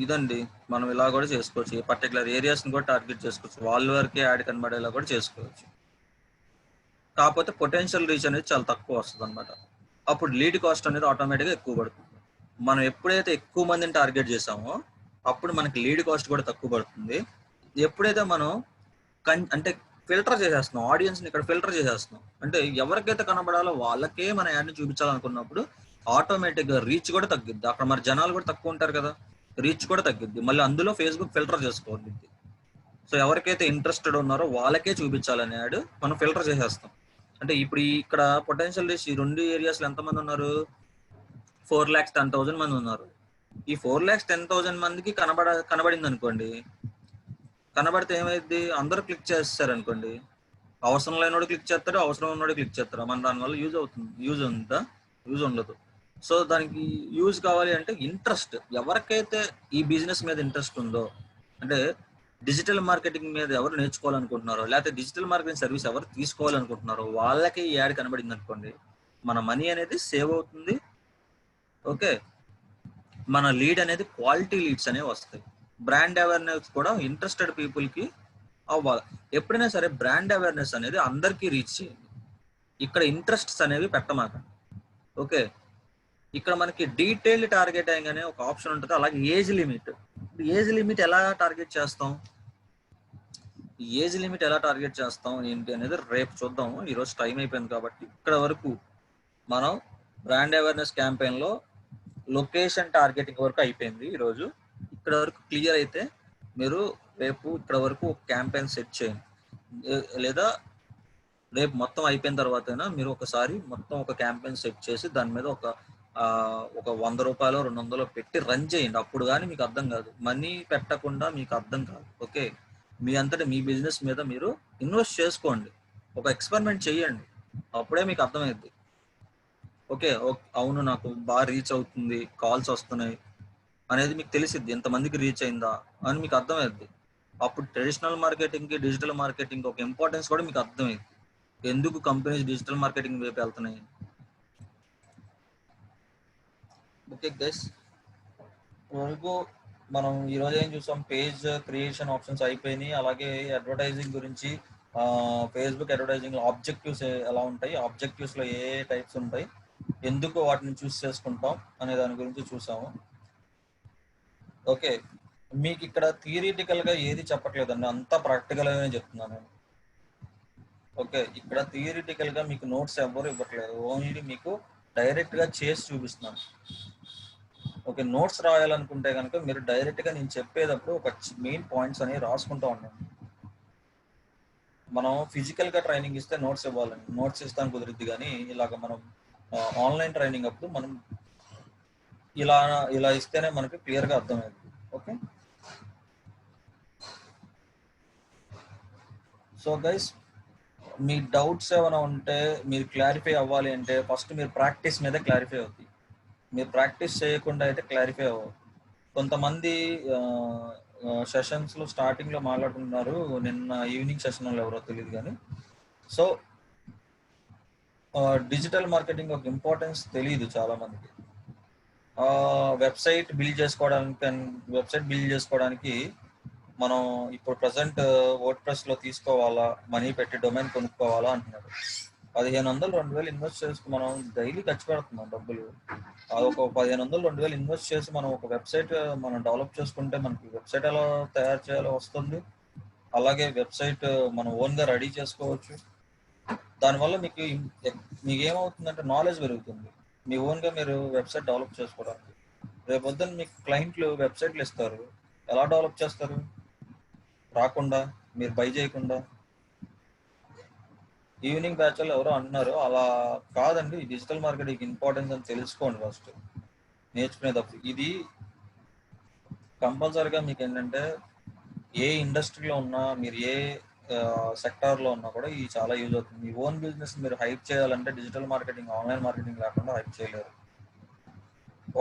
ఇదండి. మనం ఇలా కూడా చేసుకోవచ్చు. ఈ పర్టికులర్ ఏరియాస్ ని కూడా టార్గెట్ చేసుకోవచ్చు. వాళ్ళ వరకే యాడ్ కనబడేలా కూడా చేసుకోవచ్చు. కాకపోతే పొటెన్షియల్ రీచ్ అనేది చాలా తక్కువ వస్తుంది అనమాట. అప్పుడు లీడ్ కాస్ట్ అనేది ఆటోమేటిక్గా ఎక్కువ పడుతుంది. మనం ఎప్పుడైతే ఎక్కువ మందిని టార్గెట్ చేసామో అప్పుడు మనకి లీడ్ కాస్ట్ కూడా తక్కువ పడుతుంది. ఎప్పుడైతే మనం అంటే ఫిల్టర్ చేసేస్తున్నాం, ఆడియన్స్ ని ఇక్కడ ఫిల్టర్ చేసేస్తున్నాం, అంటే ఎవరికైతే కనబడాలో వాళ్ళకే మన యాడ్ని చూపించాలనుకున్నప్పుడు ఆటోమేటిక్ గా రీచ్ కూడా తగ్గిద్ది. అక్కడ మరి జనాలు కూడా తక్కువ ఉంటారు కదా, రీచ్ కూడా తగ్గిద్ది. మళ్ళీ అందులో ఫేస్బుక్ ఫిల్టర్ చేసుకోవాలి. సో ఎవరికైతే ఇంట్రెస్టెడ్ ఉన్నారో వాళ్ళకే చూపించాలని యాడ్ మనం ఫిల్టర్ చేసేస్తాం. అంటే ఇప్పుడు ఇక్కడ పొటెన్షియల్ రీచ్ ఈ 2 ఏరియాస్ లో ఎంతమంది ఉన్నారు, 4,10,000 మంది ఉన్నారు. ఈ 4,10,000 మందికి కనబడింది అనుకోండి. కనబడితే ఏమైంది, అందరూ క్లిక్ చేస్తారు అనుకోండి. అవసరం లేనివాడు క్లిక్ చేస్తాడు, అవసరం ఉన్నవాడు క్లిక్ చేస్తారు. మన దానివల్ల యూజ్ అవుతుంది, యూజ్ ఉందా? యూజ్ ఉండదు. సో దానికి యూజ్ కావాలి అంటే ఇంట్రెస్ట్, ఎవరికైతే ఈ బిజినెస్ మీద ఇంట్రెస్ట్ ఉందో, అంటే డిజిటల్ మార్కెటింగ్ మీద ఎవరు నేర్చుకోవాలనుకుంటున్నారో, లేకపోతే డిజిటల్ మార్కెటింగ్ సర్వీస్ ఎవరు తీసుకోవాలనుకుంటున్నారో వాళ్ళకి ఈ యాడ్ కనబడింది అనుకోండి, మన మనీ అనేది సేవ్ అవుతుంది. ఓకే, మన లీడ్ అనేది క్వాలిటీ లీడ్స్ అనేవి వస్తాయి. బ్రాండ్ అవేర్నెస్ కూడా ఇంట్రెస్టెడ్ పీపుల్ కి అవ్వాలి. ఎప్పుడైనా సరే బ్రాండ్ అవేర్నెస్ అనేది అందరికీ రీచ్ చేయండి. ఇక్కడ ఇంట్రెస్ట్స్ అనేవి పెట్టమాక. ఓకే, ఇక్కడ మనకి డీటెయిల్డ్ టార్గెటింగ్ అనే ఒక ఆప్షన్ ఉంటుంది. అలాగే ఏజ్ లిమిట్. ఏజ్ లిమిట్ ఎలా టార్గెట్ చేస్తాం, ఏజ్ లిమిట్ ఎలా టార్గెట్ చేస్తాం ఏంటి అనేది రేపు చూద్దాము. ఈరోజు టైం అయిపోయింది కాబట్టి ఇక్కడ వరకు మనం బ్రాండ్ అవేర్నెస్ క్యాంపెయిన్ లో లొకేషన్ టార్గెటింగ్ వరకు అయిపోయింది. ఈరోజు ఇక్కడ వరకు క్లియర్ అయితే మీరు రేపు ఇక్కడ వరకు ఒక క్యాంపెయిన్ సెట్ చేయండి. లేదా రేపు మొత్తం అయిపోయిన తర్వాత మీరు ఒకసారి మొత్తం ఒక క్యాంపెయిన్ సెట్ చేసి దాని మీద ఒక 100 రూపాయలు 200 పెట్టి రన్ చేయండి. అప్పుడు కానీ మీకు అర్థం కాదు, మనీ పెట్టకుండా మీకు అర్థం కాదు. ఓకే, మీ అంతటా మీ బిజినెస్ మీద మీరు ఇన్వెస్ట్ చేసుకోండి, ఒక ఎక్స్పెరిమెంట్ చేయండి, అప్పుడే మీకు అర్థమైంది. ఓకే, అవును నాకు బాగా రీచ్ అవుతుంది, కాల్స్ వస్తున్నాయి అనేది మీకు తెలిసిద్ది, ఎంతమందికి రీచ్ అయిందా అని మీకు అర్థమైంది. అప్పుడు ట్రెడిషనల్ మార్కెటింగ్ కి డిజిటల్ మార్కెటింగ్ ఒక ఇంపార్టెన్స్ కూడా మీకు అర్థమైంది, ఎందుకు కంపెనీస్ డిజిటల్ మార్కెటింగ్ వైపు వెళ్తున్నాయి. ఓకే గైస్, వరకు మనం ఈరోజు ఏం చూసాం, పేజ్ క్రియేషన్ ఆప్షన్స్ అయిపోయినాయి. అలాగే అడ్వర్టైజింగ్ గురించి, ఫేస్బుక్ అడ్వర్టైజింగ్లో ఆబ్జెక్టివ్స్ ఎలా ఉంటాయి, ఆబ్జెక్టివ్స్లో ఏ ఏ టైప్స్ ఉంటాయి, ఎందుకు వాటిని చూస్ చేసుకుంటాం అనే దాని గురించి చూసాము. ఓకే, మీకు ఇక్కడ థియరిటికల్గా ఏది చెప్పట్లేదండి, అంతా ప్రాక్టికల్గానే చెప్తున్నాను నేను. ఓకే, ఇక్కడ థియరిటికల్గా మీకు నోట్స్ ఎవరు ఇవ్వట్లేదు, ఓన్లీ మీకు డైరెక్ట్గా చేసి చూపిస్తున్నాను. ఓకే, నోట్స్ రాయాలనుకుంటే కనుక మీరు డైరెక్ట్గా నేను చెప్పేటప్పుడు ఒక మెయిన్ పాయింట్స్ అనేవి రాసుకుంటూ ఉండండి. మనం ఫిజికల్గా ట్రైనింగ్ ఇస్తే నోట్స్ ఇవ్వాలండి, నోట్స్ ఇస్తాను కుదిరిద్ది, కానీ ఇలాగ మనం ఆన్లైన్ ట్రైనింగ్ అప్పుడు మనం ఇలా ఇలా ఇస్తేనే మనకి క్లియర్గా అర్థమవుతుంది. ఓకే, సో గైస్, మీ డౌట్స్ ఏమైనా ఉంటే మీరు క్లారిఫై అవ్వాలి అంటే ఫస్ట్ మీరు ప్రాక్టీస్ మీద క్లారిఫై అవుతుంది. మీరు ప్రాక్టీస్ చేయకుండా అయితే క్లారిఫై అవ్వదు. కొంతమంది సెషన్స్లో స్టార్టింగ్లో మాట్లాడుతున్నారు, నిన్న ఈవినింగ్ సెషన్లో ఎవరో తెలియదు కానీ. సో డిజిటల్ మార్కెటింగ్ ఒక ఇంపార్టెన్స్ తెలియదు చాలామందికి. వెబ్సైట్ బిల్డ్ చేసుకోవడానికి మనం ఇప్పుడు ప్రజెంట్ వర్డ్ ప్రెస్లో తీసుకోవాలా, మనీ పెట్టి డొమైన్ కొనుక్కోవాలా అంటున్నారు. 1500 2000 ఇన్వెస్ట్ చేసి మనం డైలీ ఖర్చు పెడుతున్నాం డబ్బులు. ఒక 1500 2000 ఇన్వెస్ట్ చేసి మనం ఒక వెబ్సైట్ మనం డెవలప్ చేసుకుంటే మనకి వెబ్సైట్ ఎలా తయారు చేయాలో వస్తుంది. అలాగే వెబ్సైట్ మనం ఓన్గా రెడీ చేసుకోవచ్చు. దానివల్ల మీకు ఏమవుతుందంటే నాలెడ్జ్ పెరుగుతుంది, మీ ఓన్గా మీరు వెబ్సైట్ డెవలప్ చేసుకోవడానికి. రేపొద్దున మీకు క్లయింట్లు వెబ్సైట్లు ఇస్తారు, ఎలా డెవలప్ చేస్తారు? రాకుండా, మీరు బై చేయకుండా. ఈవినింగ్ బ్యాచ్లో ఎవరో అన్నారు, అలా కాదండి, డిజిటల్ మార్కెటింగ్ ఇంపార్టెన్స్ అని తెలుసుకోండి ఫస్ట్ నేర్చుకునేటప్పుడు. ఇది కంపల్సరీగా మీకు ఏంటంటే ఏ ఇండస్ట్రీలో ఉన్నా, మీరు ఏ సెక్టార్లో ఉన్నా కూడా ఇది చాలా యూజ్ అవుతుంది. మీ ఓన్ బిజినెస్ మీరు హైప్ చేయాలంటే డిజిటల్ మార్కెటింగ్, ఆన్లైన్ మార్కెటింగ్ లేకుండా హైప్ చేయలేరు.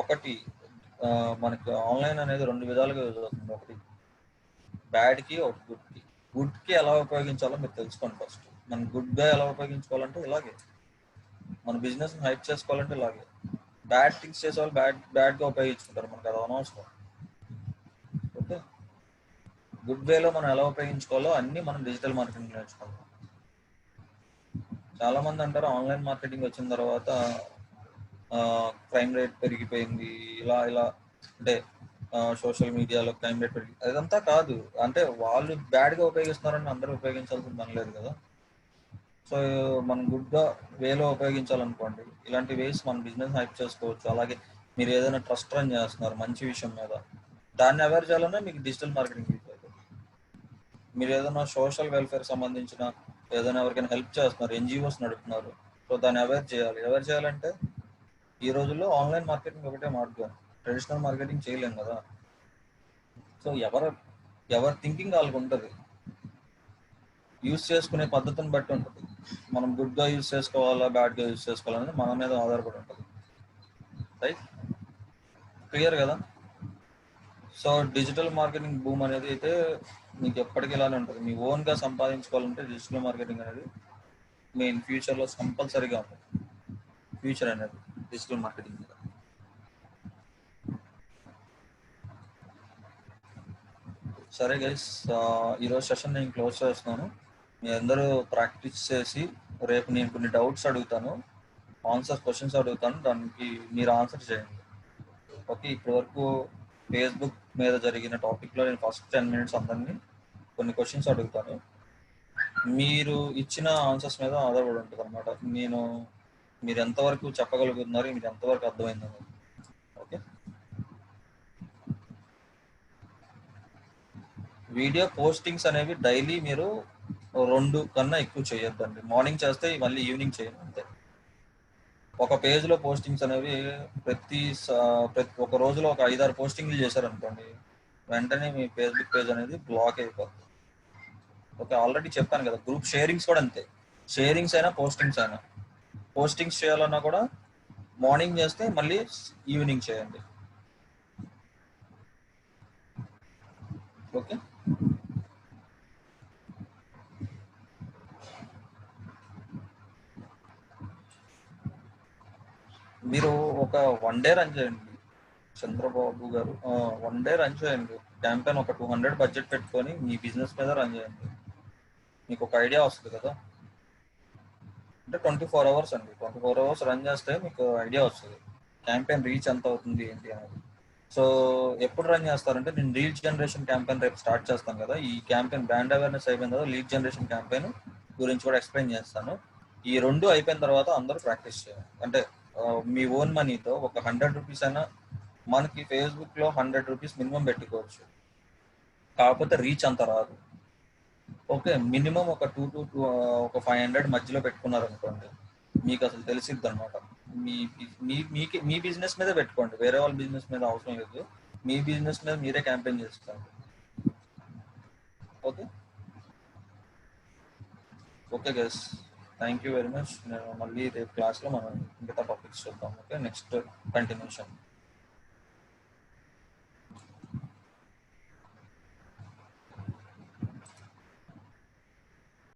ఒకటి, మనకి ఆన్లైన్ అనేది 2 విధాలుగా యూజ్ అవుతుంది, ఒకటి బ్యాడ్కి, ఒకటి గుడ్కి. గుడ్కి ఎలా ఉపయోగించాలో మీరు తెలుసుకోండి ఫస్ట్. మనం గుడ్గా ఎలా ఉపయోగించుకోవాలంటే ఇలాగే, మన బిజినెస్ హైప్ చేసుకోవాలంటే ఇలాగే. బ్యాడ్ థింగ్స్ చేసే వాళ్ళు బ్యాడ్గా ఉపయోగించుకుంటారు, మనకు అది అనవసరం. ఓకే, గుడ్ వేలో మనం ఎలా ఉపయోగించుకోవాలో అన్నీ మనం డిజిటల్ మార్కెటింగ్ నేర్చుకుంటాం. చాలామంది అంటారు ఆన్లైన్ మార్కెటింగ్ వచ్చిన తర్వాత క్రైమ్ రేట్ పెరిగిపోయింది, ఇలా ఇలా అంటే సోషల్ మీడియాలో క్రైమ్ రేట్ పెరిగి, అదంతా కాదు. అంటే వాళ్ళు బ్యాడ్గా ఉపయోగిస్తున్నారని అందరూ ఉపయోగించాల్సిన పని లేదు కదా. సో మనం గుడ్గా వేలో ఉపయోగించాలనుకోండి, ఇలాంటి వేస్ మన బిజినెస్ హైప్ చేసుకోవచ్చు. అలాగే మీరు ఏదైనా ట్రస్ట్ రన్ చేస్తున్నారు మంచి విషయం మీద, దాన్ని అవేర్ చేయాలన్నా మీకు డిజిటల్ మార్కెటింగ్ యూజ్ అవుతుంది. మీరు ఏదైనా సోషల్ వెల్ఫేర్ సంబంధించిన ఏదైనా ఎవరికైనా హెల్ప్ చేస్తున్నారు, ఎన్జిఓస్ నడుపుతున్నారు, సో దాన్ని అవేర్ చేయాలి. అవేర్ చేయాలంటే ఈ రోజుల్లో ఆన్లైన్ మార్కెటింగ్ ఒకటే మార్గం, ట్రెడిషనల్ మార్కెటింగ్ చేయలేం కదా. సో ఎవరి థింకింగ్ వాళ్ళకు ఉంటుంది, యూస్ చేసుకునే పద్ధతిని బట్టి ఉంటుంది. మనం గుడ్గా యూస్ చేసుకోవాలా, బ్యాడ్గా యూస్ చేసుకోవాలనేది మన మీద ఆధారపడి ఉంటుంది. రైట్, క్లియర్ కదా. సో డిజిటల్ మార్కెటింగ్ బూమ్ అనేది అయితే మీకు ఎప్పటికీ ఇలానే ఉంటుంది. మీ ఓన్గా సంపాదించుకోవాలంటే డిజిటల్ మార్కెటింగ్ అనేది మెయిన్ ఫ్యూచర్లో కంపల్సరీగా ఉంటుంది. ఫ్యూచర్ అనేది డిజిటల్ మార్కెటింగ్ మీద. సరే గైస్, ఈరోజు సెషన్ నేను క్లోజ్ చేస్తున్నాను. మీ అందరూ ప్రాక్టీస్ చేసి రేపు నేను కొన్ని డౌట్స్ అడుగుతాను, క్వశ్చన్స్ అడుగుతాను, దానికి మీరు ఆన్సర్ చేయండి. ఓకే, ఇప్పటి వరకు ఫేస్బుక్ మీద జరిగిన టాపిక్లో నేను ఫస్ట్ 10 minutes అందరినీ కొన్ని క్వశ్చన్స్ అడుగుతాను, మీరు ఇచ్చిన ఆన్సర్స్ మీద ఆధారపడి ఉంటుంది అనమాట. మీరు ఎంతవరకు చెప్పగలుగుతున్నారు, మీరు ఎంతవరకు అర్థమైందని. ఓకే, వీడియో పోస్టింగ్స్ అనేవి డైలీ మీరు 2 కన్నా ఎక్కువ చేయొద్దండి. మార్నింగ్ చేస్తే మళ్ళీ ఈవినింగ్ చేయండి అంతే. ఒక పేజ్లో పోస్టింగ్స్ అనేవి ప్రతి ఒక రోజులో ఒక 5-6 పోస్టింగ్లు చేశారనుకోండి, వెంటనే మీ ఫేస్బుక్ పేజ్ అనేది బ్లాక్ అయిపోతుంది. ఓకే, ఆల్రెడీ చెప్పాను కదా, గ్రూప్ షేరింగ్స్ కూడా అంతే. షేరింగ్స్ అయినా పోస్టింగ్స్ అయినా, పోస్టింగ్స్ చేయాలన్నా కూడా మార్నింగ్ చేస్తే మళ్ళీ ఈవినింగ్ చేయండి. ఓకే, మీరు ఒక 1 day రన్ చేయండి, చంద్రబాబు గారు 1 డే రన్ చేయండి. క్యాంపెయిన్ ఒక 200 బడ్జెట్ పెట్టుకొని మీ బిజినెస్ మీద రన్ చేయండి. మీకు ఒక ఐడియా వస్తుంది కదా. అంటే 24 అవర్స్ అండి. 24 అవర్స్ రన్ చేస్తే మీకు ఐడియా వస్తుంది క్యాంపెయిన్ రీచ్ ఎంత అవుతుంది ఏంటి అనేది. సో ఎప్పుడు రన్ చేస్తారంటే, నేను లీడ్ జనరేషన్ క్యాంపెయిన్ రేపు స్టార్ట్ చేస్తాను కదా. ఈ క్యాంపెయిన్ బ్రాండ్ అవేర్నెస్ అయిపోయిన తర్వాత లీడ్ జనరేషన్ క్యాంపెయిన్ గురించి కూడా ఎక్స్ప్లెయిన్ చేస్తాను. ఈ 2 అయిపోయిన తర్వాత అందరూ ప్రాక్టీస్ చేయాలి. అంటే మీ ఓన్ మనీతో ఒక 100 రూపీస్ అయినా, మనకి ఫేస్బుక్ లో 100 రూపీస్ మినిమం పెట్టుకోవచ్చు, కాకపోతే రీచ్ అంత రాదు. ఓకే, మినిమం ఒక 2 to ఒక 500 మధ్యలో పెట్టుకున్నారు అనుకోండి, మీకు అసలు తెలిసిద్ది అనమాట. మీ మీ బిజినెస్ మీద పెట్టుకోండి, వేరే వాళ్ళ బిజినెస్ మీద అవసరం లేదు. మీ బిజినెస్ మీద మీరే క్యాంపెయిన్ చేసుకోండి. Okay okay guys, thank you very much. నేను మళ్ళీ రేపు క్లాస్లో మనం మిగతా టాపిక్స్ చూద్దాం. Okay, next continuation.